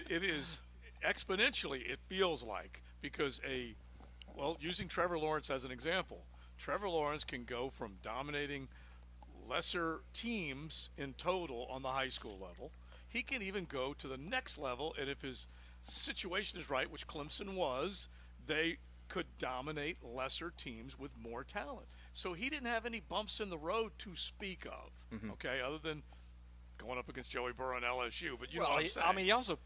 It is exponentially, it feels like, because using Trevor Lawrence as an example, Trevor Lawrence can go from dominating lesser teams in total on the high school level. He can even go to the next level, and if his situation is right, which Clemson was, they could dominate lesser teams with more talent. So he didn't have any bumps in the road to speak of, okay, other than going up against Joey Burrow and LSU. But you know what I'm saying. I mean, he also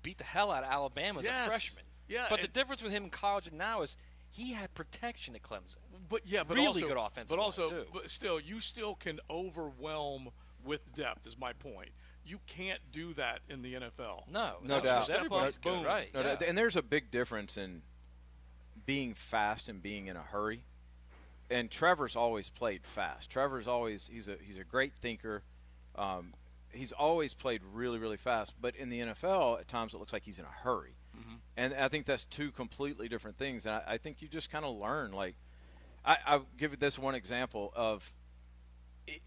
beat the hell out of Alabama as a freshman. Yeah, but the difference with him in college and now is he had protection at Clemson. But really also, good offensive but also, line, too. but still, you still can overwhelm with depth. Is my point. You can't do that in the NFL. No doubt. Step up, boom. Right. No doubt. And there's a big difference in being fast and being in a hurry. And Trevor's always played fast. He's a great thinker. He's always played really, really fast. But in the NFL, at times it looks like he's in a hurry. And I think that's two completely different things. And I think you just kind of learn. Like, I'll give you this one example of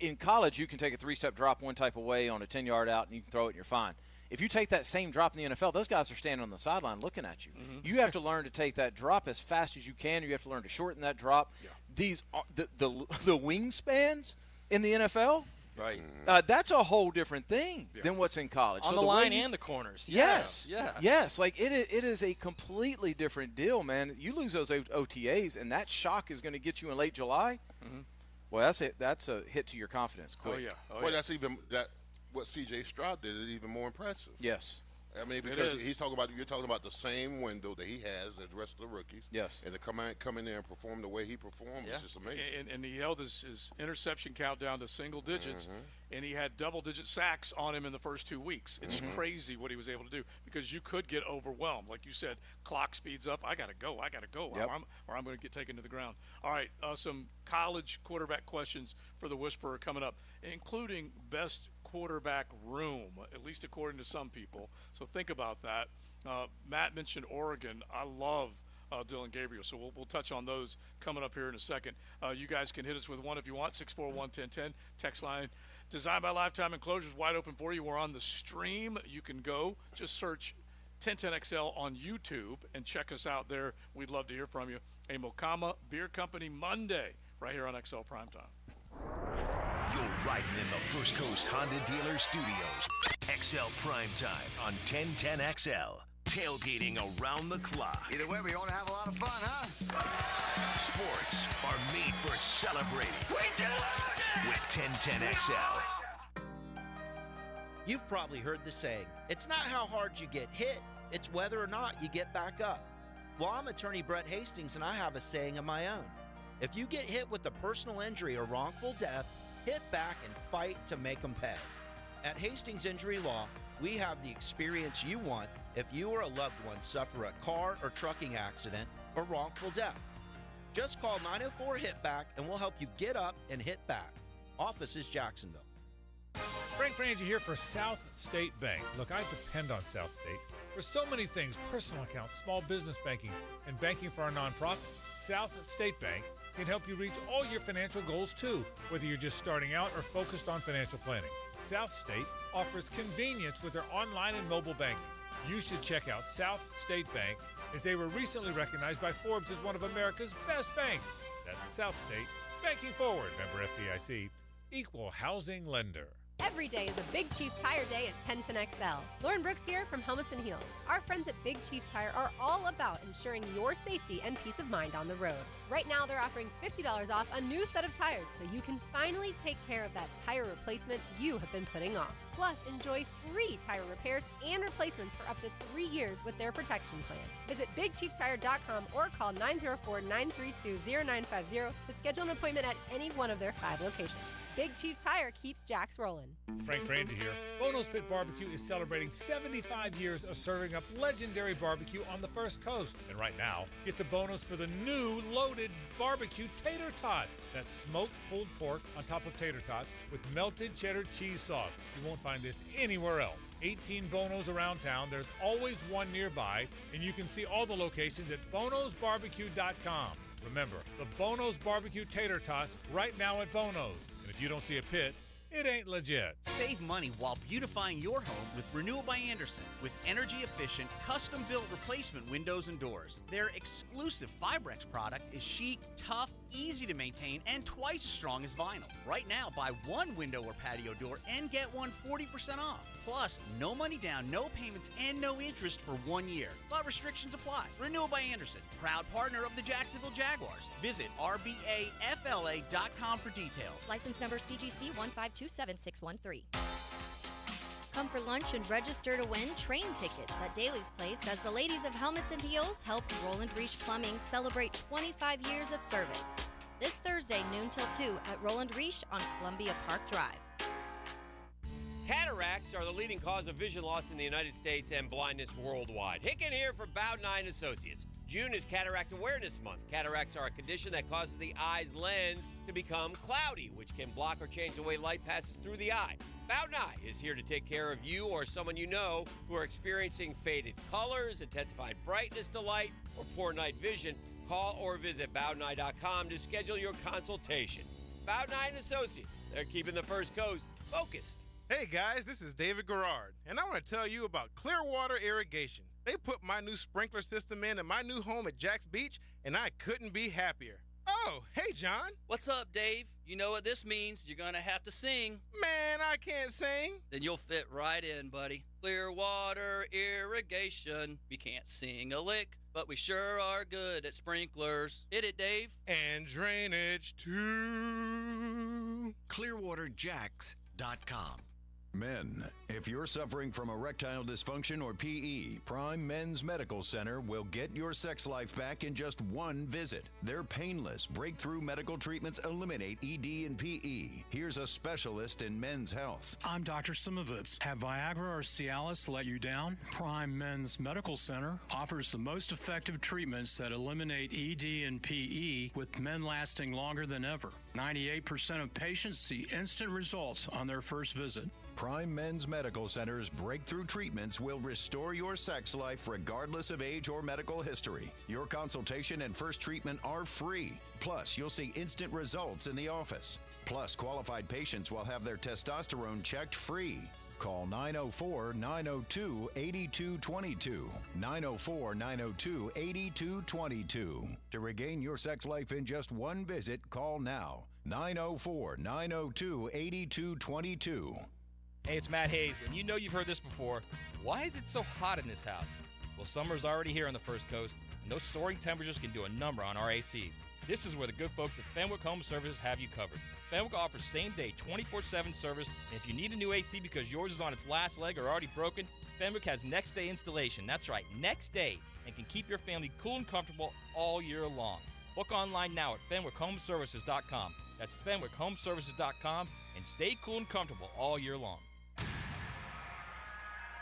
in college, you can take a 3-step drop one type of way on a 10-yard out and you can throw it and you're fine. If you take that same drop in the NFL, those guys are standing on the sideline looking at you. You have to learn to take that drop as fast as you can. You have to learn to shorten that drop. Yeah. These are the wingspans in the NFL. Right. That's a whole different thing than what's in college. On so the line and the corners. Yes. Yeah. Yes. Like it is a completely different deal, man. You lose those OTAs, and that shock is going to get you in late July. Well, that's a hit to your confidence quick. Well, that's even what C.J. Stroud did is even more impressive. Yes. I mean, because you're talking about the same window that he has as the rest of the rookies. Yes. And to come in there and perform the way he performed is just amazing. And he held his interception count down to single digits, and he had double-digit sacks on him in the first 2 weeks. It's crazy what he was able to do because you could get overwhelmed. Like you said, clock speeds up. I got to go, yep. or I'm going to get taken to the ground. All right, some college quarterback questions for the Whisperer coming up, including best quarterback room, at least according to some people. So think about that. Matt mentioned Oregon. I love Dylan Gabriel, so we'll touch on those coming up here in a second. You guys can hit us with one if you want, 641-1010. Text line designed by Lifetime Enclosures, wide open for you. We're on the stream. You can go. Just search 1010XL on YouTube and check us out there. We'd love to hear from you. A Mokama Beer Company Monday right here on XL Primetime. You're riding in the First Coast Honda Dealer Studios. XL Primetime on 1010XL. Tailgating around the clock. Either way, we want to have a lot of fun, huh? Sports are made for celebrating. With 1010XL. You've probably heard the saying, it's not how hard you get hit, it's whether or not you get back up. Well, I'm attorney Brett Hastings, and I have a saying of my own. If you get hit with a personal injury or wrongful death, hit back and fight to make them pay. At Hastings Injury Law, we have the experience you want if you or a loved one suffer a car or trucking accident or wrongful death. Just call 904-HIT-BACK and we'll help you get up and hit back. Office is Jacksonville. Frank Frangie here for South State Bank. Look, I depend on South State for so many things: personal accounts, small business banking, and banking for our nonprofit. South State Bank can help you reach all your financial goals too, whether you're just starting out or focused on financial planning. South State offers convenience with their online and mobile banking. You should check out South State Bank, as they were recently recognized by Forbes as one of America's best banks. That's South State, banking forward. Member FDIC, equal housing lender. Every day is a Big Chief Tire Day at 1010XL. Lauren Brooks here from Helmets and Heels. Our friends at Big Chief Tire are all about ensuring your safety and peace of mind on the road. Right now, they're offering $50 off a new set of tires, so you can finally take care of that tire replacement you have been putting off. Plus, enjoy free tire repairs and replacements for up to 3 years with their protection plan. Visit BigChiefTire.com or call 904-932-0950 to schedule an appointment at any one of their 5 locations. Big Chief Tire keeps Jacks rolling. Frank Frangie here. Bono's Pit Barbecue is celebrating 75 years of serving up legendary barbecue on the First Coast. And right now, get to Bono's for the new loaded barbecue tater tots. That's smoked pulled pork on top of tater tots with melted cheddar cheese sauce. You won't find this anywhere else. 18 Bonos around town. There's always one nearby, and you can see all the locations at bonosbarbecue.com. Remember, the Bono's Barbecue Tater Tots right now at Bono's. And if you don't see a pit, It ain't legit. Save money while beautifying your home with Renewal by Andersen. With energy-efficient, custom-built replacement windows and doors. Their exclusive Fibrex product is chic, tough, easy to maintain, and twice as strong as vinyl. Right now, buy one window or patio door and get one 40% off. Plus, no money down, no payments, and no interest for 1 year. But restrictions apply. Renewal by Andersen, proud partner of the Jacksonville Jaguars. Visit rbafla.com for details. License number CGC 1527613. Come for lunch and register to win train tickets at Daly's Place as the ladies of Helmets and Heels help Roland Reach Plumbing celebrate 25 years of service. This Thursday, noon till 2 at Roland Reach on Columbia Park Drive. Cataracts are the leading cause of vision loss in the United States and blindness worldwide. Hicken here for Bowdeny & Associates. June is Cataract Awareness Month. Cataracts are a condition that causes the eye's lens to become cloudy, which can block or change the way light passes through the eye. Bowdeny is here to take care of you or someone you know who are experiencing faded colors, intensified brightness to light, or poor night vision. Call or visit Bowdeny.com to schedule your consultation. Bowdeny & Associates. They're keeping the First Coast focused. Hey guys, this is David Garrard, and I want to tell you about Clearwater Irrigation. They put my new sprinkler system in my new home at Jack's Beach, and I couldn't be happier. Oh, hey John. What's up, Dave? You know what this means. You're gonna have to sing. Man, I can't sing. Then you'll fit right in, buddy. Clearwater Irrigation. We can't sing a lick, but we sure are good at sprinklers. Hit it, Dave. And drainage too. ClearwaterJacks.com. Men, if you're suffering from erectile dysfunction or PE, Prime Men's Medical Center will get your sex life back in just one visit. Their painless, breakthrough medical treatments eliminate ED and PE. Here's a specialist in men's health. I'm Dr. Simovitz. Have Viagra or Cialis let you down? Prime Men's Medical Center offers the most effective treatments that eliminate ED and PE, with men lasting longer than ever. 98% of patients see instant results on their first visit. Prime Men's Medical Center's breakthrough treatments will restore your sex life regardless of age or medical history. Your consultation and first treatment are free. Plus, you'll see instant results in the office. Plus, qualified patients will have their testosterone checked free. Call 904-902-8222. 904-902-8222. To regain your sex life in just one visit, call now. 904-902-8222. Hey, it's Matt Hayes, and you know you've heard this before. Why is it so hot in this house? Well, summer's already here on the First Coast, and those soaring temperatures can do a number on our ACs. This is where the good folks at Fenwick Home Services have you covered. Fenwick offers same-day 24/7 service, and if you need a new AC because yours is on its last leg or already broken, Fenwick has next-day installation. That's right, next day, and can keep your family cool and comfortable all year long. Book online now at FenwickHomeservices.com. That's FenwickHomeservices.com, and stay cool and comfortable all year long.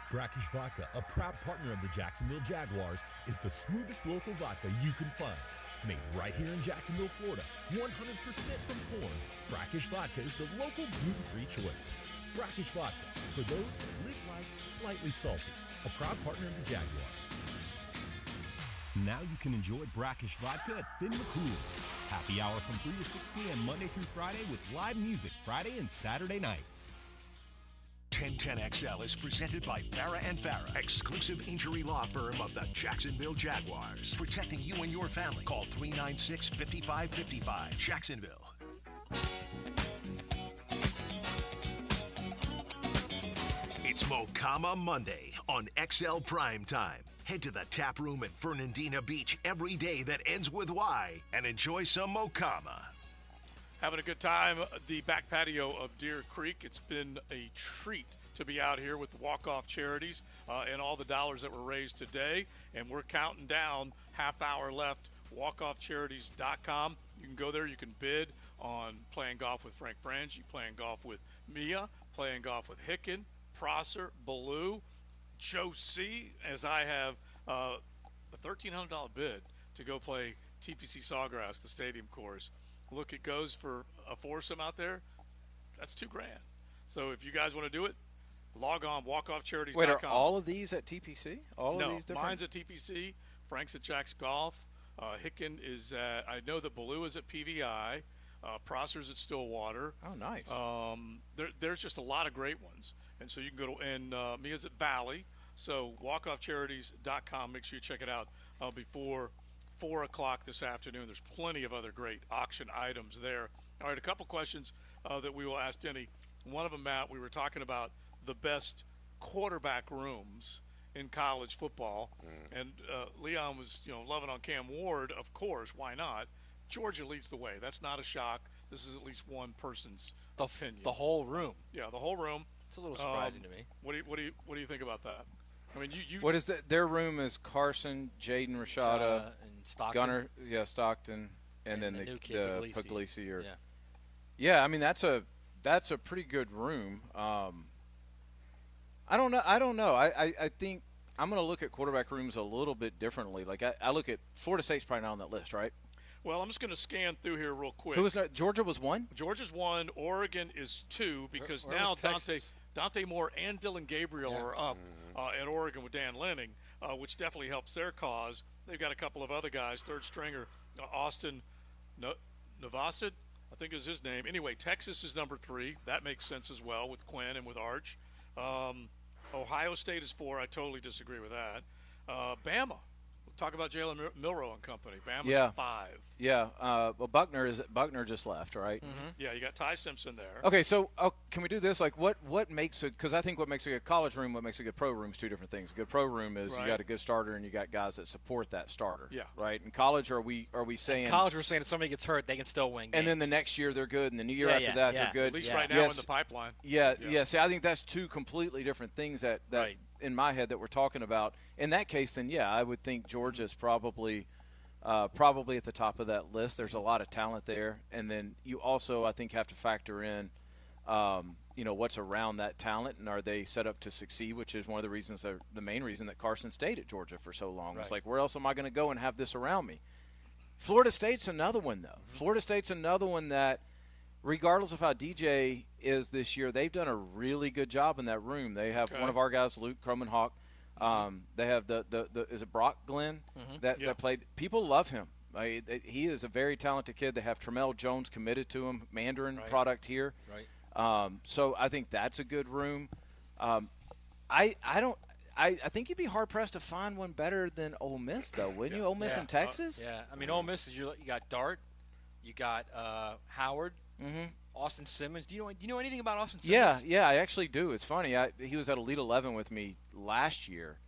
Brackish Vodka, a proud partner of the Jacksonville Jaguars, is the smoothest local vodka you can find. Made right here in Jacksonville, Florida, 100% from corn, Brackish Vodka is the local gluten-free choice. Brackish Vodka, for those that live life slightly salty, a proud partner of the Jaguars. Now you can enjoy Brackish Vodka at Finn McCool's. Happy hour from 3 to 6 p.m. Monday through Friday with live music Friday and Saturday nights. 1010XL is presented by Farah & Farah, exclusive injury law firm of the Jacksonville Jaguars. Protecting you and your family. Call 396-5555. Jacksonville. It's Mocama Monday on XL Primetime. Head to the tap room at Fernandina Beach every day that ends with Y and enjoy some Mocama. Having a good time at the back patio of Deer Creek. It's been a treat to be out here with the walk-off charities and all the dollars that were raised today. And we're counting down, half hour left, walkoffcharities.com. You can go there. You can bid on playing golf with Frank Frangie, playing golf with Mia, playing golf with Hicken, Prosser, Ballou, Joe C., as I have a $1,300 bid to go play TPC Sawgrass, the stadium course. Look, it goes for a foursome out there. That's $2,000. So if you guys want to do it, log on, walkoffcharities.com. Wait, are all of these at TPC? All of these different? Mine's at TPC. Frank's at Jack's Golf. Hicken is at, I know that Ballou is at PVI. Prosser's at Stillwater. Oh, nice. There's just a lot of great ones. And so you can go to, and Mia's at Valley. So walkoffcharities.com. Make sure you check it out before 4 o'clock this afternoon. There's plenty of other great auction items there. All right, a couple questions that we will ask Denny. One of them, Matt, we were talking about the best quarterback rooms in college football. And Leon was, loving on Cam Ward, of course. Why not? Georgia leads the way. That's not a shock. This is at least one person's opinion. The whole room. Yeah, the whole room. It's a little surprising to me. What do you think about that? I mean, you what is their room is Carson, Jaden Rashada, and Stockton. Gunner, Stockton, and then the new kid, Puglisi. Yeah, I mean that's a pretty good room. I don't know. I think I'm going to look at quarterback rooms a little bit differently. Like I look at Florida State's probably not on that list, right? Well, I'm just going to scan through here real quick. Who was that? Georgia was 1? Georgia's 1. Oregon is 2 because where now was Dante Moore and Dylan Gabriel are up at Oregon with Dan Lanning, which definitely helps their cause. They've got a couple of other guys, third stringer, Austin Navasid, I think is his name. Anyway, Texas is number 3. That makes sense as well with Quinn and with Arch. Ohio State is 4. I totally disagree with that. Bama. Talk about Jalen Milroe and company. Bama's 5. Yeah. Well, Buckner just left, right? Mm-hmm. Yeah, you got Ty Simpson there. Okay, so can we do this? Like, what makes it? Because I think what makes a good college room, what makes a good pro room is two different things. A good pro room is you got a good starter and you got guys that support that starter. Yeah. Right. In college, are we saying? In college, we're saying if somebody gets hurt, they can still win games. And then the next year they're good, and the year after that they're good. At least right now in the pipeline. Yeah. See, I think that's two completely different things that in my head that we're talking about. In that case, then I would think Georgia's probably at the top of that list. There's a lot of talent there, and then you also I think have to factor in, what's around that talent, and are they set up to succeed? Which is one of the reasons, the main reason that Carson stayed at Georgia for so long. Right. It's like, where else am I going to go and have this around me? Florida State's another one, though. Mm-hmm. Florida State's another one that, regardless of how DJ is this year, they've done a really good job in that room. They have one of our guys, Luke Croman-Hawk. They have the is it Brock Glenn that played. People love him. He is a very talented kid. They have Tramel Jones committed to him, Mandarin product here. Right. So I think that's a good room. I think you'd be hard pressed to find one better than Ole Miss, though, wouldn't you? Ole Miss in Texas. I mean, Ole Miss is you got Dart, you got Howard. Mm-hmm. Austin Simmons. Do you know anything about Austin Simmons? Yeah, I actually do. It's funny. He was at Elite 11 with me last year,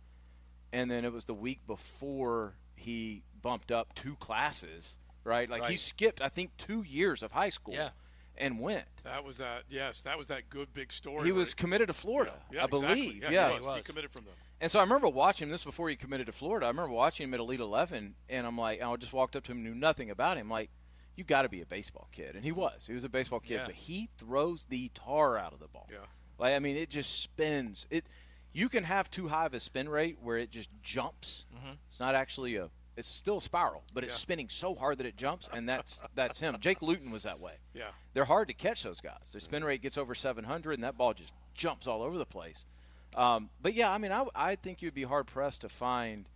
and then it was the week before he bumped up 2 classes, right? He skipped, I think, 2 years of high school and went. That was that good big story. He was committed to Florida, I believe. Exactly. Yeah, he was. He committed from them. And so I remember watching him. This before he committed to Florida. I remember watching him at Elite 11, and I'm like, I just walked up to him, knew nothing about him, like, you got to be a baseball kid. And he was. He was a baseball kid, but he throws the tar out of the ball. Yeah. It just spins. You can have too high of a spin rate where it just jumps. Mm-hmm. It's not actually it's still a spiral, but it's spinning so hard that it jumps, and that's him. Jake Luton was that way. Yeah. They're hard to catch, those guys. Their spin rate gets over 700, and that ball just jumps all over the place. I think you'd be hard-pressed to find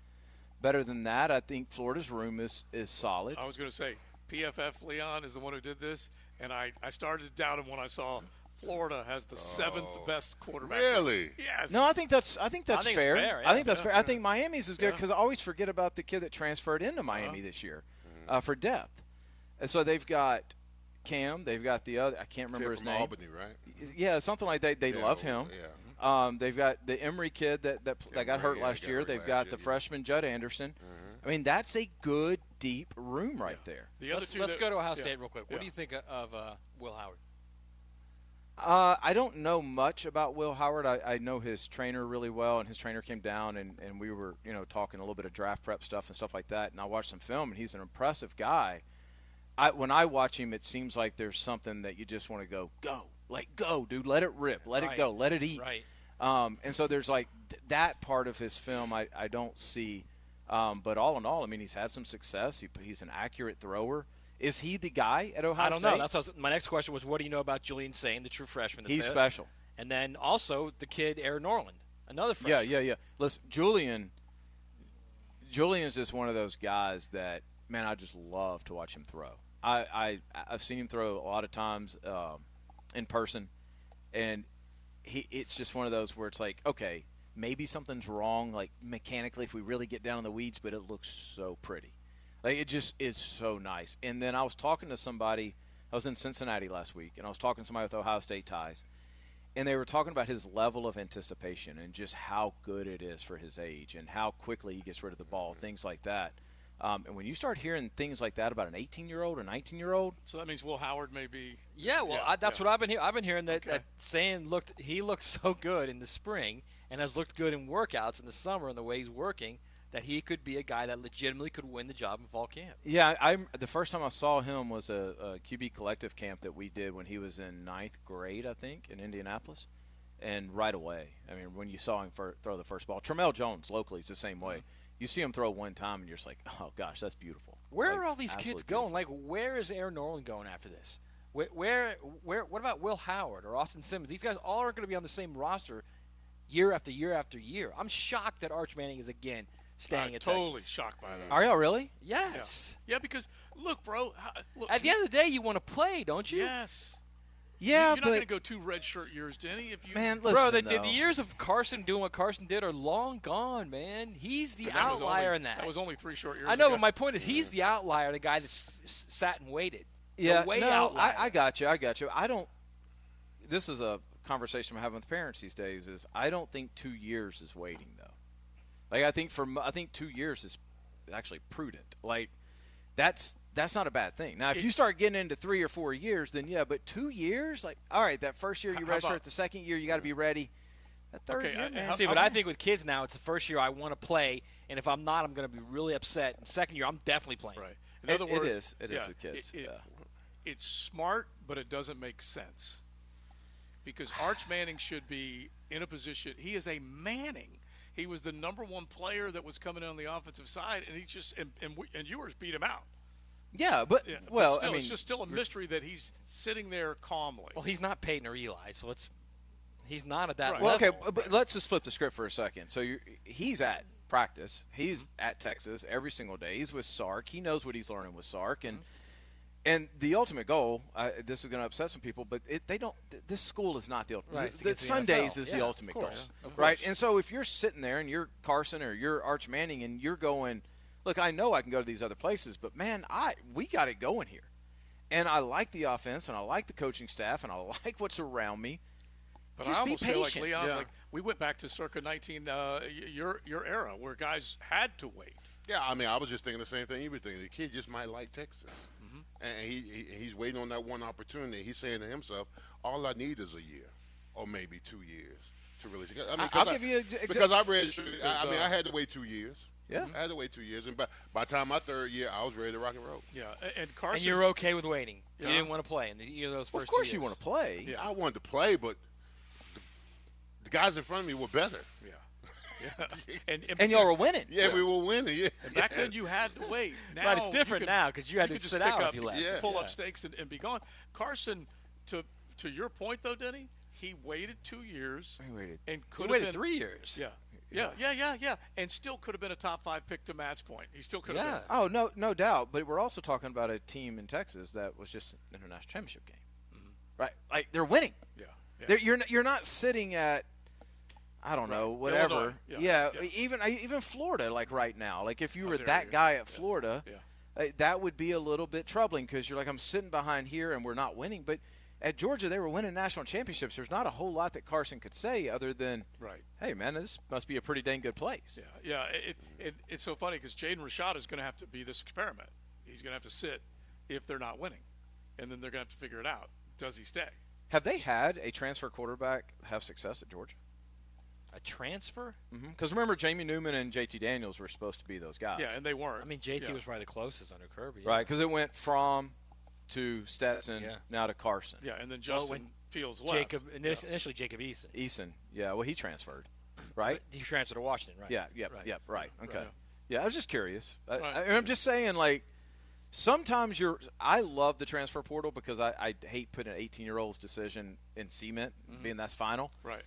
better than that. I think Florida's room is solid. I was going to say, PFF Leon is the one who did this, and I started to doubt him when I saw Florida has the 7th best quarterback. Really? Yes. No, I think that's fair. I think that's fair. I think Miami's is good because I always forget about the kid that transferred into Miami this year for depth. And so they've got Cam. They've got the other. I can't remember his name. Albany, right? Yeah, something like that. They love him. Yeah. They've got the Emory kid that got hurt last year. They've got the freshman Judd Anderson. I mean, that's a good, deep room right there. Let's go to Ohio State real quick. What do you think of Will Howard? I don't know much about Will Howard. I know his trainer really well, and his trainer came down, and we were talking a little bit of draft prep stuff and stuff like that, and I watched some film, and he's an impressive guy. When I watch him, it seems like there's something that you just want to go, dude, let it rip, let it go, let it eat. Right. And so there's that part of his film I don't see. But all in all, I mean, he's had some success. He's an accurate thrower. Is he the guy at Ohio State? I don't know. That's my next question was, what do you know about Julian Sain, the true freshman? He's special. And then also the kid, Aaron Norland, another freshman. Yeah. Listen, Julian's just one of those guys that, man, I just love to watch him throw. I've seen him throw a lot of times in person, and it's just one of those where it's like, okay, maybe something's wrong, like mechanically if we really get down in the weeds, but it looks so pretty. Like, it just is so nice. And then I was talking to somebody, I was in Cincinnati last week, and I was talking to somebody with Ohio State ties, and they were talking about his level of anticipation and just how good it is for his age and how quickly he gets rid of the ball, things like that. And when you start hearing things like that about an 18-year-old or 19-year-old. So that means Will Howard may be. Yeah, well, that's what I've been hearing. I've been hearing that saying he looked so good in the spring and has looked good in workouts in the summer and the way he's working that he could be a guy that legitimately could win the job in fall camp. Yeah, the first time I saw him was a QB collective camp that we did when he was in 9th grade, I think, in Indianapolis. And right away, I mean, when you saw him throw the first ball. Tremel Jones locally is the same way. Mm-hmm. You see him throw one time, and you're just like, oh, gosh, that's beautiful. Where are all these kids going? Like, where is Aaron Norland going after this? Where? What about Will Howard or Austin Simmons? These guys all aren't going to be on the same roster year after year after year. I'm shocked that Arch Manning is, again, staying at totally Texas. shocked by that. Are y'all really? Yes. Yeah, because, look, bro. Look, at the end of the day, you want to play, don't you? Yes. Yeah, you're not going to go 2 redshirt years, Denny. If you man, listen, bro, the years of Carson doing what Carson did are long gone, man. He's the outlier in that. That was only 3 short years. I know, ago. but my point is, he's the outlier, the guy that's sat and waited. Yeah, I got you. I don't. This is a conversation I'm having with parents these days. Is I don't think 2 years is waiting though. Like I think 2 years is actually prudent. Like that's not a bad thing. Now, if you start getting into 3 or 4 years, then yeah. But 2 years, like, all right, that first year you redshirt, the second year you got to be ready. That third year, man. See, but I think with kids now, it's the first year I want to play, and if I'm not, I'm going to be really upset. And second year, I'm definitely playing. Right. In other words, it is with kids. It's smart, but it doesn't make sense. Because Arch Manning should be in a position. He is a Manning. He was the number 1 player that was coming in on the offensive side, and he's just and Ewers beat him out. Yeah, but still, I mean, it's just still a mystery that he's sitting there calmly. Well, he's not Peyton or Eli, so he's not at that level. Well, okay, but let's just flip the script for a second. So he's at practice. He's at Texas every single day. He's with Sark. He knows what he's learning with Sark, and the ultimate goal. This is going to upset some people, but they don't. This school is not the ultimate. Right, the Sundays is the ultimate goal, right? And so if you're sitting there and you're Carson or you're Arch Manning and you're going, look, I know I can go to these other places, but man, we got it going here, and I like the offense and I like the coaching staff and I like what's around me. But just I almost be feel patient. like Leon, like we went back to circa 19 your era where guys had to wait. Yeah, I mean, I was just thinking the same thing you were thinking. The kid just might like Texas, and he's waiting on that one opportunity. He's saying to himself, "All I need is a year, or maybe 2 years to really." I mean, I'll give you because I read. I mean, I had to wait 2 years. Yeah, I had to wait 2 years, and by the time my 3rd year, I was ready to rock and roll. Yeah, and Carson. And you're okay with waiting. You didn't want to play in those first. Of course, 2 you years. want to play. Yeah, I wanted to play, but the guys in front of me were better. Yeah. And y'all were winning. Yeah, we were winning. Yeah. And back then you had to wait. Now right, it's different now because you had to sit out if you left. Pull up stakes and be gone. Carson, to your point though, Denny, he waited 2 years. He waited. And he waited 3 years. Yeah. And still could have been a top 5 pick to Matt's point. He still could have been. Oh, no doubt. But we're also talking about a team in Texas that was just an international championship game. Right? Like, they're winning. Yeah. You're not sitting at, I don't know, whatever. Even Florida, like right now. Like, if you were that guy at Florida, that would be a little bit troubling because you're like, I'm sitting behind here and we're not winning. But at Georgia, they were winning national championships. There's not a whole lot that Carson could say other than, hey, man, this must be a pretty dang good place. Yeah. It's so funny because Jaden Rashad is going to have to be this experiment. He's going to have to sit if they're not winning. And then they're going to have to figure it out. Does he stay? Have they had a transfer quarterback have success at Georgia? A transfer? Because remember, Jamie Newman and JT Daniels were supposed to be those guys. Yeah, and they weren't. I mean, JT was probably the closest under Kirby. Right, because it went from to Stetson, now to Carson. Yeah, and then Justin Fields left. Initially Jacob Eason. Yeah, well, he transferred, right? He transferred to Washington, right? Yeah, right. Okay. Yeah, I was just curious. I'm just saying, like, sometimes I love the transfer portal because I hate putting an 18-year-old's decision in cement, being that's final. Right.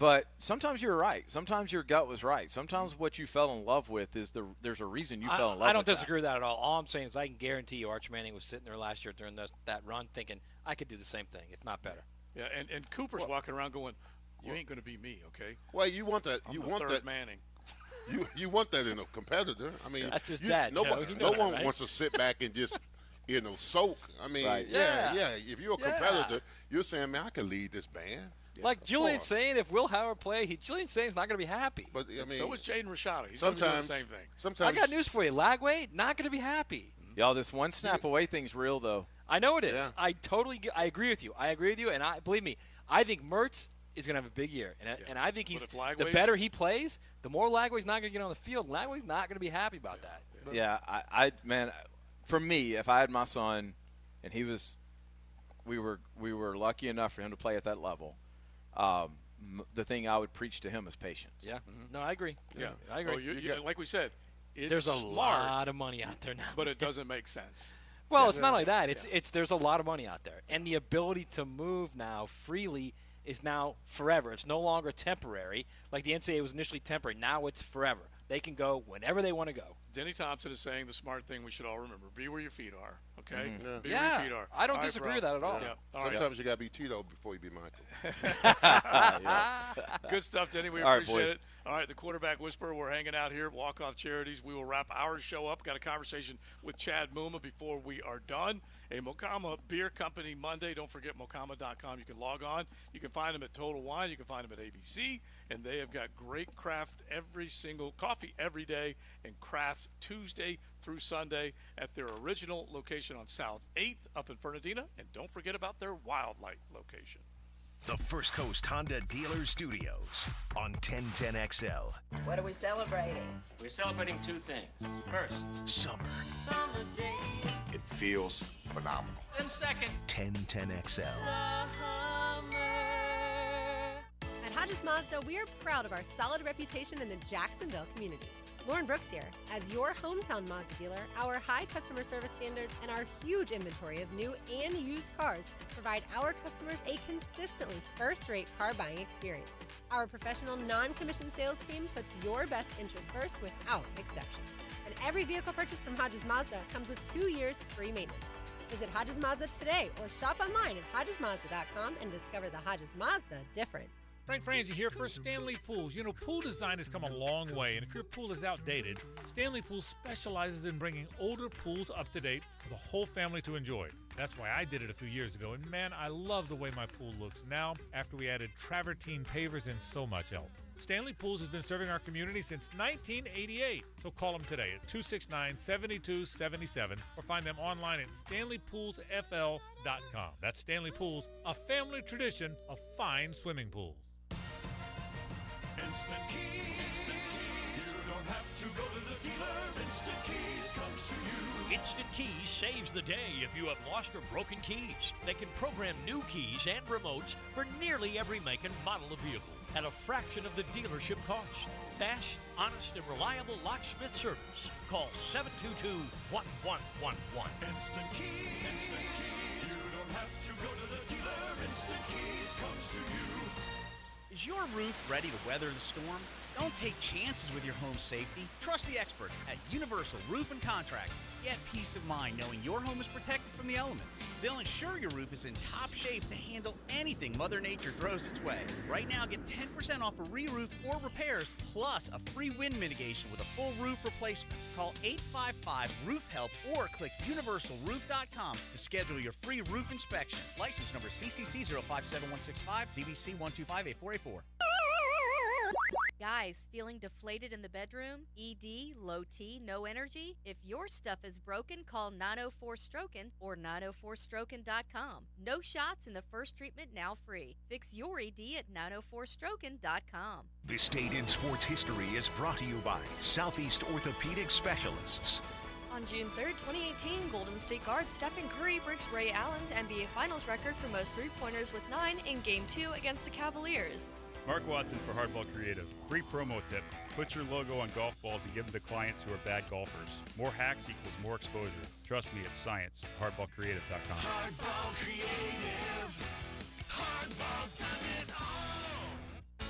But sometimes you're right. Sometimes your gut was right. Sometimes what you fell in love with is there's a reason you fell in love with I don't that. disagree with that at all. All I'm saying is I can guarantee you Arch Manning was sitting there last year during that run thinking, I could do the same thing, if not better. Yeah, and Cooper's walking around going, you ain't going to be me, okay? Well, you want that. I'm You the want third that. Manning. You want that in a competitor. I mean, that's his dad. No Joe. one Right? wants to sit back and just, soak. I mean, Right. yeah. If you're a competitor, you're saying, man, I can lead this band. Like Julian's saying, if Will Howard play, Julian's saying he's not going to be happy. But I mean, so is Jaden Rashada. He's going to be doing the same thing. Sometimes I got news for you. Lagway, not going to be happy. Y'all, this one snap away thing's real, though. I know it is. Yeah. I agree with you. And believe me, I think Mertz is going to have a big year. And I think the better he plays, the more Lagway's not going to get on the field. Lagway's not going to be happy about that. Yeah, man, for me, if I had my son and we were lucky enough for him to play at that level, the thing I would preach to him is patience. Yeah. Mm-hmm. No, I agree. Yeah. I agree. Like we said, it's there's a smart, lot of money out there now. but it doesn't make sense. Well, it's not like that. It's there's a lot of money out there, and the ability to move now freely is now forever. It's no longer temporary, like the NCAA was initially temporary. Now it's forever. They can go whenever they want to go. Denny Thompson is saying the smart thing we should all remember: be where your feet are. Okay, Mm-hmm. be where your feet are. I don't disagree with that at all. Yeah. All right. Sometimes you got to be Tito before you be Michael. Good stuff, Denny. We All right, appreciate boys. it. All right, the Quarterback Whisperer. We're hanging out here at Walk-Off Charities. We will wrap our show up. Got a conversation with Chad Muma before we are done. A Mokama Beer Company Monday. Don't forget Mokama.com. You can log on. You can find them at Total Wine. You can find them at ABC. And they have got great craft coffee every day and craft Tuesday through Sunday at their original location on South 8th up in Fernandina. And don't forget about their Wildlight location. The First Coast Honda Dealer Studios on 1010XL. What are we celebrating? We're celebrating two things. First, Summer. Summer days. It feels phenomenal. And second, 1010XL. At Hodges Mazda, we are proud of our solid reputation in the Jacksonville community. Lauren Brooks here. As your hometown Mazda dealer, our high customer service standards and our huge inventory of new and used cars provide our customers a consistently first-rate car buying experience. Our professional non-commissioned sales team puts your best interest first without exception. And every vehicle purchased from Hodges Mazda comes with 2 years free maintenance. Visit Hodges Mazda today or shop online at HodgesMazda.com and discover the Hodges Mazda difference. Frank Frangie here for Stanley Pools. You know, pool design has come a long way, and if your pool is outdated, Stanley Pools specializes in bringing older pools up to date for the whole family to enjoy. That's why I did it a few years ago, and man, I love the way my pool looks now after we added travertine pavers and so much else. Stanley Pools has been serving our community since 1988, so call them today at 269-7277 or find them online at StanleyPoolsFL.com. That's Stanley Pools, a family tradition of fine swimming pools. Instant Keys. You don't have to go to the dealer. Instant Keys comes to you. Instant Keys saves the day if you have lost or broken keys. They can program new keys and remotes for nearly every make and model of vehicle at a fraction of the dealership cost. Fast, honest, and reliable locksmith service. Call 722-1111. Instant Keys. Instant Keys. You don't have to go to the dealer. Instant Keys comes to you. Is your roof ready to weather the storm? Don't take chances with your home safety. Trust the experts at Universal Roof and Contract. Get peace of mind knowing your home is protected from the elements. They'll ensure your roof is in top shape to handle anything Mother Nature throws its way. Right now, get 10% off a re-roof or repairs, plus a free wind mitigation with a full roof replacement. Call 855-ROOF-HELP or click universalroof.com to schedule your free roof inspection. License number CCC 057165, CBC 1258484. Guys, feeling deflated in the bedroom? ED, low T, no energy? If your stuff is broken, call 904-STROKEN or 904stroken.com. No shots in the first treatment, now free. Fix your ED at 904stroken.com. This Date in Sports History is brought to you by Southeast Orthopedic Specialists. On June 3rd, 2018, Golden State guard Stephen Curry breaks Ray Allen's NBA Finals record for most three-pointers with 9 in Game 2 against the Cavaliers. Mark Watson for Hardball Creative. Free promo tip. Put your logo on golf balls and give them to clients who are bad golfers. More hacks equals more exposure. Trust me, it's science. HardballCreative.com. Hardball Creative. Hardball does it all.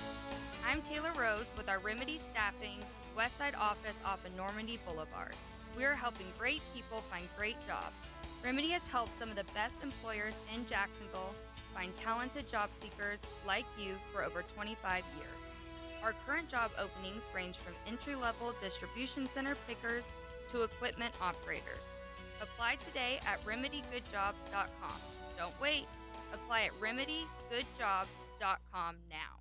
I'm Taylor Rose with our Remedy Staffing Westside office off of Normandy Boulevard. We are helping great people find great jobs. Remedy has helped some of the best employers in Jacksonville find talented job seekers like you for over 25 years. Our current job openings range from entry-level distribution center pickers to equipment operators. Apply today at remedygoodjobs.com. Don't wait. Apply at remedygoodjobs.com now.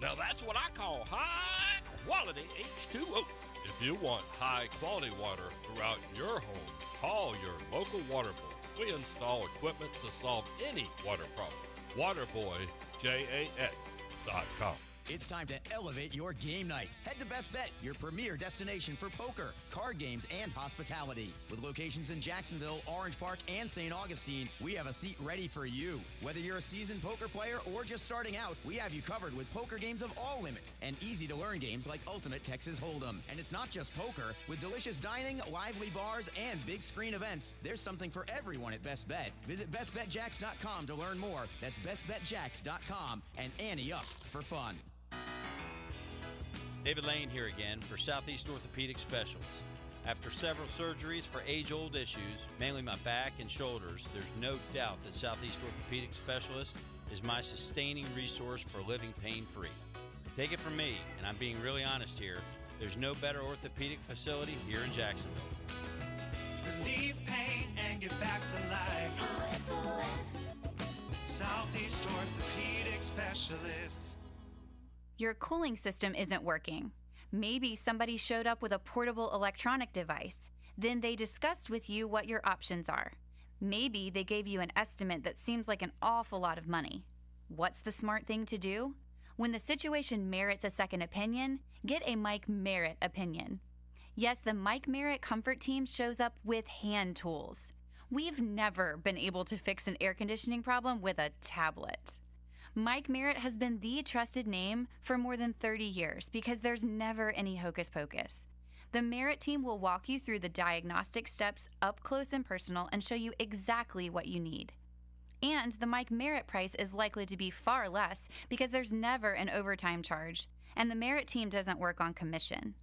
Now that's what I call high-quality H2O. If you want high-quality water throughout your home, call your local water boy. We install equipment to solve any water problem. WaterBoyJAX.com. It's time to elevate your game night. Head to Best Bet, your premier destination for poker, card games, and hospitality. With locations in Jacksonville, Orange Park, and St. Augustine, we have a seat ready for you. Whether you're a seasoned poker player or just starting out, we have you covered with poker games of all limits and easy-to-learn games like Ultimate Texas Hold'em. And it's not just poker. With delicious dining, lively bars, and big screen events, there's something for everyone at Best Bet. Visit BestBetJax.com to learn more. That's BestBetJax.com and ante up for fun. David Lane here again for Southeast Orthopedic Specialists. After several surgeries for age-old issues, mainly my back and shoulders, there's no doubt that Southeast Orthopedic Specialists is my sustaining resource for living pain-free. Take it from me, and I'm being really honest here, there's no better orthopedic facility here in Jacksonville. Relieve pain and get back to life. SOS. Southeast Orthopedic Specialists. Your cooling system isn't working. Maybe somebody showed up with a portable electronic device. Then they discussed with you what your options are. Maybe they gave you an estimate that seems like an awful lot of money. What's the smart thing to do? When the situation merits a second opinion, get a Mike Merritt opinion. Yes, the Mike Merritt Comfort Team shows up with hand tools. We've never been able to fix an air conditioning problem with a tablet. Mike Merritt has been the trusted name for more than 30 years because there's never any hocus pocus. The Merritt team will walk you through the diagnostic steps up close and personal and show you exactly what you need. And the Mike Merritt price is likely to be far less because there's never an overtime charge, and the Merritt team doesn't work on commission.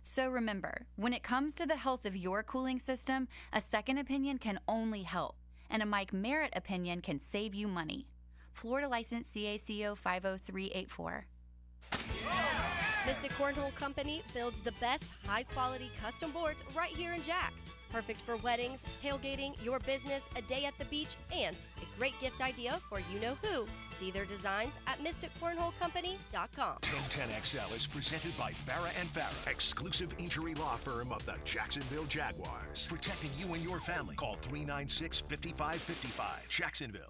So remember, when it comes to the health of your cooling system, a second opinion can only help, and a Mike Merritt opinion can save you money. Florida license CACO 50384. Mystic Cornhole Company builds the best high-quality custom boards right here in Jax. Perfect for weddings, tailgating, your business, a day at the beach, and a great gift idea for you-know-who. See their designs at MysticCornholeCompany.com. 1010XL is presented by Farah and Farah, exclusive injury law firm of the Jacksonville Jaguars. Protecting you and your family. Call 396-5555. Jacksonville.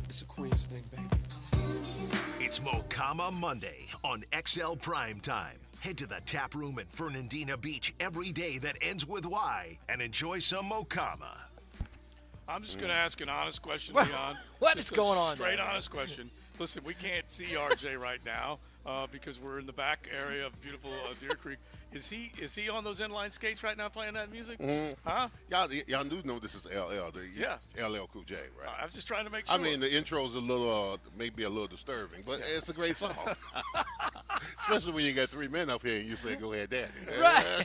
It's a Queen's thing, baby. It's Mocama Monday on XL Primetime. Head to the tap room in Fernandina Beach every day that ends with Y and enjoy some Mocama. I'm just going to ask an honest question, Leon. What is going on Straight there? honest question. Listen, we can't see RJ right now because we're in the back area of beautiful Deer Creek. Is he on those inline skates right now playing that music? Mm-hmm. Huh? Y'all do know this is LL, LL Cool J, right? I'm just trying to make sure. I mean, the intro's a little, maybe a little disturbing, but it's a great song. Especially when you got three men up here and you say, "Go ahead, Daddy." Right.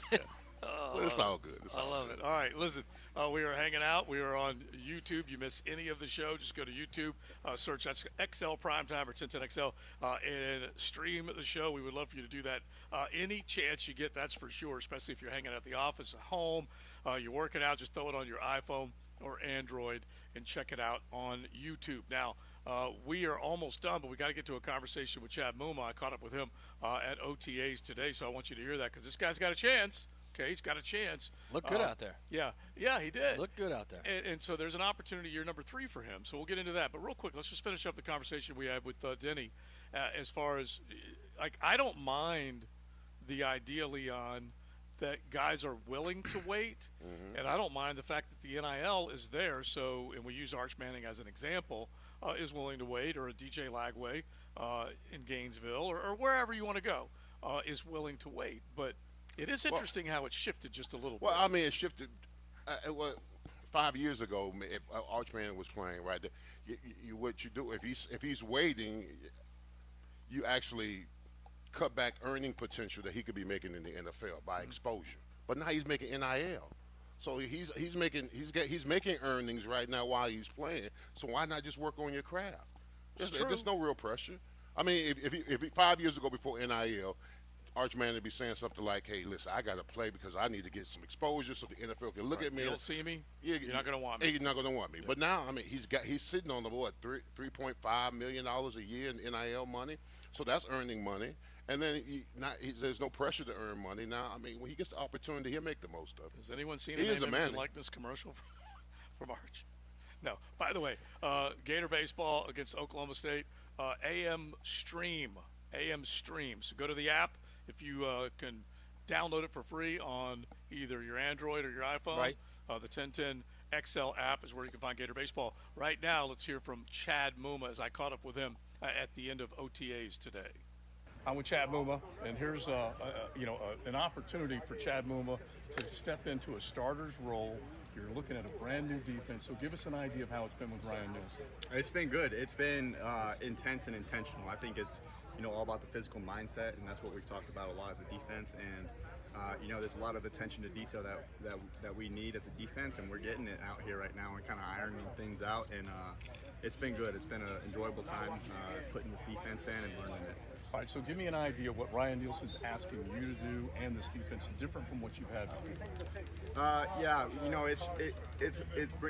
But it's all good. I love it. All right, listen, we are hanging out. We are on YouTube. You miss any of the show, just go to YouTube, search XL Primetime or 1010XL, and stream the show. We would love for you to do that any chance you get, that's for sure, especially if you're hanging out at the office, at home, you're working out, just throw it on your iPhone or Android and check it out on YouTube. Now, we are almost done, but we got to get to a conversation with Chad Muma. I caught up with him at OTAs today, so I want you to hear that because this guy's got a chance. Okay, he's got a chance. Looked good out there. Yeah, he did. Looked good out there. And so there's an opportunity year number 3 for him. So we'll get into that. But real quick, let's just finish up the conversation we had with Denny as far as, like, I don't mind the idea, Leon, that guys are willing to wait. Mm-hmm. And I don't mind the fact that the NIL is there. So, and we use Arch Manning as an example, is willing to wait, or a DJ Lagway in Gainesville or wherever you want to go is willing to wait. But it is interesting how it shifted just a little bit. Well, I mean, it shifted. 5 years ago, if Arch Manning was playing, right, what you do if he's waiting, you actually cut back earning potential that he could be making in the NFL by exposure. But now he's making NIL, so he's making earnings right now while he's playing. So why not just work on your craft? There's no real pressure. I mean, if 5 years ago before NIL, Arch Manning would be saying something like, "Hey, listen, I got to play because I need to get some exposure so the NFL can look at me. You don't see me. Yeah, you're not going to want me. You're not going to want me." Yeah. But now, I mean, he's sitting on the $3.5 million a year in NIL money, so that's earning money. And then there's no pressure to earn money now. I mean, when he gets the opportunity, he'll make the most of it. Has anyone seen a name, image, and likeness commercial from Arch? No. By the way, Gator baseball against Oklahoma State, AM Stream. So go to the app. If you can download it for free on either your Android or your iPhone. Right. The 1010 XL app is where you can find Gator baseball. Right now, let's hear from Chad Muma as I caught up with him at the end of OTAs today. I'm with Chad Muma, and here's an opportunity for Chad Muma to step into a starter's role. You're looking at a brand new defense, so give us an idea of how it's been with Ryan Nielsen. It's been good. It's been intense and intentional. I think it's all about the physical mindset, and that's what we've talked about a lot as a defense. And there's a lot of attention to detail that we need as a defense, and we're getting it out here right now and kind of ironing things out. And it's been good. It's been an enjoyable time putting this defense in and learning it. All right, so give me an idea of what Ryan Nielsen's asking you to do and this defense different from what you've had before.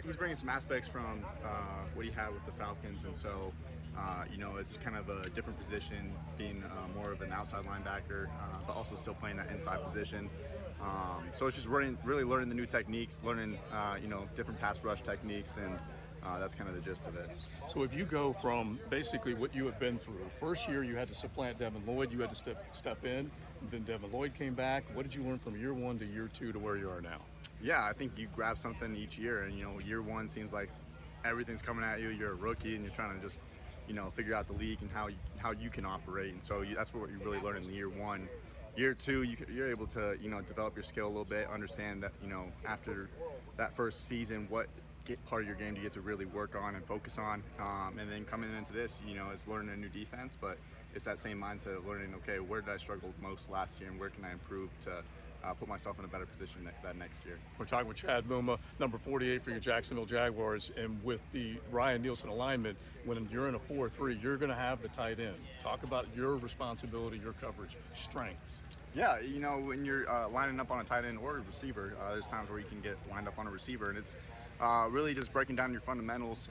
He's bringing some aspects from what he had with the Falcons, and so it's kind of a different position, being more of an outside linebacker, but also still playing that inside position. So it's just really learning the new techniques, learning different pass rush techniques, and that's kind of the gist of it. So if you go from basically what you have been through, first year you had to supplant Devin Lloyd, you had to step in, and then Devin Lloyd came back. What did you learn from year one to year two to where you are now? Yeah, I think you grab something each year, and year one seems like everything's coming at you. You're a rookie, and you're trying to just figure out the league and how you can operate, and so that's what you really learn in year one. Year two, you're able to develop your skill a little bit, understand that after that first season what part of your game do you get to really work on and focus on, and then coming into this, it's learning a new defense, but it's that same mindset of learning, okay, where did I struggle most last year and where can I improve to put myself in a better position that next year. We're talking with Chad Muma, number 48 for your Jacksonville Jaguars, and with the Ryan Nielsen alignment, when you're in a 4-3, you're going to have the tight end. Talk about your responsibility, your coverage, strengths. Yeah, when you're lining up on a tight end or a receiver, there's times where you can get lined up on a receiver, and it's really just breaking down your fundamentals,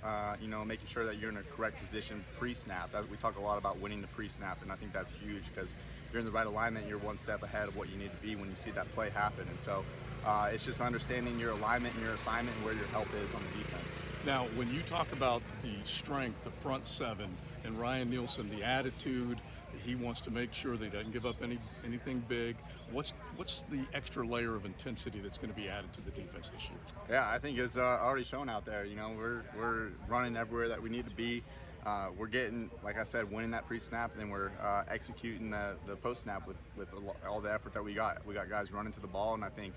making sure that you're in a correct position pre-snap. We talk a lot about winning the pre-snap, and I think that's huge because you're in the right alignment, you're one step ahead of what you need to be when you see that play happen. And so it's just understanding your alignment and your assignment and where your help is on the defense. Now, when you talk about the strength, the front seven, and Ryan Nielsen, the attitude, he wants to make sure that he doesn't give up anything big. What's the extra layer of intensity that's going to be added to the defense this year? Yeah, I think it's already shown out there. We're running everywhere that we need to be. We're getting, like I said, winning that pre-snap, and then we're executing the post-snap with all the effort that we got. We got guys running to the ball, and I think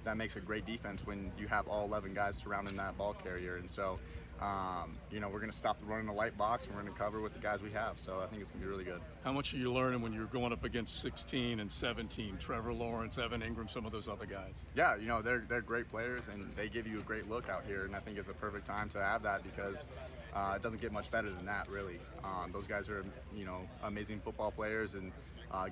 that makes a great defense when you have all 11 guys surrounding that ball carrier. And so, we're going to stop the run in the light box, and we're going to cover with the guys we have. So I think it's going to be really good. How much are you learning when you're going up against 16 and 17, Trevor Lawrence, Evan Ingram, some of those other guys? Yeah, they're great players, and they give you a great look out here, and I think it's a perfect time to have that because it doesn't get much better than that, really. Those guys are, amazing football players and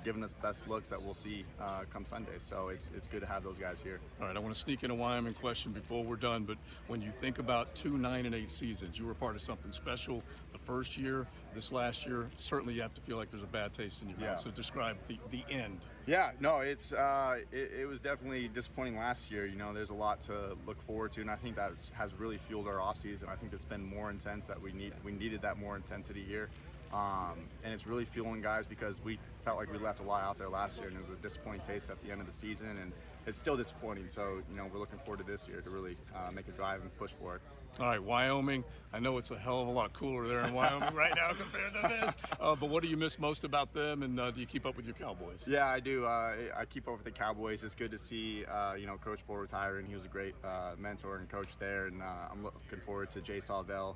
giving us the best looks that we'll see come Sunday. So it's good to have those guys here. All right, I want to sneak in a Wyoming question before we're done, but when you think about 2 9-8 seasons, you were part of something special the first year. This last year, certainly you have to feel like there's a bad taste in your mouth. So describe the end. Yeah, no, it was definitely disappointing last year. There's a lot to look forward to, and I think that has really fueled our offseason. I think it's been more intense that we needed that more intensity here. And it's really fueling guys because we felt like we left a lot out there last year, and it was a disappointing taste at the end of the season, and it's still disappointing. So, we're looking forward to this year to really make a drive and push for it. All right, Wyoming. I know it's a hell of a lot cooler there in Wyoming right now compared to this. But what do you miss most about them, and do you keep up with your Cowboys? Yeah, I do. I keep up with the Cowboys. It's good to see, Coach Bull retiring. He was a great mentor and coach there, and I'm looking forward to Jay Sawvell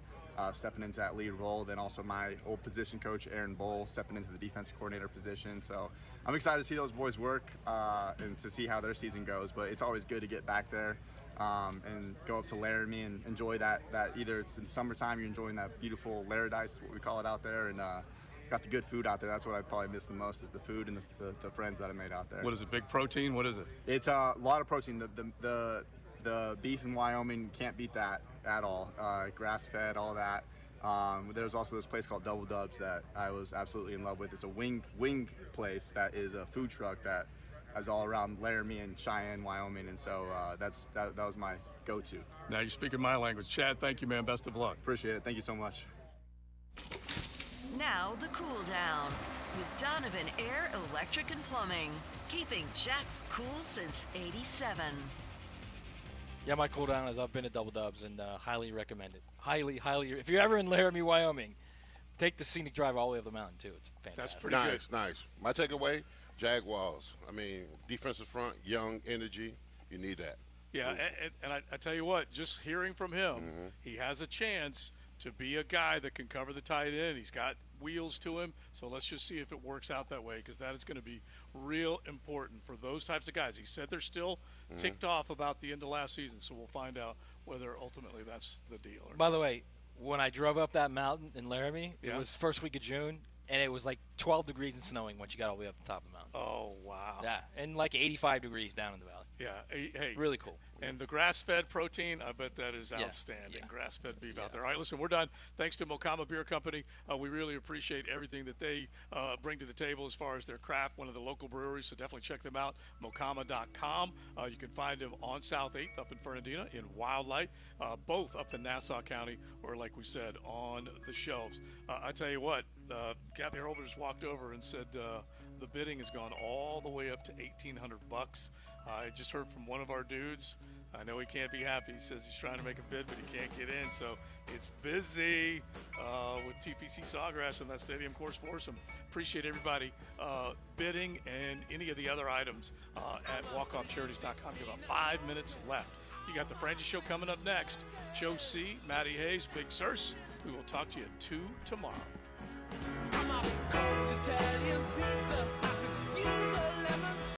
stepping into that lead role. Then also my old position coach, Aaron Bull, stepping into the defensive coordinator position. So I'm excited to see those boys work and to see how their season goes. But it's always good to get back there. And go up to Laramie and enjoy that either it's in summertime, you're enjoying that beautiful Laradice, what we call it out there, and got the good food out there. That's what I probably miss the most is the food and the friends that I made out there. What is it, big protein? What is it? It's a lot of protein. The beef in Wyoming, can't beat that at all. Grass-fed, all that. There's also this place called Double Dubs that I was absolutely in love with. It's a wing place that is a food truck that is all around Laramie and Cheyenne, Wyoming, and so that was my go-to. Now you're speaking my language. Chad, thank you, man. Best of luck. Appreciate it. Thank you so much. Now the cool down with Donovan Air, Electric and Plumbing, keeping Jack's cool since '87. Yeah, my cool down is I've been to Double Dubs and highly recommend it. Highly. If you're ever in Laramie, Wyoming, take the scenic drive all the way up the mountain too. It's fantastic. That's pretty good. Nice. My takeaway: Jaguars. I mean, defensive front, young energy. You need that. Yeah, and I tell you what, just hearing from him, he has a chance to be a guy that can cover the tight end. He's got wheels to him, so let's just see if it works out that way, because that is going to be real important for those types of guys. He said they're still ticked off about the end of last season, so we'll find out whether ultimately that's the deal. Or By the way, when I drove up that mountain in Laramie, it was first week of June, and it was like 12 degrees and snowing once you got all the way up the top of the mountain. Oh, wow. Yeah, and like 85 degrees down in the valley. Yeah, hey. Really cool. And the grass-fed protein, I bet that is outstanding. Yeah. Grass-fed beef out there. All right, listen, we're done. Thanks to Mocama Beer Company. We really appreciate everything that they bring to the table as far as their craft, one of the local breweries, so definitely check them out, mocama.com. You can find them on South 8th up in Fernandina, in Wildlight, both up in Nassau County, or like we said, on the shelves. I tell you what, Kathy Hurlbert just walked over and said the bidding has gone all the way up to $1,800. I just heard from one of our dudes. I know he can't be happy. He says he's trying to make a bid, but he can't get in. So it's busy with TPC Sawgrass and that stadium course foursome. Appreciate everybody bidding and any of the other items at walkoffcharities.com. You have about 5 minutes left. You got the Frangie Show coming up next. Joe C., Matty Hayes, Big Searcy. We will talk to you at 2 tomorrow. I'm a cold Italian pizza.